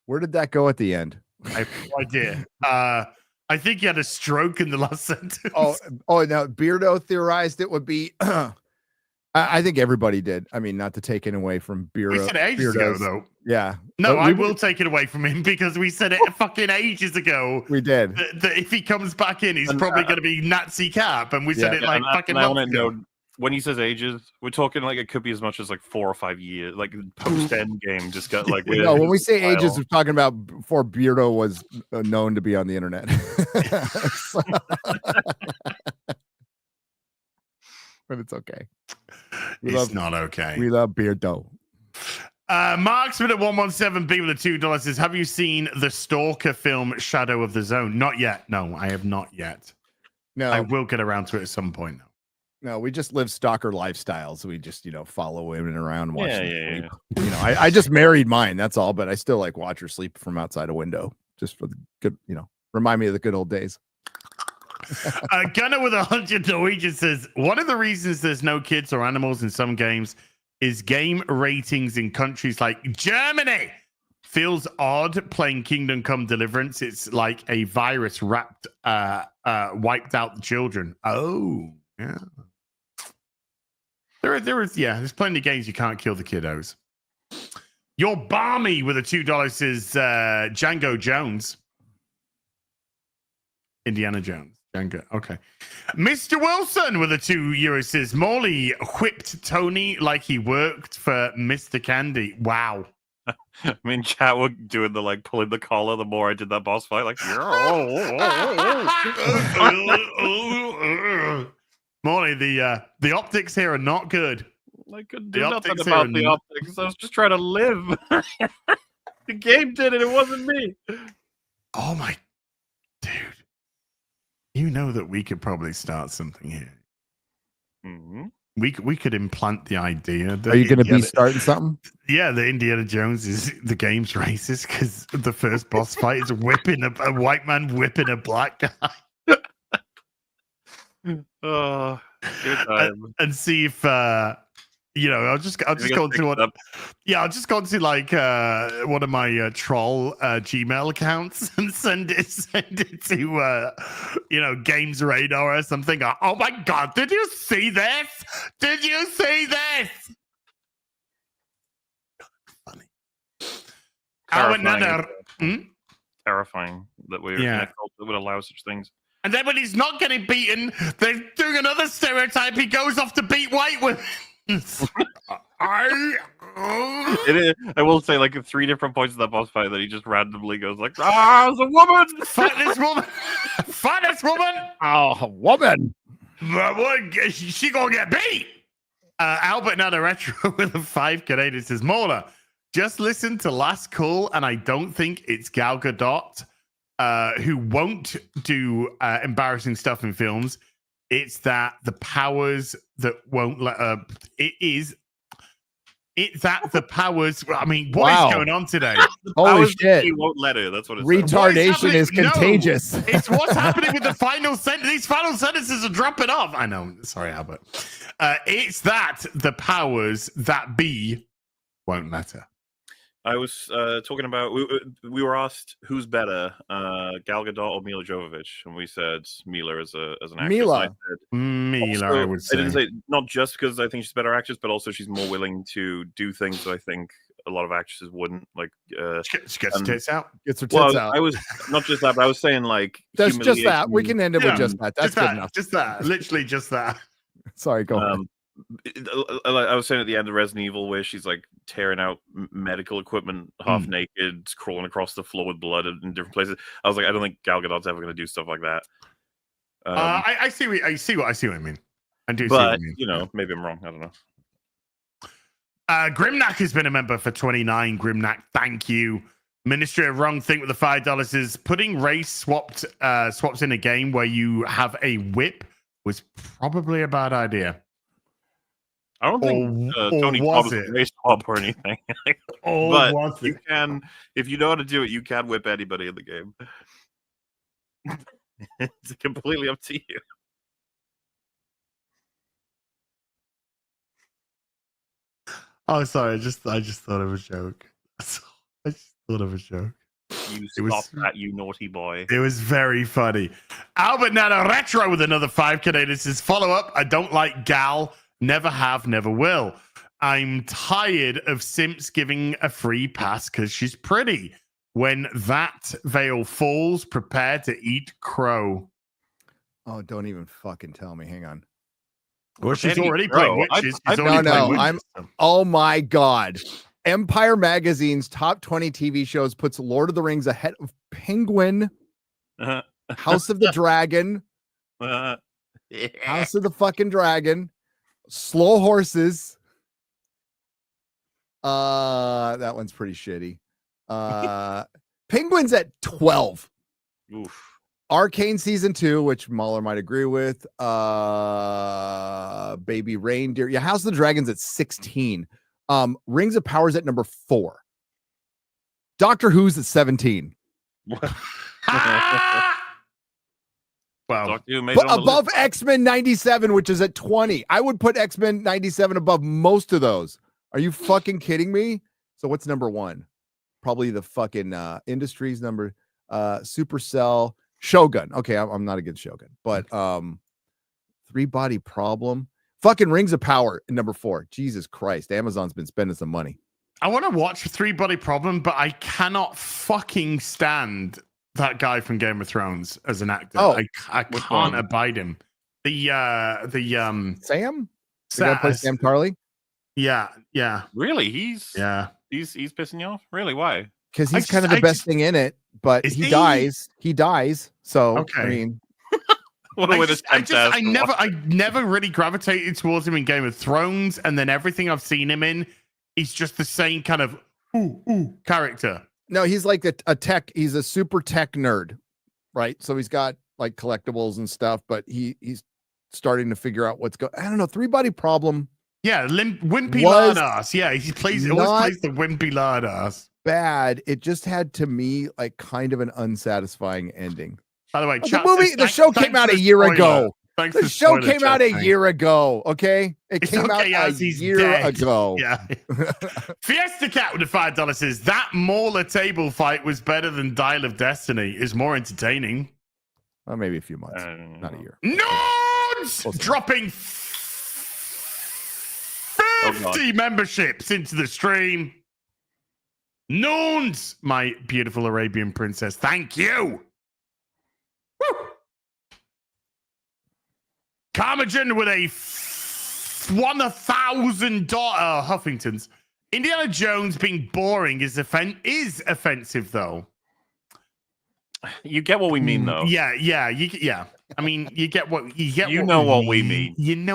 Where did that go at the end? I have no idea. I think he had a stroke in the last sentence. Oh, now Beardo theorized it would be. I think everybody did. I mean, not to take it away from Beardo. We said it ages ago, though. Yeah. No, I will take it away from him because we said it fucking ages ago. We did. That if he comes back in, he's probably going to be Nazi Cap, and we said it like fucking months ago. When he says ages, we're talking like it could be as much as like 4 or 5 years, like post end game. Just got like no. When we say ages, we're talking about before Beardo was known to be on the internet. But it's okay. It's not okay. We love Beardo. Marksman at 117B with the $2 says, have you seen the Stalker film Shadow of the Zone? Not yet. No, I have not yet. No, I will get around to it at some point. No, we just live stalker lifestyles. We just, follow women around, watch them sleep. Yeah. I just married mine. That's all. But I still like watch her sleep from outside a window, just for the good. Remind me of the good old days. Gunner with 100 Norwegian says, one of the reasons there's no kids or animals in some games is game ratings in countries like Germany. Feels odd playing Kingdom Come Deliverance. It's like a virus wiped out the children. Oh, yeah. There's plenty of games you can't kill the kiddos. Your Barmy with a $2 says Django Jones. Indiana Jones. Django. Okay. Mr. Wilson with a €2 says Morley whipped Tony like he worked for Mr. Candy. Wow. I mean, chat were doing the like pulling the collar the more I did that boss fight. Like, Morley, the optics here are not good. I couldn't do nothing about the optics. I was just trying to live. The game did it. It wasn't me. Oh my dude. You know that we could probably start something here. Mm-hmm. We could implant the idea. That Are you going to be starting something? Yeah, the Indiana Jones is the game's racist because the first boss fight is whipping a white man whipping a black guy. Oh, good time. And see if I'll just go into one. Yeah, I'll just go into like one of my troll Gmail accounts and send it to Games Radar or something. Oh my god, did you see this? Did you see this? Funny. Terrifying that we're in a cult that would allow such things. And then when he's not getting beaten, they're doing another stereotype. He goes off to beat white women. I will say, like, at 3 different points of that boss fight that he just randomly goes like, it's a woman! Fight this woman! Fight this woman! Oh, a woman! She gonna get beat! Albert Nada Retro with a 5 Canadian says, Mola, just listen to Last Call, and I don't think it's Gal Gadot who won't do embarrassing stuff in films. It's that the powers that won't let her. It's that the powers. I mean, what is going on today? Holy shit! He won't let her. That's what it's. Retardation is contagious. No, it's what's happening with the final sentence. These final sentences are dropping off. I know. Sorry, Albert. It's that the powers that be won't let her. I was talking about we were asked who's better, Gal Gadot or Mila Jovovich, and we said Mila as an actress. Mila, I would say. I didn't say not just because I think she's a better actress, but also she's more willing to do things that I think a lot of actresses wouldn't. Like, she gets her tits out. Gets her tits out. I was not just that, but I was saying like that's just that. We can end it with just that. That's good enough. Just that. Literally just that. Sorry, go ahead. I was saying at the end of Resident Evil, where she's like tearing out medical equipment, half naked, crawling across the floor with blood in different places. I was like, I don't think Gal Gadot's ever going to do stuff like that. I see what I mean. I do see but what you mean. you know, maybe I'm wrong. I don't know. Grimnack has been a member for 29. Grimnack, thank you. Ministry of Wrong Think with the $5 is putting race swaps in a game where you have a whip was probably a bad idea. I don't think Tony Cobb is a race swap or anything. But you can, if you know how to do it, you can whip anybody in the game. It's completely up to you. Oh, sorry. I just thought of a joke. I just thought of a joke. You stop that, you naughty boy. It was very funny. Albert Nano Retro with another 5 Canadians says, follow up. I don't like Gal. Never have, never will. I'm tired of simps giving a free pass because she's pretty. When that veil falls, prepare to eat crow. Oh, don't even fucking tell me. Hang on. Well, she's already playing witches. Oh my God. Empire Magazine's top 20 TV shows puts Lord of the Rings ahead of Penguin, House of the Dragon, House of the fucking Dragon, Slow Horses. That one's pretty shitty. Penguin's at 12. Oof. Arcane season 2, which Mahler might agree with. Baby Reindeer. Yeah, House of the Dragons at 16. Rings of Power's at number 4. Doctor Who's at 17. Wow. Above X-Men 97, which is at 20. I would put X-Men 97 above most of those. Are you fucking kidding me? So what's number 1? Probably the fucking Industries number. Supercell. Shogun. Okay, I'm not against Shogun, but 3 Body Problem. Fucking Rings of Power in number 4. Jesus Christ. Amazon's been spending some money. I want to watch 3 Body Problem, but I cannot fucking stand that guy from Game of Thrones as an actor. Oh, I can't abide him. Sam? Sam play Sam Tarly? Yeah. Really? He's pissing you off? Really? Why? Because he's kind of the best thing in it, but he dies. He dies. So okay. I mean, I never really gravitated towards him in Game of Thrones, and then everything I've seen him in, he's just the same kind of character. No, he's like a tech. He's a super tech nerd, right? So he's got like collectibles and stuff, but he's starting to figure out what's going. I don't know. 3 Body Problem. Yeah, wimpy lard ass. Yeah, he always plays the wimpy lard ass. Bad. It just had to me like kind of an unsatisfying ending. By the way, the show came out a year ago. The show came out a year ago. Okay, it came out a year ago. Yeah. Fiesta Cat with the $5 says that Mauler table fight was better than Dial of Destiny. Is more entertaining. Well, maybe a few months, not a year. Nods dropping 50 memberships into the stream. Noons, my beautiful Arabian princess. Thank you. Woo. Carmagen with a $1,000 Huffingtons. Indiana Jones being boring is offensive, though. You get what we mean, though. Yeah. I mean, you get what we mean. You know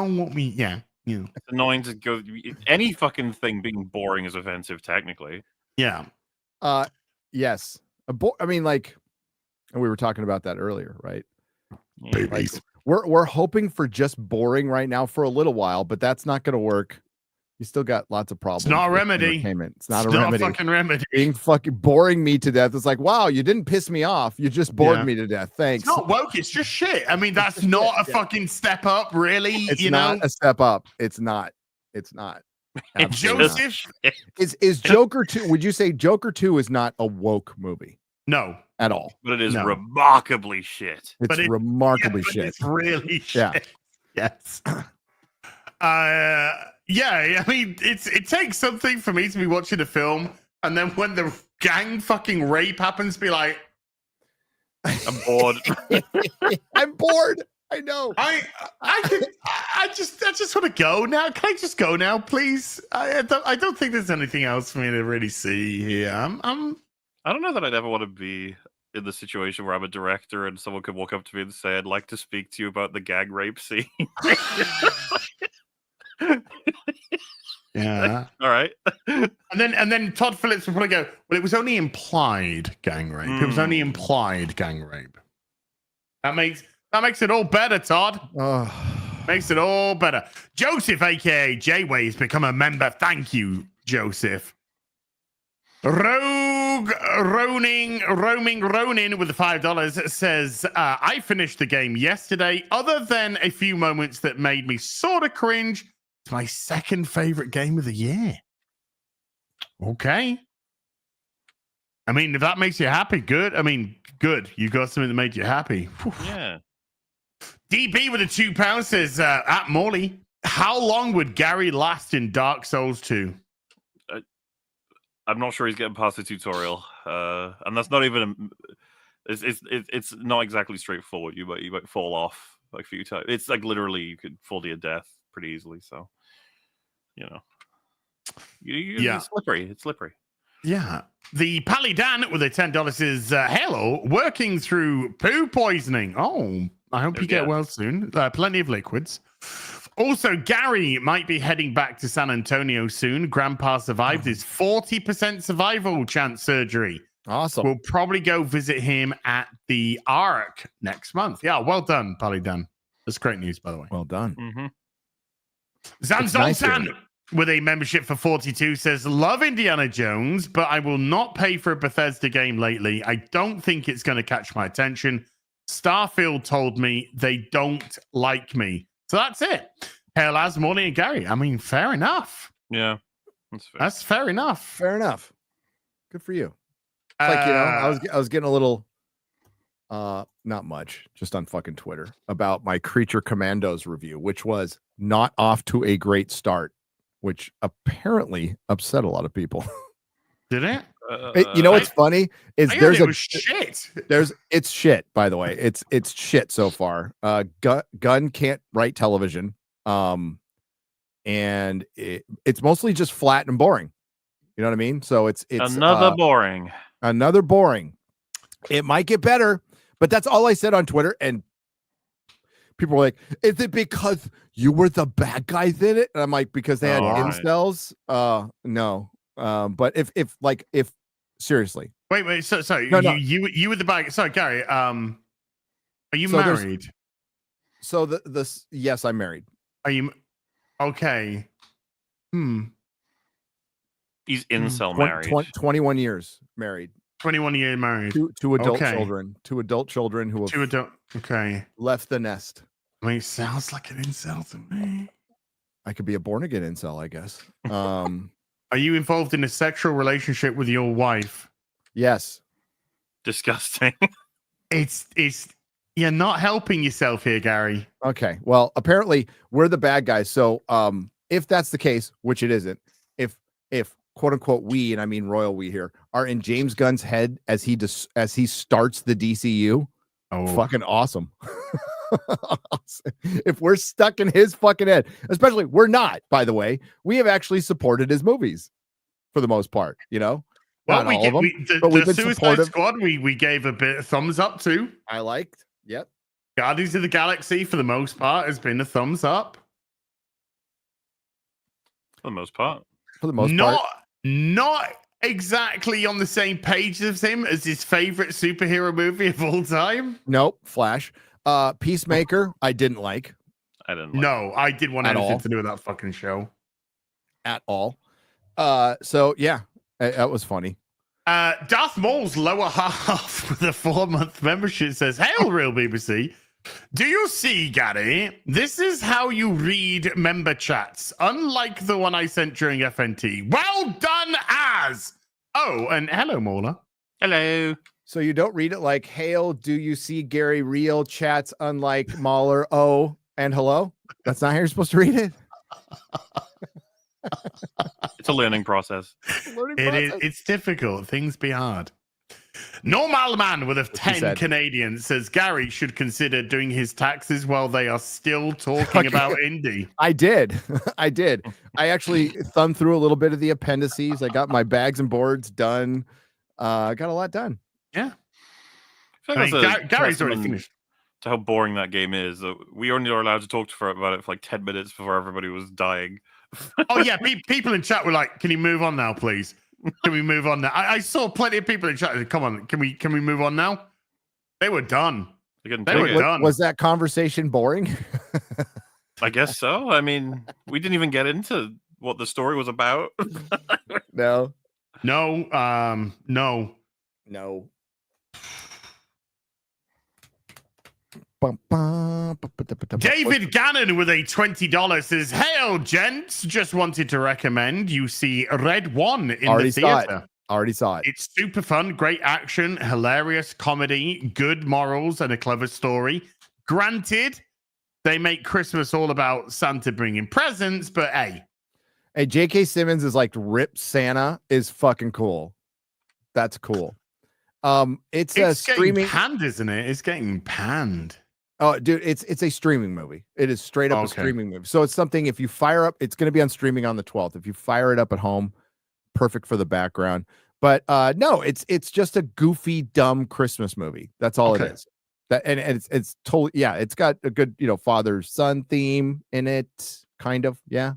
what we mean. Yeah. It's annoying to go. Any fucking thing being boring is offensive, technically. Yeah. Yes. I mean, like, and we were talking about that earlier, right? Yeah. Like, we're hoping for just boring right now for a little while, but that's not going to work. You still got lots of problems. It's not a remedy. It's not a remedy. Fucking remedy. Being fucking boring me to death. It's like, wow, you didn't piss me off. You just bored me to death. Thanks. It's not woke. It's just shit. I mean, that's not a fucking step up, really. It's not a step up. It's not. Joseph is Joker 2. Would you say Joker 2 is not a woke movie? No, at all. But it is remarkably shit. It's remarkably shit. It's really shit. Yeah. Yes. I mean, it takes something for me to be watching a film, and then when the gang fucking rape happens, be like, I'm bored. I'm bored. I know. I just want to go now. Can I just go now, please? I don't think there's anything else for me to really see here. I don't know that I'd ever want to be in the situation where I'm a director and someone could walk up to me and say, "I'd like to speak to you about the gag rape scene." Yeah. All right. And then Todd Phillips would probably go, "Well, it was only implied gang rape. It was only implied gang rape." That makes it all better, Todd. Makes it all better. Joseph, aka J-Way, has become a member. Thank you, Joseph. Roaming Ronin with the $5 says, I finished the game yesterday. Other than a few moments that made me sort of cringe, it's my second favorite game of the year. Okay. I mean, if that makes you happy, good. I mean, good. You got something that made you happy. Whew. Yeah. DP with the £2 says, at Morley, how long would Gary last in Dark Souls 2? I'm not sure he's getting past the tutorial, and that's not even. It's not exactly straightforward. You might fall off like a few times. It's like literally you could fall to your death pretty easily. So, you know, it's slippery. It's slippery. Yeah. The Pally Dan with a $10 is hello, working through poo poisoning. Oh, I hope you get well soon. Plenty of liquids. Also, Gary might be heading back to San Antonio soon. Grandpa survived his 40% survival chance surgery. Awesome. We'll probably go visit him at the Ark next month. Yeah, well done, Pally Dan. That's great news, by the way. Well done. Mm-hmm. Zan Zoltan with a membership for 42 says, love Indiana Jones, but I will not pay for a Bethesda game lately. I don't think it's going to catch my attention. Starfield told me they don't like me. So that's it. Hail as Morning and Gary. I mean, fair enough. Yeah, that's fair. That's fair enough. Fair enough. Good for you. It's like, you know, I was getting a little, not much, just on fucking Twitter about my Creature Commandos review, which was not off to a great start, which apparently upset a lot of people. Did it? You know what's funny is shit. It's shit, by the way. It's shit so far. Gun can't write television. And it's mostly just flat and boring. You know what I mean? So it's another boring. It might get better, but that's all I said on Twitter. And people were like, is it because you were the bad guys in it? And I'm like, because they had incels? No. But if seriously. Wait, so No. you were the bag. Sorry, Gary. Are you married? So yes, I'm married. Are you okay? He's incel married. 21 years married. 21 year married. Two adult children. Two adult children who have left the nest. I mean, it sounds like an incel to me. I could be a born again incel, I guess. Are you involved in a sexual relationship with your wife? Yes. Disgusting. It's you're not helping yourself here, Gary. Okay. Well, apparently we're the bad guys. So if that's the case, which it isn't, if quote unquote we, and I mean royal we here, are in James Gunn's head as he starts the DCU, fucking awesome. If we're stuck in his fucking head, especially we're not, by the way, we have actually supported his movies for the most part, you know. Well, not all of them, but we've been Suicide supportive. Squad we gave a bit of thumbs up to. I liked. Yep. Guardians of the Galaxy for the most part has been a thumbs up. For the most part. Not exactly on the same page as him as his favorite superhero movie of all time. Nope. Flash. Peacemaker, I didn't like. I didn't like. No, I didn't want anything all. to do with that fucking show. At all. So yeah, that was funny. Darth Maul's lower half with a 4-month membership says, Hail, real BBC. Do you see, Gary? This is how you read member chats, unlike the one I sent during FNT. Well done, Az! Oh, and hello, Mauler. Hello. So you don't read it like, Hail, do you see Gary real chats unlike Mahler? Oh, and hello? That's not how you're supposed to read it? It's a learning process. It's difficult. Things be hard. Normal Man with a he 10 said. Canadian says Gary should consider doing his taxes while they are still talking about indie. I did. I did. I actually thumbed through a little bit of the appendices. I got my bags and boards done. Got a lot done. Yeah. I feel like Gary's already testament finished. to how boring that game is. We only are allowed to talk about it for like 10 minutes before everybody was dying. Oh yeah, people in chat were like, "Can you move on now, please? Can we move on now?" I saw plenty of people in chat. Come on, can we move on now? They were done. They were done. Was that conversation boring? I guess so. I mean, we didn't even get into what the story was about. No. No. David Gannon with a $20 says, "Hail, gents! Just wanted to recommend you see Red One in the theater. Already saw it. It's super fun, great action, hilarious comedy, good morals, and a clever story. Granted, they make Christmas all about Santa bringing presents, but hey, J.K. Simmons is like Rip Santa is fucking cool. That's cool. It's a streaming panned, isn't it? It's getting panned. Oh, dude, it's a streaming movie. It is straight up a streaming movie. So it's something, if you fire up, it's going to be on streaming on the 12th. If you fire it up at home, perfect for the background. But no, it's just a goofy, dumb Christmas movie. That's all it is. That and it's totally, yeah, it's got a good, father-son theme in it, kind of. Yeah.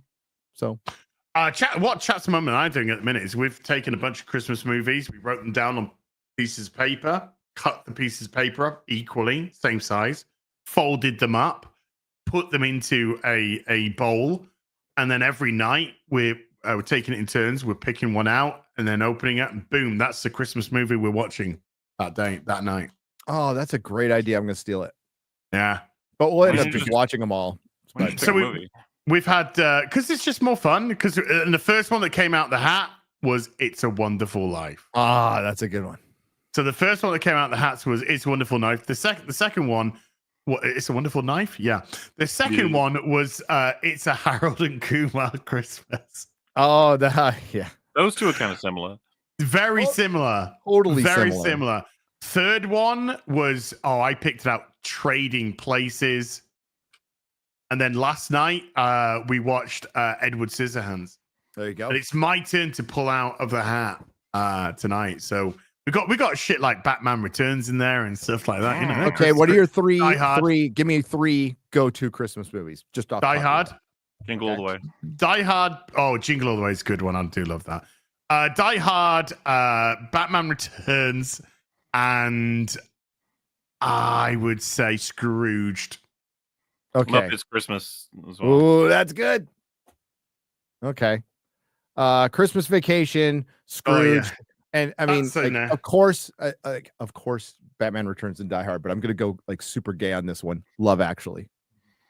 So what Chat's Mum and I are doing at the minute is we've taken a bunch of Christmas movies, we wrote them down on pieces of paper, cut the pieces of paper up equally, same size, folded them up, put them into a bowl, and then every night we're taking it in turns. We're picking one out and then opening it, and boom, that's the Christmas movie we're watching that night. Oh, that's a great idea. I'm going to steal it. Yeah, but we'll end up just watching them all. So we've had because it's just more fun. Because the first one that came out the hat was "It's a Wonderful Life." Ah, that's a good one. So the first one that came out the hats was "It's a Wonderful Knife." The second one, It's a Wonderful Knife? Yeah. The second one was It's a Harold and Kumar Christmas. Oh, yeah. Those two are kind of similar. Very similar. Totally very similar. Third one was, I picked it out, Trading Places. And then last night, we watched Edward Scissorhands. There you go. And it's my turn to pull out of the hat tonight. So we got shit like Batman Returns in there and stuff like that. Okay, what are your three? Give me three go-to Christmas movies. Just off Die Hard, Jingle All the Way. Die Hard. Oh, Jingle All the Way is a good one. I do love that. Die Hard, Batman Returns, and I would say Scrooged. Okay, Muppets Christmas as well. Ooh, that's good. Okay, Christmas Vacation, Scrooge. And I mean, of course, Batman Returns and Die Hard, but I'm gonna go like super gay on this one. Love Actually.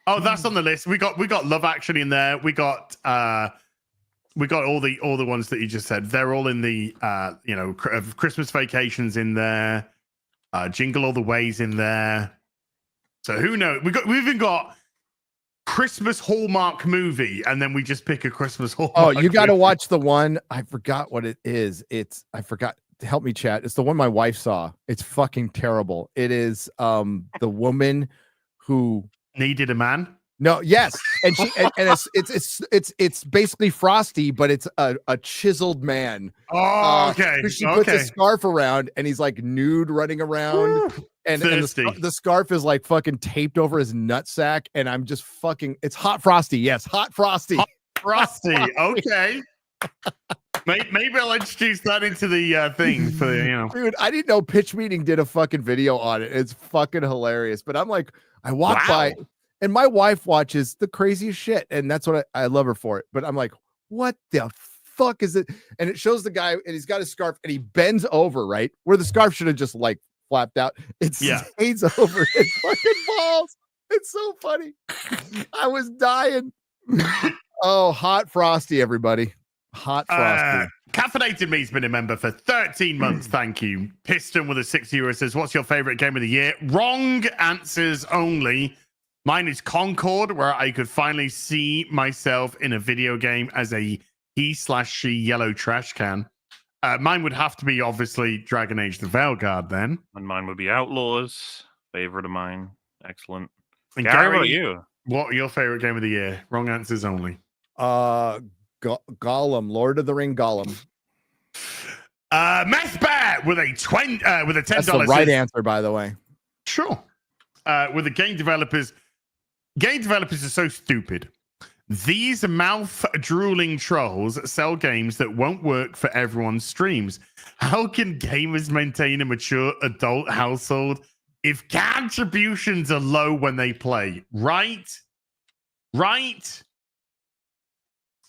Oh, that's on the list. We got Love Actually in there. We got all the ones that you just said. They're all in the Christmas Vacations in there. Jingle All the Way's in there. So who knows? We've even got Christmas Hallmark movie, and then we just pick a Christmas Hallmark. Oh, you got to watch the one. I forgot what it is. I forgot. Help me, chat. It's the one my wife saw. It's fucking terrible. It is the woman who needed a man. No, yes, and she and it's basically Frosty, but it's a chiseled man. Oh, okay. She puts a scarf around, and he's like nude running around. And the scarf is like fucking taped over his nutsack, and I'm just fucking. It's Hot Frosty, yes, Hot Frosty. Hot Frosty, okay. Maybe I'll introduce that into the thing for Dude, I didn't know Pitch Meeting did a fucking video on it. It's fucking hilarious. But I'm like, I walk by, and my wife watches the craziest shit, and that's what I love her for it. But I'm like, what the fuck is it? And it shows the guy, and he's got his scarf, and he bends over, right where the scarf should have just like flapped out. It stays over his fucking balls. It's so funny. I was dying. Oh, Hot Frosty, everybody. Hot Frosty. Caffeinated Me's been a member for 13 months. Thank you. Piston with a €6 says, "What's your favorite game of the year?" Wrong answers only. Mine is Concord, where I could finally see myself in a video game as a he/she yellow trash can. Mine would have to be obviously Dragon Age: The Veilguard then. And mine would be Outlaws. Favorite of mine. Excellent. And Gary, what about you? What your favorite game of the year? Wrong answers only. Gollum, Lord of the Ring Gollum. Methbat with a $10. That's the right answer, by the way. Sure. With the game developers are so stupid. These mouth-drooling trolls sell games that won't work for everyone's streams. How can gamers maintain a mature adult household if contributions are low when they play? Right?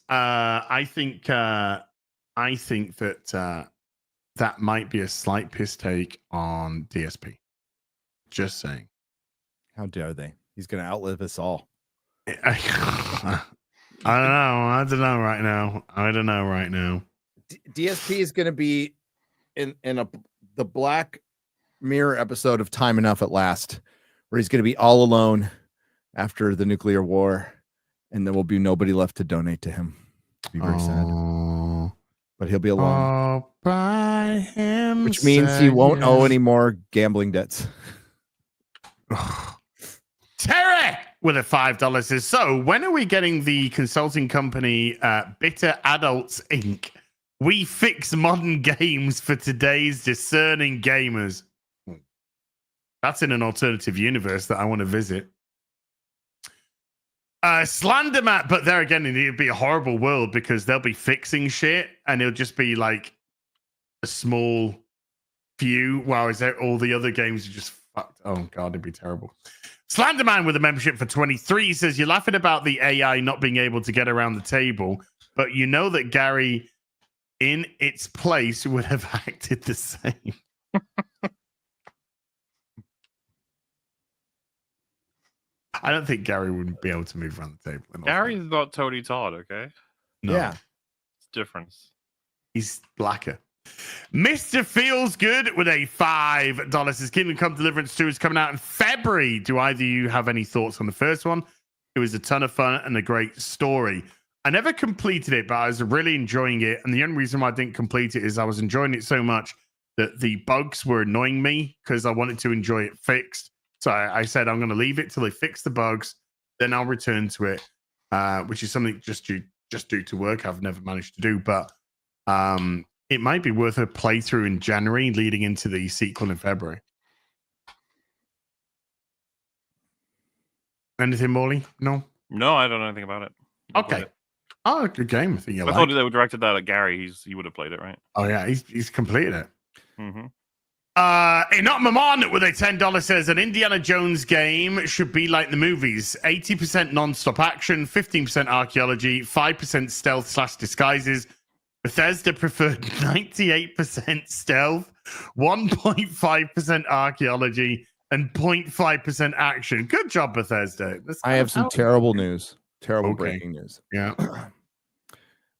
I think that that might be a slight piss take on DSP. Just saying. How dare they? He's going to outlive us all. I don't know right now. DSP is going to be in the Black Mirror episode of Time Enough at Last, where he's going to be all alone after the nuclear war, and there will be nobody left to donate to him. It'll be very sad. But he'll be alone. By him, which means he won't owe any more gambling debts. Terry with a $5 says, so when are we getting the consulting company Bitter Adults Inc.? We fix modern games for today's discerning gamers. That's in an alternative universe that I want to visit. Slendermat, but there again, it'd be a horrible world because they'll be fixing shit and it'll just be like a small few, whereas all the other games are just fucked. Oh god, it'd be terrible. Slenderman with a membership for 23 says, you're laughing about the AI not being able to get around the table, but you know that Gary in its place would have acted the same. I don't think Gary would be able to move around the table. Gary's not Tony Todd, okay? No. Yeah. It's different. He's blacker. Mr. Feels Good with a $5 says Kingdom Come Deliverance 2 is coming out in February. Do either of you have any thoughts on the first one? It was a ton of fun and a great story. I never completed it, but I was really enjoying it. And the only reason why I didn't complete it is I was enjoying it so much that the bugs were annoying me because I wanted to enjoy it fixed. So I said, I'm going to leave it till they fix the bugs. Then I'll return to it, which is something just due to work I've never managed to do. But it might be worth a playthrough in January leading into the sequel in February. Anything, Morley? No? No, I don't know anything about it. Okay. Oh, good game. I think I thought they would directed that at Gary. He would have played it, right? Oh, yeah. He's completed it. Mm-hmm. Not Mamon with a $10 says an Indiana Jones game should be like the movies 80% non-stop action, 15% archaeology, 5% stealth / disguises. Bethesda preferred 98% stealth, 1.5% archaeology, and 0.5% action. Good job, Bethesda. I have some terrible news. Terrible breaking news. Yeah.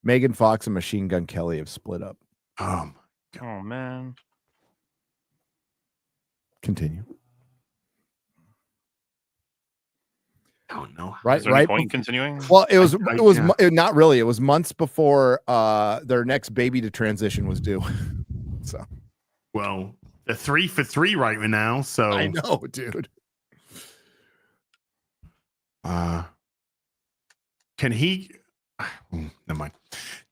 Megan Fox and Machine Gun Kelly have split up. Oh man. Continue. Oh no! Right, Is there right. any point continuing? Well, it was not really. It was months before their next baby to transition was due. So, well, they're 3 for 3 right now. So I know, dude. Can he? Never mind.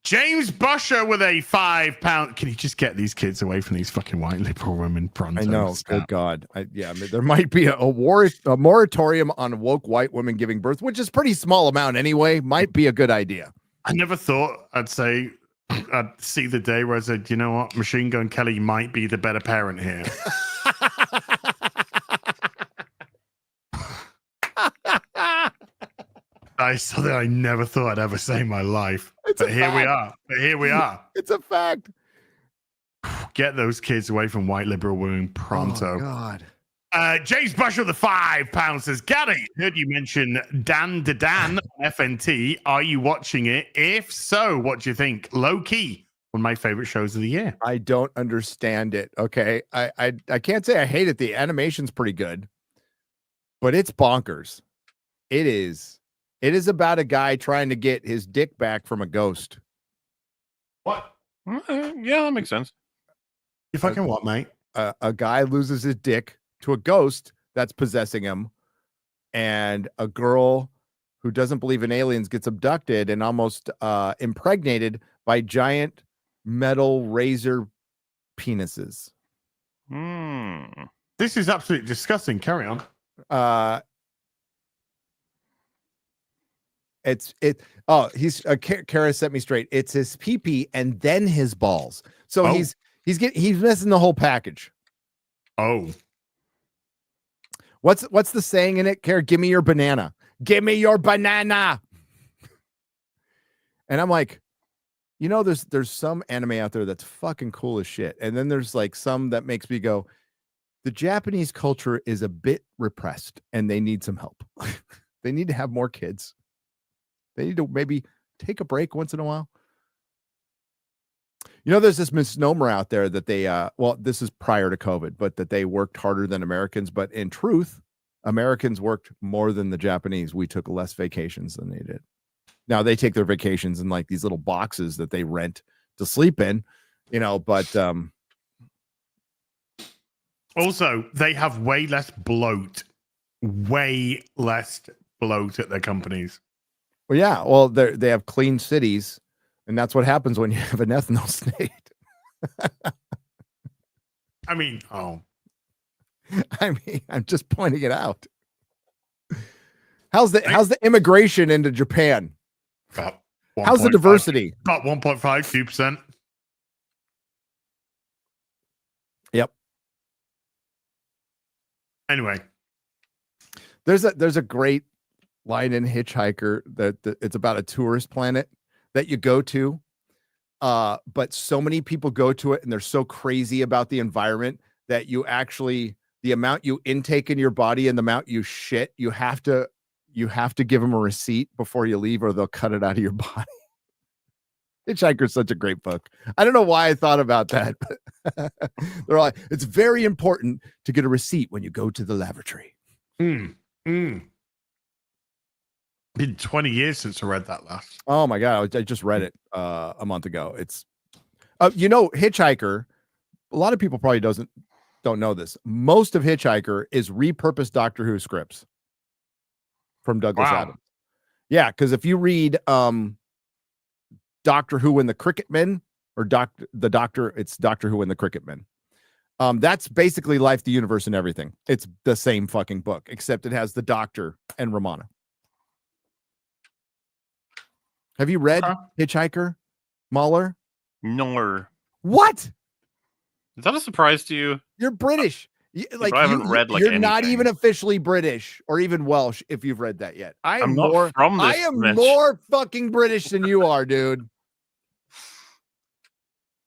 James Busher with a £5. Can you just get these kids away from these fucking white liberal women? Pronto. I know. Good God. There might be a moratorium on woke white women giving birth, which is pretty small amount anyway. Might be a good idea. I never thought I'd see the day where I said, you know what, Machine Gun Kelly might be the better parent here. Something I never thought I'd ever say in my life. But here we are. It's a fact. Get those kids away from white liberal women pronto. Oh, God. James Bush with the £5 says, Gary, heard you mention Dan to Dan on FNT. Are you watching it? If so, what do you think? Low key, one of my favorite shows of the year. I don't understand it. Okay. I can't say I hate it. The animation's pretty good, but it's bonkers. It is about a guy trying to get his dick back from a ghost. What? Yeah, that makes sense. You fucking what, mate? A guy loses his dick to a ghost that's possessing him, and a girl who doesn't believe in aliens gets abducted and almost impregnated by giant metal razor penises. This is absolutely disgusting. Carry on. Kara set me straight. It's his pee-pee and then his balls. So he's missing the whole package. Oh. What's the saying in it? Kara, give me your banana. Give me your banana. And I'm like, there's some anime out there that's fucking cool as shit. And then there's like some that makes me go, the Japanese culture is a bit repressed and they need some help. They need to have more kids. They need to maybe take a break once in a while. There's this misnomer out there that they, this is prior to COVID, but that they worked harder than Americans. But in truth, Americans worked more than the Japanese. We took less vacations than they did. Now they take their vacations in like these little boxes that they rent to sleep in, but also they have way less bloat at their companies. Well, yeah. Well, they have clean cities, and that's what happens when you have an ethanol state. I'm just pointing it out. How's the immigration into Japan? How's the diversity? About 1.52%. Yep. Anyway, there's a great line in Hitchhiker that it's about a tourist planet that you go to, but so many people go to it and they're so crazy about the environment that the amount you intake in your body and the amount you shit, you have to give them a receipt before you leave or they'll cut it out of your body. Hitchhiker is such a great book. I don't know why I thought about that, but they're like, it's very important to get a receipt when you go to the lavatory. Been 20 years since I read that last. Oh my God. I just read it a month ago. It's Hitchhiker, a lot of people probably don't know this. Most of Hitchhiker is repurposed Doctor Who scripts from Douglas Adams. Yeah, because if you read Doctor Who and the Cricket Men, or it's Doctor Who and the Cricket Men. That's basically Life, the Universe, and Everything. It's the same fucking book, except it has the Doctor and Romana. Have you read Hitchhiker, Mahler? No. What? Is that a surprise to you? You're British. I haven't read you're anything. Not even officially British or even Welsh if you've read that yet. I'm not from this. I am more fucking British than you are, dude.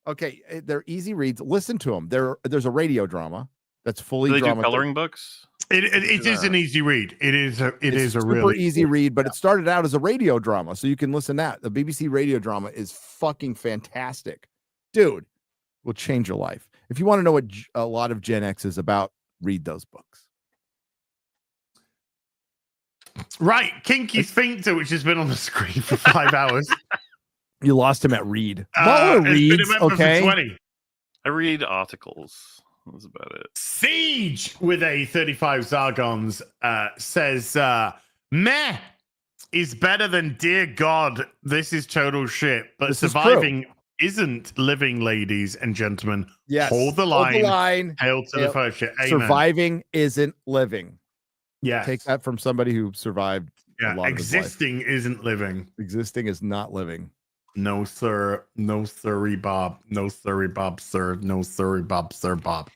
Okay, they're easy reads. Listen to them. There's a radio drama that's fully do they do coloring books. It is an easy read. It is a super really easy read, but it started out as a radio drama, so you can listen to that. The BBC radio drama is fucking fantastic, dude. Will change your life. If you want to know what a lot of Gen X is about, read those books. Right, Kinky Sphincter, which has been on the screen for 5 hours. You lost him at read. Reads, okay. 20. I read articles. That's about it. Siege with a 35 Zargons says, meh is better than dear God. This is total shit. But this surviving isn't living, ladies and gentlemen. Yes. Hold the line. Hail to the first shit. Amen. Surviving isn't living. Yeah. Take that from somebody who survived. Yeah. Existing isn't living. Existing is not living. No, sir. No, sirree, Bob. No, sirree, Bob, sir. No, sirree, Bob, sir, Bob.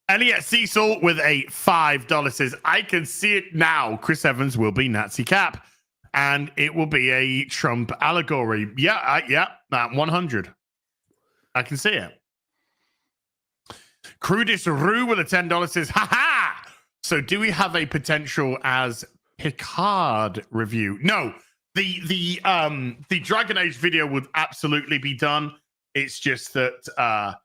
Elliot Cecil with a $5 says, I can see it now. Chris Evans will be Nazi Cap. And it will be a Trump allegory. Yeah, 100. I can see it. Crudis Rue with a $10 says, ha! So do we have a potential as Picard review? No. The Dragon Age video would absolutely be done. It's just that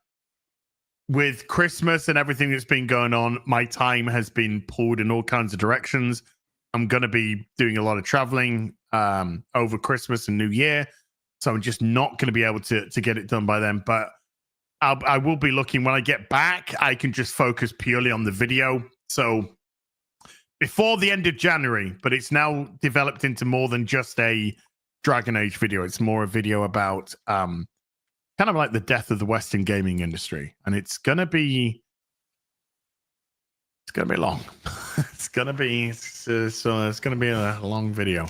with Christmas and everything that's been going on, my time has been pulled in all kinds of directions. I'm going to be doing a lot of traveling over Christmas and New Year. so I'm just not going to be able to get it done by then. But I will be looking when I get back. I can just focus purely on the video. So before the end of January, but it's now developed into more than just a Dragon Age video. It's more a video about kind of like the death of the Western gaming industry, and it's gonna be long. it's gonna be a long video.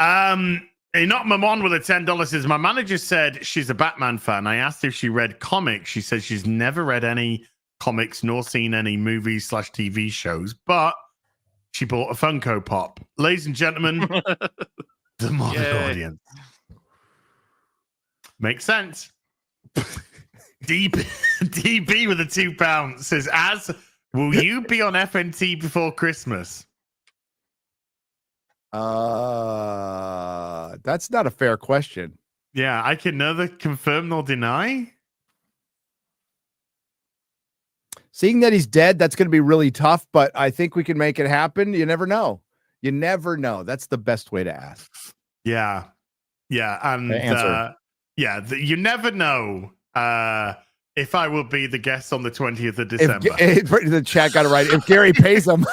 Not Mamon with a $10 says, my manager said she's a Batman fan. I asked if she read comics. She says she's never read any comics nor seen any movies / TV shows, but she bought a Funko Pop. Ladies and gentlemen, the modern audience. Makes sense. DB with a £2 says, will you be on FNT before Christmas? That's not a fair question. Yeah, I can neither confirm nor deny. Seeing that he's dead, that's going to be really tough, but I think we can make it happen. You never know. You never know. That's the best way to ask. Yeah. And you never know if I will be the guest on the 20th of December. The chat got it right. If Gary pays him.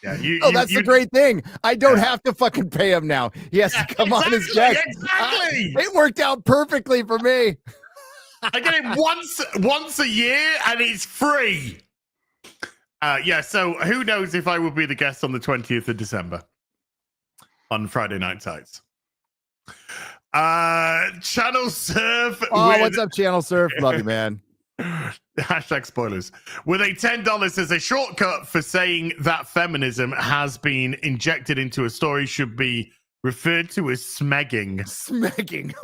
That's the great thing. I don't have to fucking pay him now. He has to come on his guest. Exactly. It worked out perfectly for me. I get it once a year and it's free. So who knows if I will be the guest on the 20th of December on Friday Night Tights. Channel Surf. What's up, Channel Surf? Love you, man. Hashtag spoilers. With a $10 as a shortcut for saying that feminism has been injected into a story should be referred to as smegging. Smegging.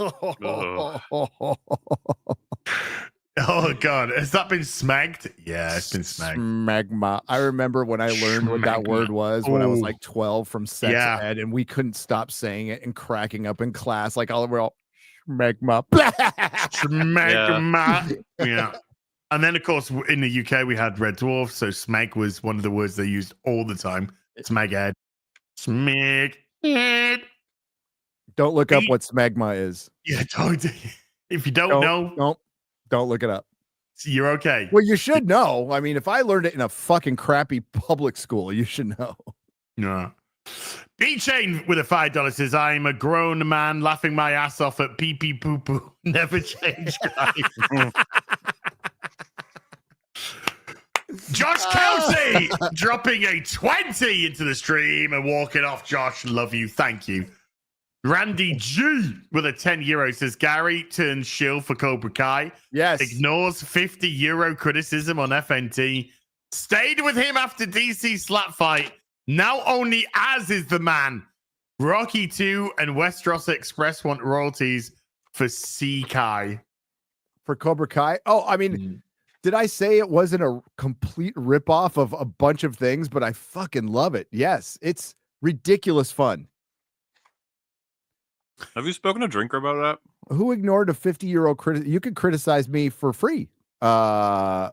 Oh God, has that been smegged? Yeah, it's been smegged. Smegma. I remember when I learned what that word was when I was like 12 from sex ed, and we couldn't stop saying it and cracking up in class. Like we're all smegma. Smegma. Yeah. And then of course in the UK we had Red Dwarf, so smeg was one of the words they used all the time. Smeghead. Smeg. Don't look up what smegma is. Yeah, don't. If you don't know, don't look it up. You're okay. Well, you should know. I mean, if I learned it in a fucking crappy public school, you should know. No. B-Chain with a $5 says, I'm a grown man laughing my ass off at pee-pee poo-poo. Never change, guys. Josh Kelsey dropping a 20 into the stream and walking off. Josh, love you. Thank you. Randy G with a €10 says, Gary turns shill for Cobra Kai. Yes. Ignores €50 criticism on FNT. Stayed with him after DC slap fight. Now only Az is the man. Rocky 2 and Westeros Express want royalties for Sekai. For Cobra Kai? Oh, I mean, did I say it wasn't a complete ripoff of a bunch of things? But I fucking love it. Yes, it's ridiculous fun. Have you spoken to Drinker about that? Who ignored a €50 credit? You could criticize me for free. Show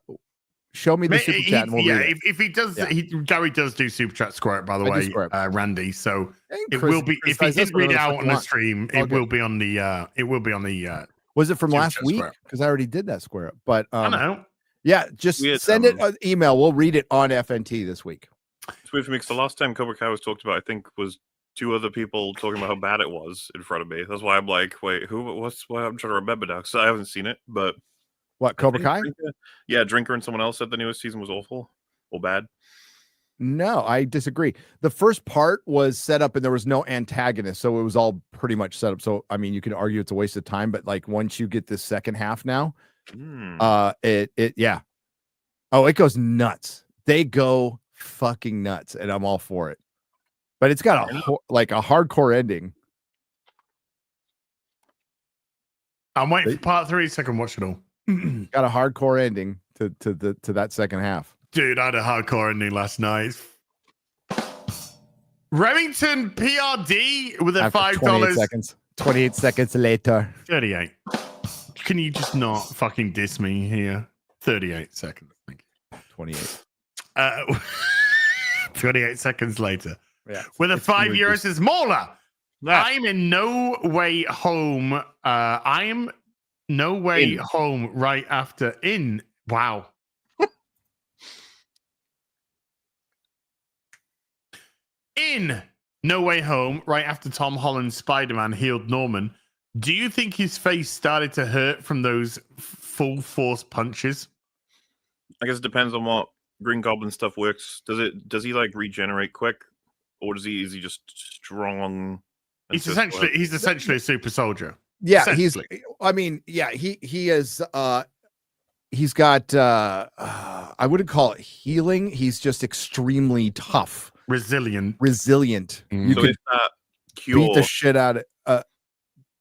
me the super chat. And we'll read it. If he does, Gary does do super chat square, by the way, Randy. So it will be. If he did read it out on the stream, it will be on the. It will be on the. Was it from last week? Because I already did that square up. But I know. Yeah, just send it an email. We'll read it on FNT this week. It's weird for me because the last time Cobra Kai was talked about, I think was 2 other people talking about how bad it was in front of me. That's why I'm like, wait, what's why I'm trying to remember now because I haven't seen it. But what, Cobra Kai? Drinker and someone else said the newest season was awful or bad. No, I disagree. The first part was set up and there was no antagonist, so it was all pretty much set up. So I mean, you could argue it's a waste of time, but like once you get this second half now, it goes nuts. They go fucking nuts, and I'm all for it. But it's got a hardcore ending. I'm waiting for part 3 so I can watch it all. Got a hardcore ending to that second half. Dude, I had a hardcore ending last night. Remington PRD with a $5. 28 seconds. 28 seconds later. 38. Can you just not fucking diss me here? 38 seconds. Thank you. 28. 28 seconds later. Yeah. With a €5 says, Mauler, I'm in no way home. I am no way home right after in. Wow. In No Way Home, right after Tom Holland's Spider-Man healed Norman, do you think his face started to hurt from those full force punches? I guess it depends on what Green Goblin stuff works. Does he like regenerate quick, or is he just strong? He's essentially a super soldier. Yeah, he is he's got I wouldn't call it healing. He's just extremely tough. Resilient. You So could if that cure, beat the shit out of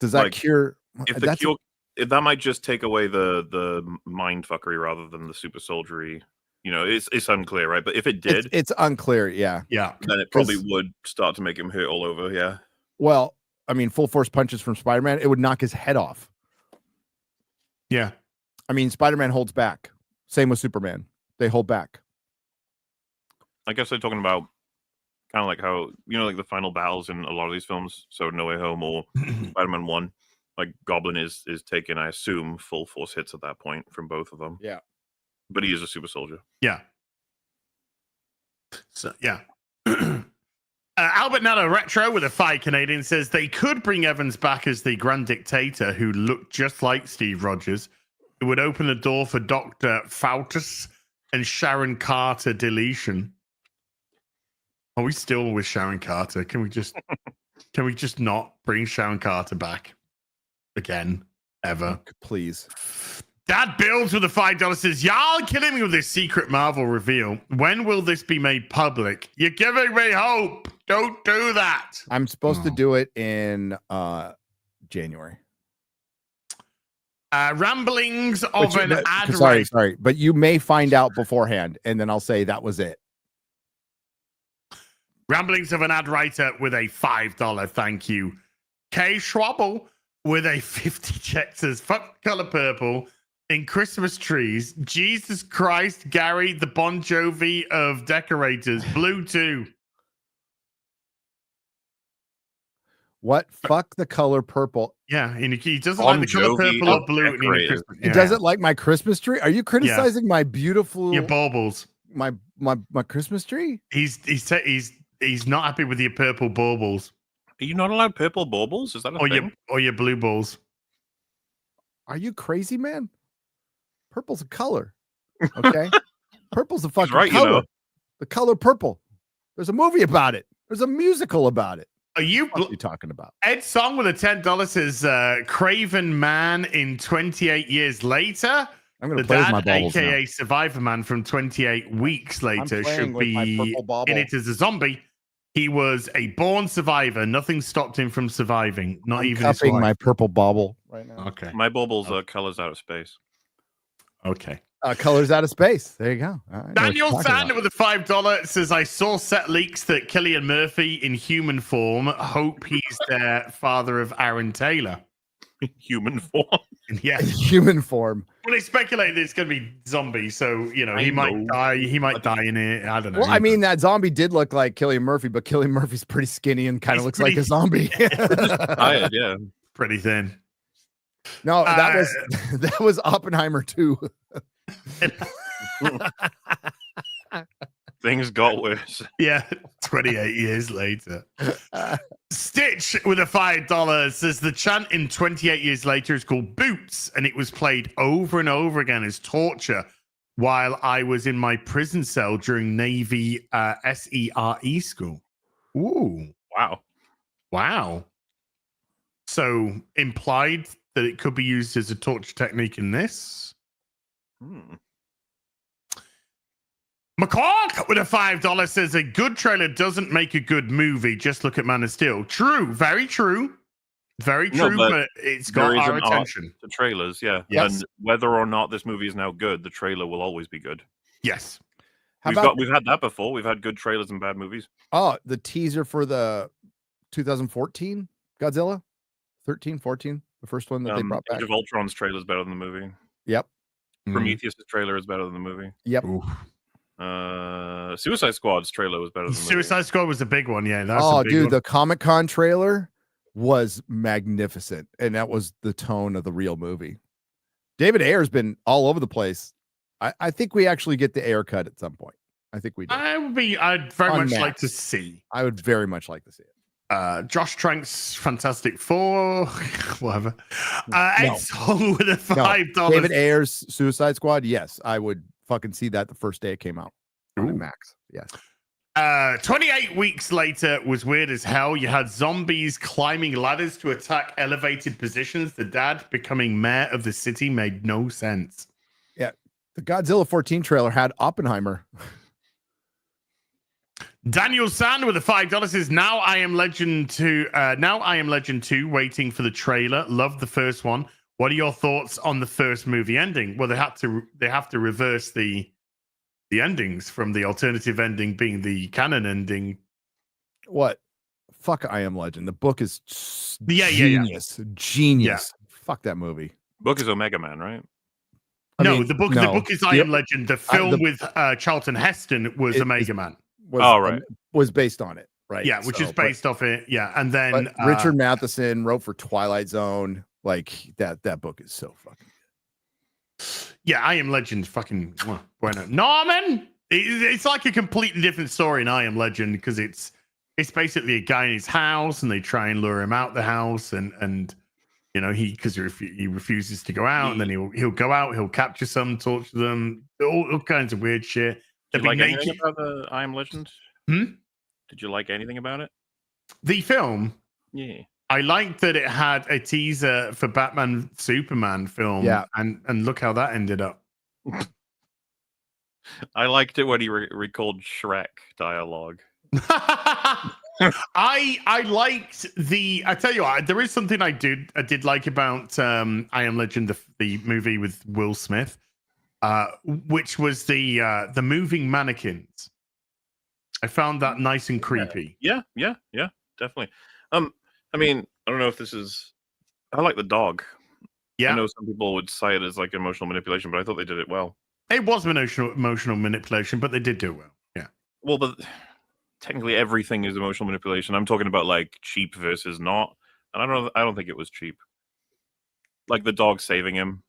does that like, cure if that might just take away the mind fuckery rather than the super soldiery. It's unclear, right? But if it did, it's unclear, yeah. Then it probably would start to make him hurt all over, yeah. Well, I mean, full force punches from Spider-Man, it would knock his head off. Yeah. I mean, Spider-Man holds back. Same with Superman. They hold back. I guess they're talking about kind of like how, like the final battles in a lot of these films. So No Way Home or Spider-Man 1, like Goblin is taking, I assume, full force hits at that point from both of them. Yeah. But he is a super soldier. Yeah. So, yeah. Albert Nano Retro with a 5 Canadian says they could bring Evans back as the Grand Dictator who looked just like Steve Rogers. It would open the door for Dr. Fautus and Sharon Carter deletion. Are we still with Sharon Carter? Can we just not bring Sharon Carter back again? Ever? Please. Dad Builds with a $5 says, y'all killing me with this secret Marvel reveal. When will this be made public? You're giving me hope. Don't do that. I'm supposed to do it in January. Ramblings of an ad. Sorry, but you may find out beforehand, and then I'll say that was it. Ramblings of an ad writer with a $5 thank you. Kay Schwabble with a 50 check says, fuck color purple in Christmas trees. Jesus Christ, Gary, the Bon Jovi of decorators. Blue too. What? Fuck the color purple. Yeah, and he doesn't like the color purple or blue. He doesn't like my Christmas tree. Are you criticizing my beautiful your baubles? My Christmas tree? He's not happy with your purple baubles. Are you not allowed purple baubles? Is that a thing? Or your blue balls? Are you crazy, man? Purple's a color. Okay, purple's a fucking right, color. The color purple. There's a movie about it. There's a musical about it. Are you talking about? Ed Song with a $10 says Craven Man in 28 years later. I'm going to play with my baubles aka now. Survivor Man from 28 weeks later should be in it as a zombie. He was a born survivor. Nothing stopped him from surviving. Not even his wife. My purple bauble right now. Okay. My baubles are colors out of space. Okay. Colors out of space. There you go. Daniel Sander with a $5 says, I saw set leaks that Cillian Murphy in human form. Hope he's their father of Aaron Taylor. Human form? Yeah. Human form. Well, they speculate that it's going to be zombie, so, he might die. He might die in it. I don't know. Well, I mean, that zombie did look like Cillian Murphy, but Cillian Murphy's pretty skinny and kind of looks like a zombie. Tired, yeah. Pretty thin. No, that was Oppenheimer too. Things got worse. Yeah, 28 years later. Stitch with a $5 says the chant in 28 years later is called Boots, and it was played over and over again as torture while I was in my prison cell during Navy SERE school. Ooh. Wow. So implied that it could be used as a torture technique in this. McCork with a $5 says a good trailer doesn't make a good movie. Just look at Man of Steel. True. Very true. Very true, but it's got our attention. The trailers, yeah. Yes. And whether or not this movie is now good, the trailer will always be good. Yes. We've had that before. We've had good trailers and bad movies. Oh, the teaser for the 2014 Godzilla? 13, 14? The first one that they brought back? Age of Ultron's trailer is better than the movie. Yep. Prometheus' trailer is better than the movie. Yep. Suicide Squad's trailer was better than the movie. Suicide Squad was a big one, yeah. Dude, the Comic-Con trailer was magnificent, and that was the tone of the real movie. David Ayer's been all over the place. I think we actually get the Ayer cut at some point. I think we do. I'd very much Unmatched. like to see. I would very much like to see it. Josh Trank's Fantastic Four, whatever. Ed Song with a $5. David Ayer's Suicide Squad. Yes, I would fucking see that the first day it came out on Max. Yes. 28 weeks later was weird as hell. You had zombies climbing ladders to attack elevated positions. The dad becoming mayor of the city made no sense. Yeah. The Godzilla 14 trailer had Oppenheimer. Daniel Sand with the $5 is Now I Am Legend 2. Now I Am Legend 2, waiting for the trailer. Loved the first one. What are your thoughts on the first movie ending? Well, they have to reverse the endings from the alternative ending being the canon ending. What? Fuck I Am Legend. The book is genius. Genius. Fuck that movie. Book is Omega Man, right? The book is I Am Legend. The film with Charlton Heston was Omega Man. Was based on it, right? Yeah, which is based off it. Yeah, and then Richard Matheson wrote for Twilight Zone. Like that book is so fucking good. Yeah, I Am Legend, fucking bueno. Norman, it's like a completely different story in I Am Legend because it's basically a guy in his house and they try and lure him out the house and you know he refuses to go out and then he'll go out, he'll capture some, torture them, all kinds of weird shit. Did you like anything about the I Am Legend? Did you like anything about it? The film? Yeah. I liked that it had a teaser for Batman Superman film. Yeah. And look how that ended up. I liked it when he recalled Shrek dialogue. I liked I tell you what, there is something I did like about I Am Legend, the movie with Will Smith. Which was the moving mannequins. I found that nice and creepy. Yeah, definitely. I mean, I don't know if this is. I like the dog. Yeah, I know some people would cite it as like emotional manipulation, but I thought they did it well. It was emotional manipulation, but they did do it well. Yeah. Well, but technically everything is emotional manipulation. I'm talking about like cheap versus not, and I don't think it was cheap. Like the dog saving him.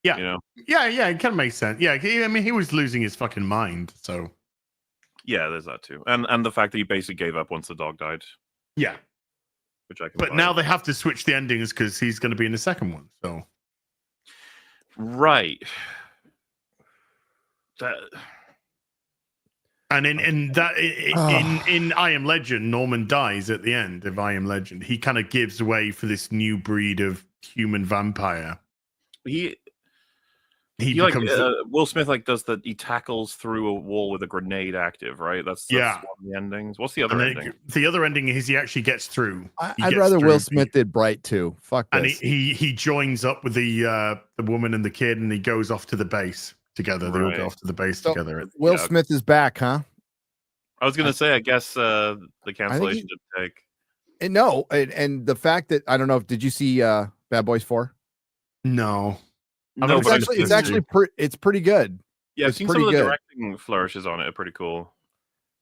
Yeah. You know? Yeah, it kind of makes sense. Yeah, I mean, he was losing his fucking mind, so. Yeah, there's that too. And the fact that he basically gave up once the dog died. Yeah. Which I can But now they have to switch the endings because he's going to be in the second one, so. Right. And in I Am Legend, Norman dies at the end of I Am Legend. He kind of gives way for this new breed of human vampire. He becomes Will Smith does that. He tackles through a wall with a grenade active, right? That's one of the endings. What's the other ending? The other ending is he actually gets through. I'd rather Will Smith did Bright too. Fuck this. And he joins up with the woman and the kid, and he goes off to the base together. They all go off to the base together. Will Smith is back, huh? I was gonna say, I guess the cancellation didn't take. No, and the fact that I don't know. Did you see Bad Boys 4? No. No, it's pretty good. Yeah, I've seen some of the directing flourishes on it are pretty cool.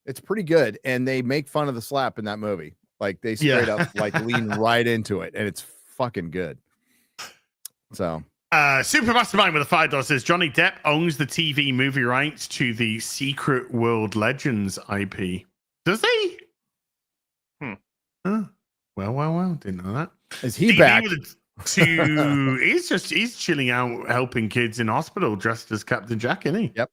It's pretty good, and they make fun of the slap in that movie. Like they straight up lean right into it, and it's fucking good. So Super Mastermind with a $5 says Johnny Depp owns the TV movie rights to the Secret World Legends IP. Does he? Well, didn't know that. Is he back? He's chilling out helping kids in hospital dressed as Captain Jack, isn't he? Yep.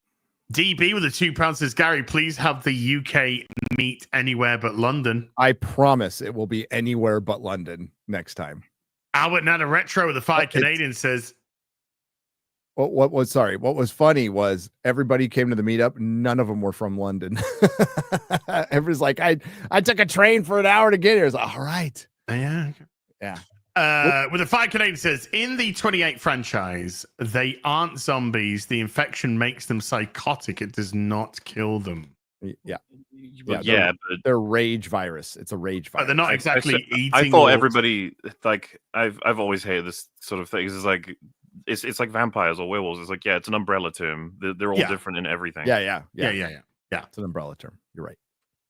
DB with the £2 says, Gary, please have the UK meet anywhere but London. I promise it will be anywhere but London next time. Albert Nana Retro with the 5 Canadian says, what was funny was everybody came to the meetup. None of them were from London. Everybody's like, I took a train for an hour to get here. It's like, all right. Yeah. With the 5 Canadian says, in the 28 franchise, they aren't zombies. The infection makes them psychotic. It does not kill them. Yeah. But they're rage virus. It's a rage virus. But they're not exactly eating. I thought everybody I've always hated this sort of thing. It's like it's like vampires or werewolves. It's like it's an umbrella term. They're all different in everything. Yeah. It's an umbrella term. You're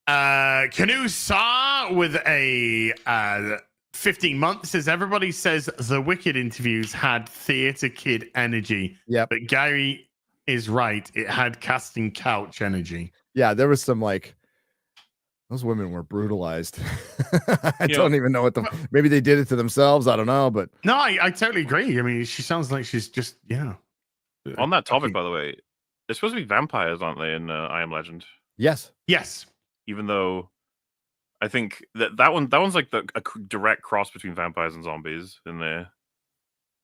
right. Canoe Saw with a 15 months says everybody says the Wicked interviews had theater kid energy. Yep. But Gary is right. It had casting couch energy. Yeah, there was some like those women were brutalized. I don't even know what maybe they did it to themselves. I don't know, but no, I totally agree. I mean, she sounds like she's just On that topic, by the way, they're supposed to be vampires, aren't they? In I Am Legend. Yes. Even though I think that one's like a direct cross between vampires and zombies in there.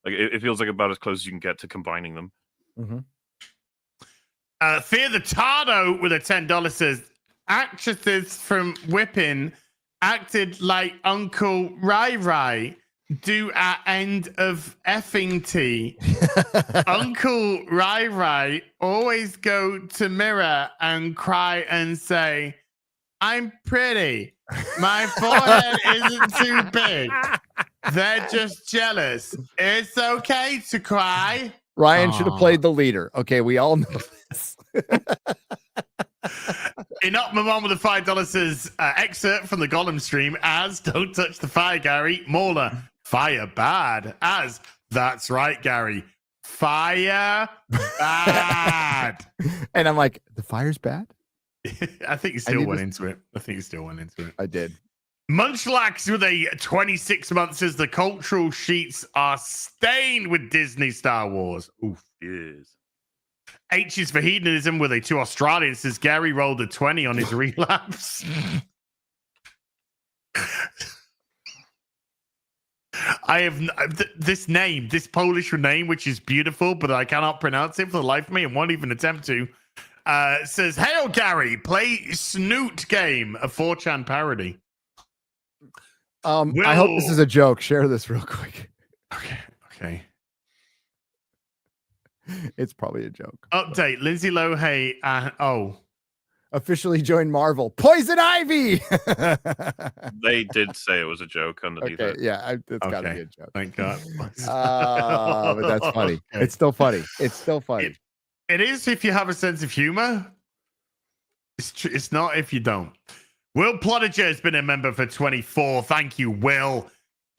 Like it feels like about as close as you can get to combining them. Mm-hmm. Fear the Tardo with a $10 says actresses from Whippin' acted like Uncle Rai Rai do at end of effing tea. Uncle Rai Rai always go to mirror and cry and say, I'm pretty. My forehead isn't too big. They're just jealous. It's okay to cry. Ryan should have played the leader. Okay, we all know this. Enoch, my mom with a $5 says excerpt from the Gollum stream as don't touch the fire, Gary. Mauler, fire bad. As that's right, Gary. Fire bad. And I'm like, the fire's bad? I think he still went into it. I did. Munchlax with a 26 months says the cultural sheets are stained with Disney Star Wars. Oof. Yes. H is for hedonism with a 2 Australian says Gary rolled a 20 on his relapse. I have this Polish name, which is beautiful, but I cannot pronounce it for the life of me and won't even attempt to. Says, hail Gary, play Snoot Game, a 4chan parody. I hope this is a joke. Share this real quick. Okay. It's probably a joke. Update: Lindsay Lohan. Officially joined Marvel. Poison Ivy. They did say it was a joke underneath it. Yeah, it's got to be a joke. Thank God. But that's funny. Okay. It's still funny. It is if you have a sense of humor. It's not if you don't. Will Plottager has been a member for 24. Thank you, Will.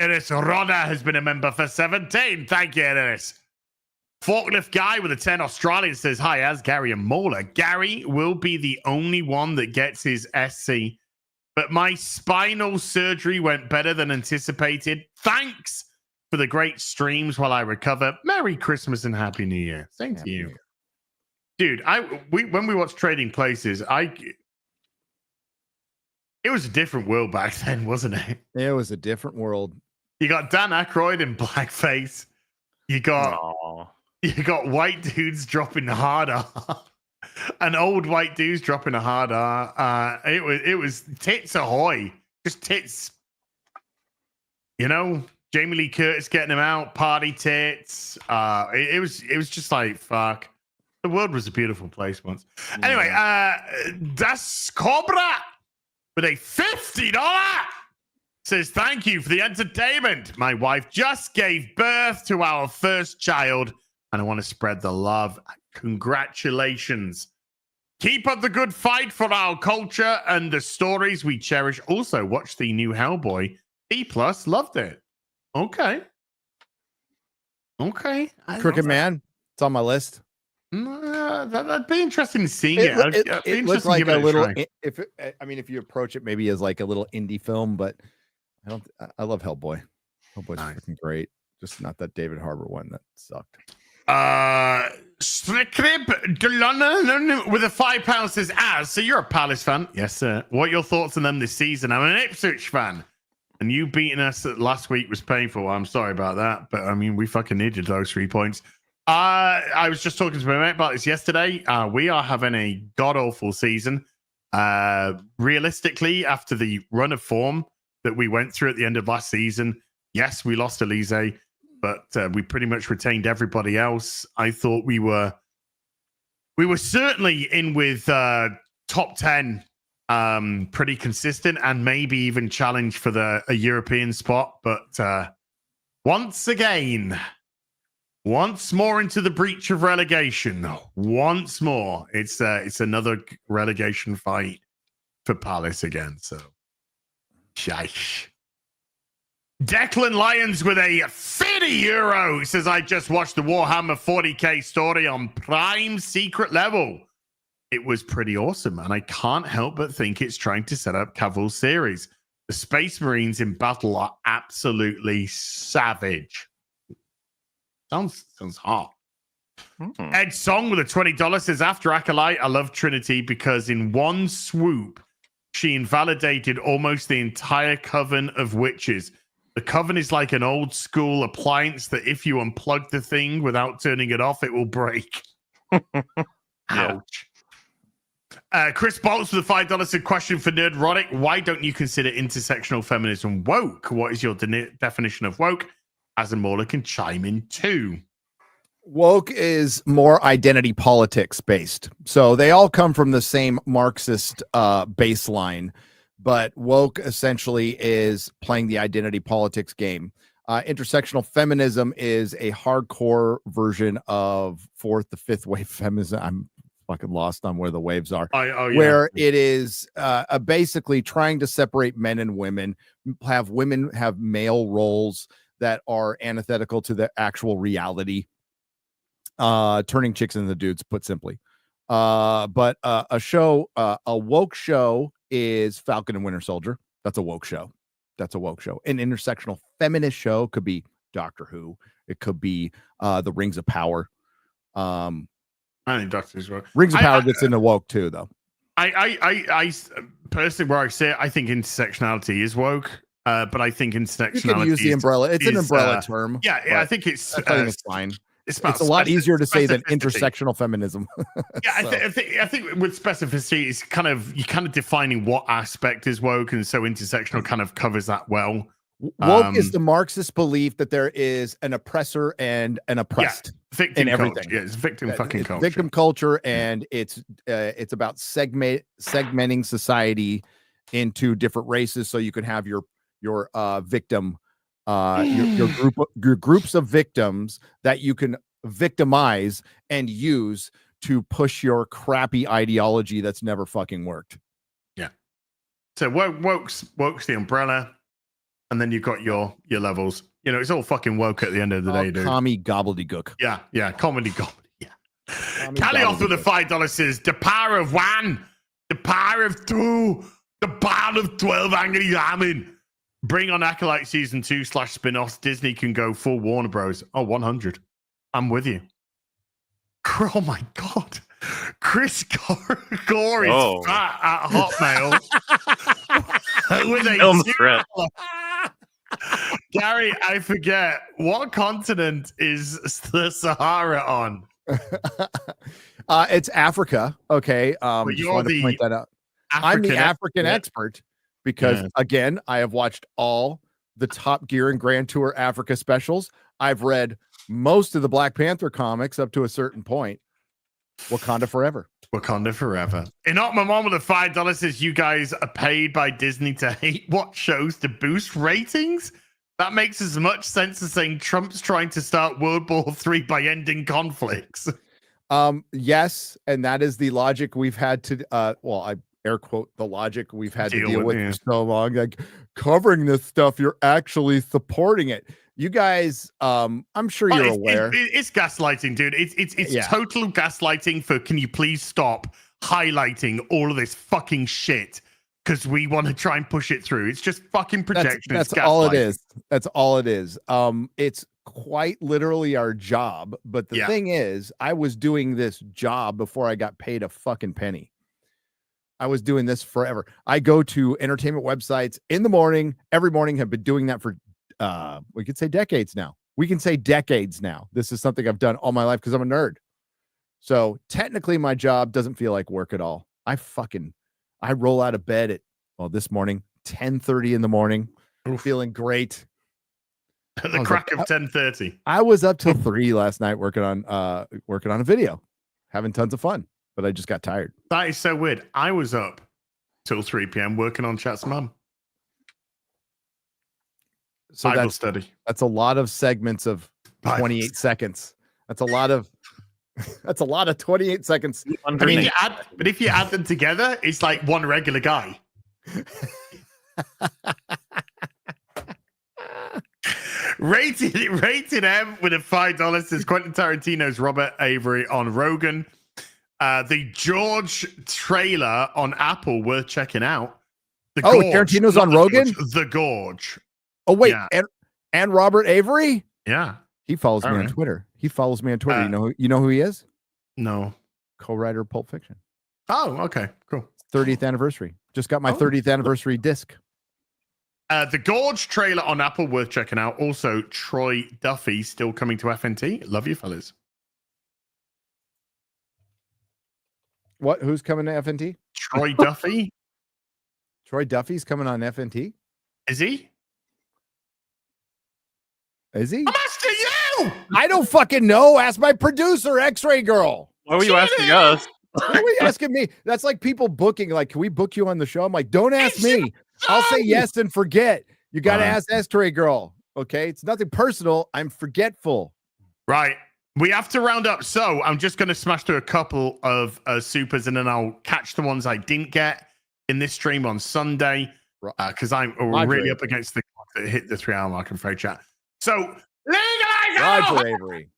Iris Rodda has been a member for 17. Thank you, Iris. Forklift Guy with a 10 Australian says, hi, as Gary and Mauler. Gary will be the only one that gets his SC, but my spinal surgery went better than anticipated. Thanks for the great streams while I recover. Merry Christmas and Happy New Year. Same to you. Dude, when we watched Trading Places, it was a different world back then, wasn't it? It was a different world. You got Dan Aykroyd in blackface. You got white dudes dropping hard R, and old white dudes dropping a hard R. It was tits ahoy, just tits. You know, Jamie Lee Curtis getting them out, party tits. It was just like fuck. The world was a beautiful place once. Yeah. Anyway, Das Cobra with a $50 says, thank you for the entertainment. My wife just gave birth to our first child, and I want to spread the love. Congratulations. Keep up the good fight for our culture and the stories we cherish. Also, watch the new Hellboy. B+, loved it. Okay. Cricket Man, it's on my list. That'd be interesting seeing it. It looks like a little. If you approach it maybe as like a little indie film, but I love Hellboy. Hellboy's freaking great. Just not that David Harbour one that sucked. Strikrib with a £5 says, so you're a Palace fan? Yes, sir. What are your thoughts on them this season? I'm an Ipswich fan. And you beating us last week was painful. I'm sorry about that. But I mean, we fucking needed those 3 points. I was just talking to my mate about this yesterday. We are having a god-awful season. Realistically, after the run of form that we went through at the end of last season, yes, we lost Elise, but we pretty much retained everybody else. I thought we were certainly in with top 10, pretty consistent, and maybe even challenge for a European spot. But once more into the breach of relegation. Once more, it's another relegation fight for Palace again. So, shish. Declan Lyons with a 30 euro says, I just watched the Warhammer 40k story on Prime Secret Level. It was pretty awesome, and I can't help but think it's trying to set up Caval's series. The Space Marines in battle are absolutely savage. Sounds hot. Ed Song with a $20 says, after Acolyte, I love Trinity because in one swoop, she invalidated almost the entire coven of witches. The coven is like an old school appliance that if you unplug the thing without turning it off, it will break. Ouch. Chris Bolts with a $5 said, question for Nerdrotic. Why don't you consider intersectional feminism woke? What is your definition of woke? As a Mauler can chime in too. Woke is more identity politics based. So they all come from the same Marxist baseline, but woke essentially is playing the identity politics game. Intersectional feminism is a hardcore version of fourth to fifth wave feminism. I'm fucking lost on where the waves are. Where it is basically trying to separate men and women, have women have male roles that are antithetical to the actual reality. Turning chicks into dudes, put simply. But a woke show is Falcon and Winter Soldier. That's a woke show. An intersectional feminist show could be Doctor Who. It could be the Rings of Power. I think Doctor Who. Rings of Power gets into woke too, though. I personally, where I say it, I think intersectionality is woke. But I think intersectionality. You can use the umbrella. It's an umbrella term. Yeah, I think it's fine. It's a lot easier to say than intersectional feminism. Yeah, I think with specificity, it's kind of defining what aspect is woke, and so intersectional kind of covers that well. Woke is the Marxist belief that there is an oppressor and an oppressed victim in everything. Culture. Yeah, it's victim fucking culture. Victim culture, and it's about segmenting society into different races, so you can have your victim. Your groups of victims that you can victimize and use to push your crappy ideology that's never fucking worked. Yeah. So woke's the umbrella, and then you've got your levels. You know, it's all fucking woke at the end of the day, dude. Commie gobbledygook. Yeah, comedy gobbledygook. Yeah. Calioth with a $5 says, the power of one, the power of two, the power of 12 angry women. Bring on Acolyte Season 2 / spin-offs. Disney can go full Warner Bros. Oh, 100. I'm with you. Oh, my God. Chris Gore is fat at Hotmail. With a threat. Gary, I forget. What continent is the Sahara on? It's Africa. Okay. You're the point that out. I'm the African expert. Because, again, I have watched all the Top Gear and Grand Tour Africa specials. I've read most of the Black Panther comics up to a certain point. Wakanda forever. Wakanda forever. Enoch, my mom with a $5 says, you guys are paid by Disney to hate what shows to boost ratings? That makes as much sense as saying Trump's trying to start World War III by ending conflicts. Yes, and that is the logic we've had to, air quote, the logic we've had to deal with for so long. Like, covering this stuff, you're actually supporting it. You guys, I'm sure you're aware. It's gaslighting, dude. It's total gaslighting for, can you please stop highlighting all of this fucking shit because we want to try and push it through. It's just fucking projection. That's all it is. That's all it is. It's quite literally our job. But the thing is, I was doing this job before I got paid a fucking penny. I was doing this forever. I go to entertainment websites in the morning, every morning, have been doing that for, we could say decades now. This is something I've done all my life because I'm a nerd. So technically my job doesn't feel like work at all. I roll out of bed at, this morning, 10:30 in the morning, feeling great. At the crack of 10:30. I was up till 3 last night working on a video, having tons of fun. But I just got tired. That is so weird. I was up till 3 p.m. working on Chat's mum. So Bible study. That's a lot of segments of 28 seconds. That's a lot of 28 seconds. I mean, if you add them together, it's like one regular guy. Rated M with a $5 says Quentin Tarantino's Robert Avery on Rogan. The George trailer on Apple worth checking out. The Gorge, Tarantino's not on the Rogan? George, the Gorge. Oh, wait. Yeah. And Robert Avery? Yeah. He follows me on Apparently. Twitter. You know who he is? No. Co-writer of Pulp Fiction. Oh, okay. Cool. 30th anniversary. Just got my 30th anniversary disc. The Gorge trailer on Apple worth checking out. Also, Troy Duffy still coming to FNT. Love you, fellas. What? Who's coming to FNT? Troy Duffy. Troy Duffy's coming on FNT? Is he? Is he? I'm asking you. I don't fucking know. Ask my producer, X-Ray Girl. Why were you asking us? Why are you asking me? That's like people booking. Like, can we book you on the show? I'm like, don't ask me. I'll say yes and forget. You got to ask X-Ray Girl. Okay, it's nothing personal. I'm forgetful. Right. We have to round up. So I'm just going to smash through a couple of supers, and then I'll catch the ones I didn't get in this stream on Sunday because I'm really up against the clock that hit the 3-hour mark in Freight Chat. So legalize Roger Avery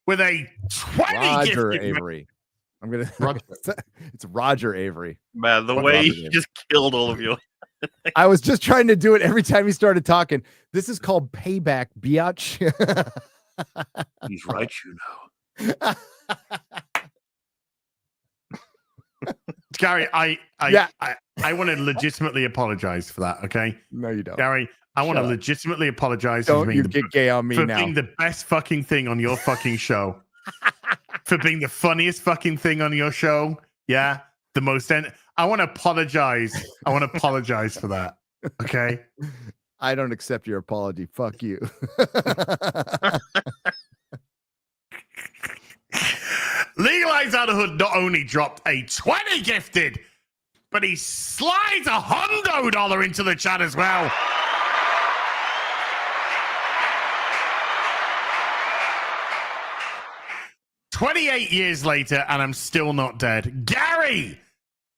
with a 20 Roger gifted. Avery. I'm gonna. It's Roger Avery. Man, the way he just killed all of you. I was just trying to do it every time he started talking. This is called payback, biatch. He's right, you know. Gary, I want to legitimately apologize for that. Okay. No, you don't. Gary, I want to legitimately apologize don't for you get gay on me for now. being the best fucking thing on your fucking show. For being the funniest fucking thing on your show. Yeah. The most I want to apologize. I want to apologize for that. Okay. I don't accept your apology. Fuck you. Legalize Out of Hood not only dropped a 20 gifted, but he slides $100 into the chat as well. "28 years later, and I'm still not dead. Gary!"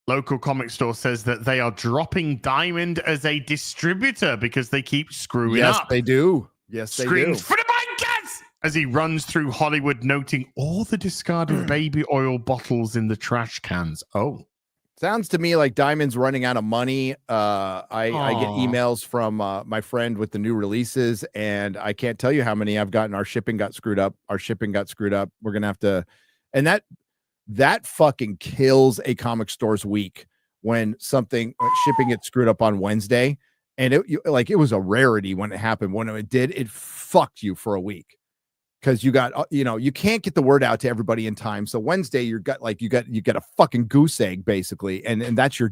Local comic store says that they are dropping Diamond as a distributor because they keep screwing up. Yes, they do. Yes, they Screams do. for the blankets as he runs through Hollywood, noting all the discarded baby oil bottles in the trash cans. Oh. Sounds to me like Diamond's running out of money. I get emails from my friend with the new releases, and I can't tell you how many I've gotten. Our shipping got screwed up. We're gonna have to, and that fucking kills a comic store's week when shipping gets screwed up on Wednesday, and it was a rarity when it happened. When it did, it fucked you for a week. Because you got, you can't get the word out to everybody in time. So Wednesday, you get a fucking goose egg basically, and that's your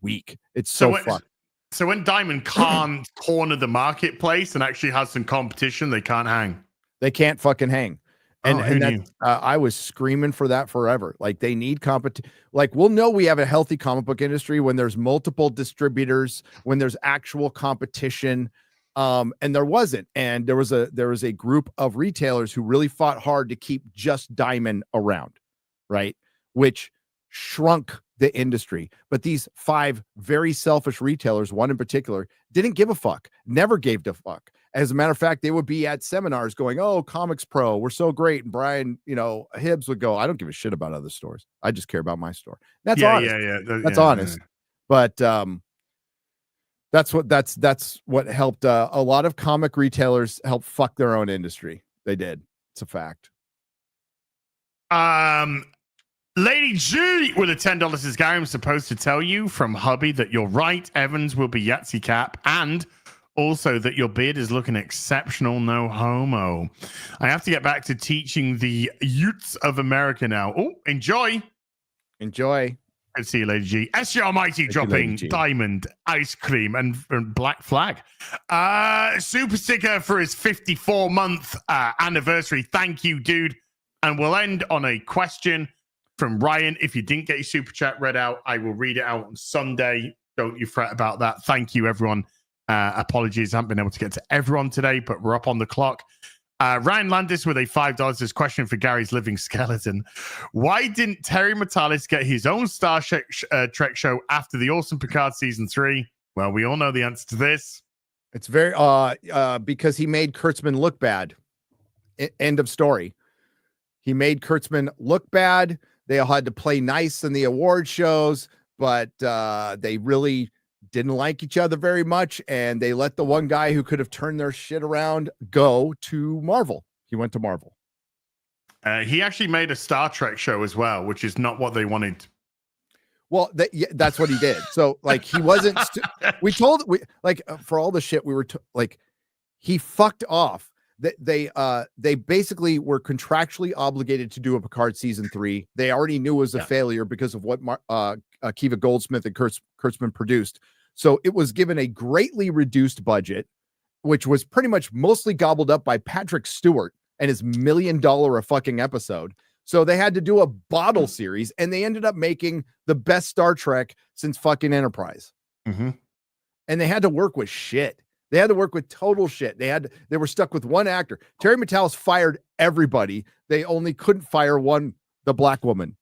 week. It's so fucked. So when Diamond can't corner the marketplace and actually has some competition, they can't hang. They can't fucking hang. And I was screaming for that forever. Like, they need competition. Like, we'll know we have a healthy comic book industry when there's multiple distributors, when there's actual competition. And there wasn't, and there was a group of retailers who really fought hard to keep just Diamond around, right? Which shrunk the industry. But these 5 very selfish retailers, one in particular, didn't give a fuck, never gave a fuck. As a matter of fact, they would be at seminars going, "Oh, Comics Pro, we're so great." And Brian, Hibbs would go, "I don't give a shit about other stores. I just care about my store." That's honest. That's honest. But that's what helped a lot of comic retailers help fuck their own industry. They did. It's a fact. Lady G with a $10 says, "Gary, I'm supposed to tell you from hubby that you're right. Evans will be Yahtzee Cap, and also that your beard is looking exceptional. No homo. I have to get back to teaching the youths of America now." Oh, enjoy. Good to see you, Lady G. SG Almighty dropping Diamond, ice cream, and Black Flag. Super sticker for his 54-month anniversary. Thank you, dude. And we'll end on a question from Ryan. If you didn't get your super chat read out, I will read it out on Sunday. Don't you fret about that. Thank you, everyone. Apologies, I haven't been able to get to everyone today, but we're up on the clock. Ryan Landis with a $5. This question for Gary's living skeleton: why didn't Terry Matalis get his own Star Trek show after the awesome Picard season 3? Well, we all know the answer to this. It's very because he made Kurtzman look bad. End of story. He made Kurtzman look bad. They all had to play nice in the award shows, but they really didn't like each other very much, and they let the one guy who could have turned their shit around go to Marvel. He went to Marvel. He actually made a Star Trek show as well, which is not what they wanted. Well, that's what he did. So, like, he wasn't. For all the shit we were he fucked off. They basically were contractually obligated to do a Picard season 3. They already knew it was a failure because of what Akiva Goldsmith and Kurtzman produced. So it was given a greatly reduced budget, which was pretty much mostly gobbled up by Patrick Stewart and his $1 million a fucking episode. So they had to do a bottle series, and they ended up making the best Star Trek since fucking Enterprise. Mm-hmm. And they had to work with shit. They had to work with total shit. They were stuck with one actor. Terry Matalas fired everybody. They only couldn't fire the black woman.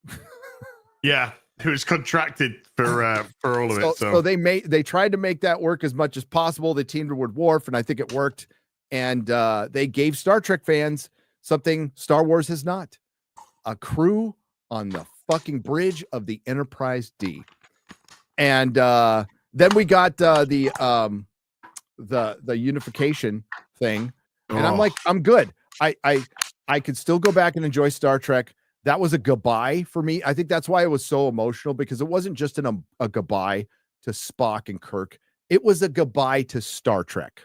Yeah, who was contracted for all of it. So they tried to make that work as much as possible. They teamed with Worf, and I think it worked. And they gave Star Trek fans something Star Wars has not: a crew on the fucking bridge of the Enterprise D. And then we got the unification thing, and I'm like, I'm good. I could still go back and enjoy Star Trek. That was a goodbye for me. I think that's why it was so emotional, because it wasn't just a goodbye to Spock and Kirk. It was a goodbye to Star Trek.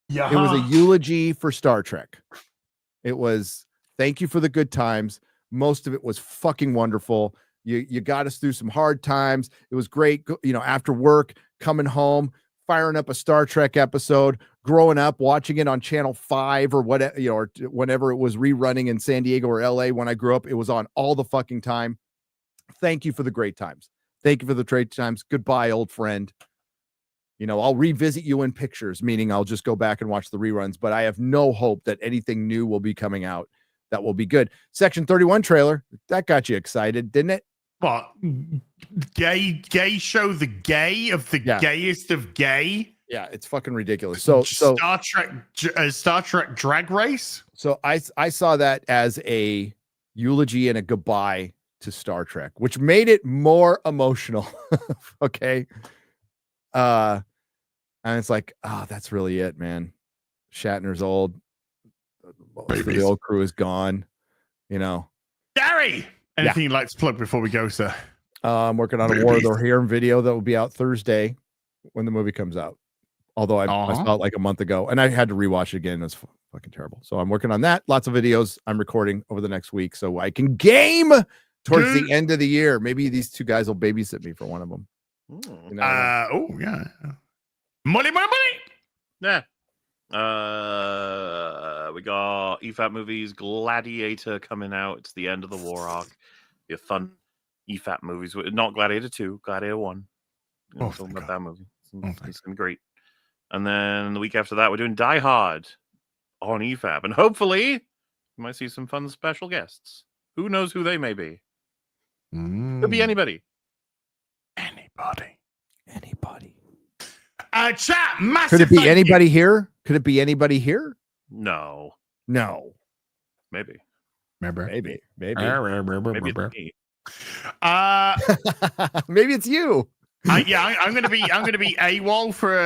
Yeah, it was a eulogy for Star Trek. It was thank you for the good times. Most of it was fucking wonderful. You got us through some hard times. It was great, after work, coming home, firing up a Star Trek episode, growing up, watching it on Channel 5 or whatever, or whenever it was rerunning in San Diego or LA. When I grew up, it was on all the fucking time. Thank you for the great times. Thank you for the great times. Goodbye, old friend. I'll revisit you in pictures, meaning I'll just go back and watch the reruns, but I have no hope that anything new will be coming out that will be good. Section 31 trailer, that got you excited, didn't it? What? Gay show, the gay of the gayest of gay? Yeah, it's fucking ridiculous. So Star Trek Drag Race? So I saw that as a eulogy and a goodbye to Star Trek, which made it more emotional. Okay. And it's like, that's really it, man. Shatner's old. The old crew is gone. Gary, anything you'd like to plug before we go, sir? I'm working on a War of the Heron video that will be out Thursday when the movie comes out. Although I saw it like a month ago, and I had to rewatch it again. It was fucking terrible. So I'm working on that. Lots of videos I'm recording over the next week, so I can game towards the end of the year. Maybe these two guys will babysit me for one of them. Money. Yeah. We got EFAT movies, Gladiator coming out. It's the end of the war arc. Be a fun EFAT movies. Not Gladiator 2, Gladiator 1. Talking about that movie. It's gonna be great. And then the week after that, we're doing Die Hard on EFAP, and hopefully we might see some fun special guests. Who knows who they may be? Could be anybody. Anybody. Chat, massive. Could it be anybody here? Could it be anybody here? No. Maybe Maybe. Maybe it's me. Maybe it's you. I'm gonna be AWOL for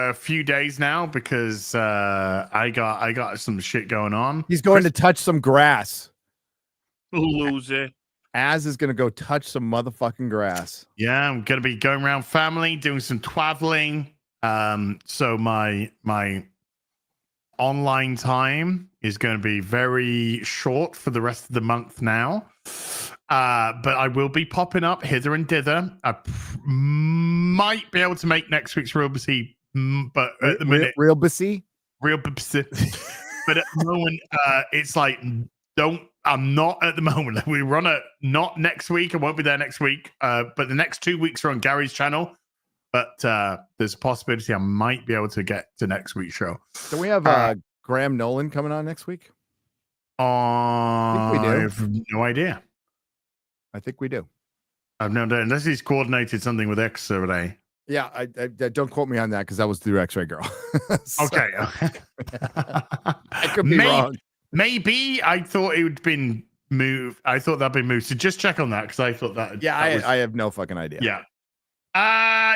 a few days now because I got some shit going on. He's going to touch some grass. Loser. Az is gonna go touch some motherfucking grass. Yeah, I'm gonna be going around family, doing some traveling. So my online time is going to be very short for the rest of the month now. But I will be popping up hither and dither. I might be able to make next week's Real Busy, but at the minute, Real Busy. But at the moment, it's like I'm not at the moment. We run not next week. I won't be there next week. But the next 2 weeks are on Gary's channel. But there's a possibility I might be able to get to next week's show. Do we have Graham Nolan coming on next week? I think we do. I have no idea. I think we do. I've no idea. Unless he's coordinated something with X over there. Yeah, I don't quote me on that because that was through X-Ray Girl. So, Okay. I could be wrong. Maybe I thought it would been moved. I thought that'd been moved. So just check on that because I thought that. Yeah, that was, I have no fucking idea. Yeah.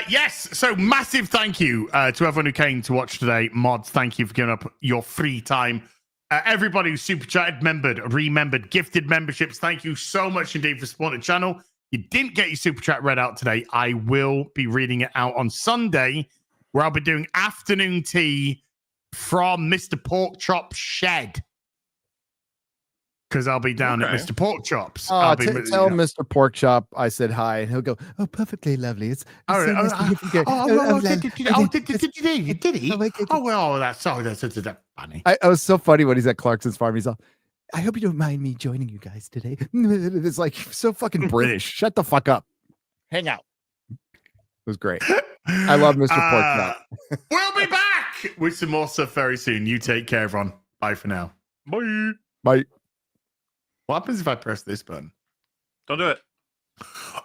Yes. So massive thank you to everyone who came to watch today. Mods, thank you for giving up your free time. Everybody who super chatted, remembered, gifted memberships. Thank you so much indeed for supporting the channel. You didn't get your super chat read out today. I will be reading it out on Sunday, where I'll be doing afternoon tea from Mr. Porkchop's shed. Because I'll be down at Mr. Porkchop's. Tell Mr. Porkchop I said hi, and he'll go, "Oh, perfectly lovely. It's so nice to hear from you." Did he? Oh, well, that's funny. I was so funny when he's at Clarkson's farm. He's all, "I hope you don't mind me joining you guys today." It's like so fucking British. Shut the fuck up. Hang out. It was great. I love Mr. Porkchop. We'll be back with some more stuff very soon. You take care, everyone. Bye for now. Bye. Bye. What happens if I press this button? Don't do it.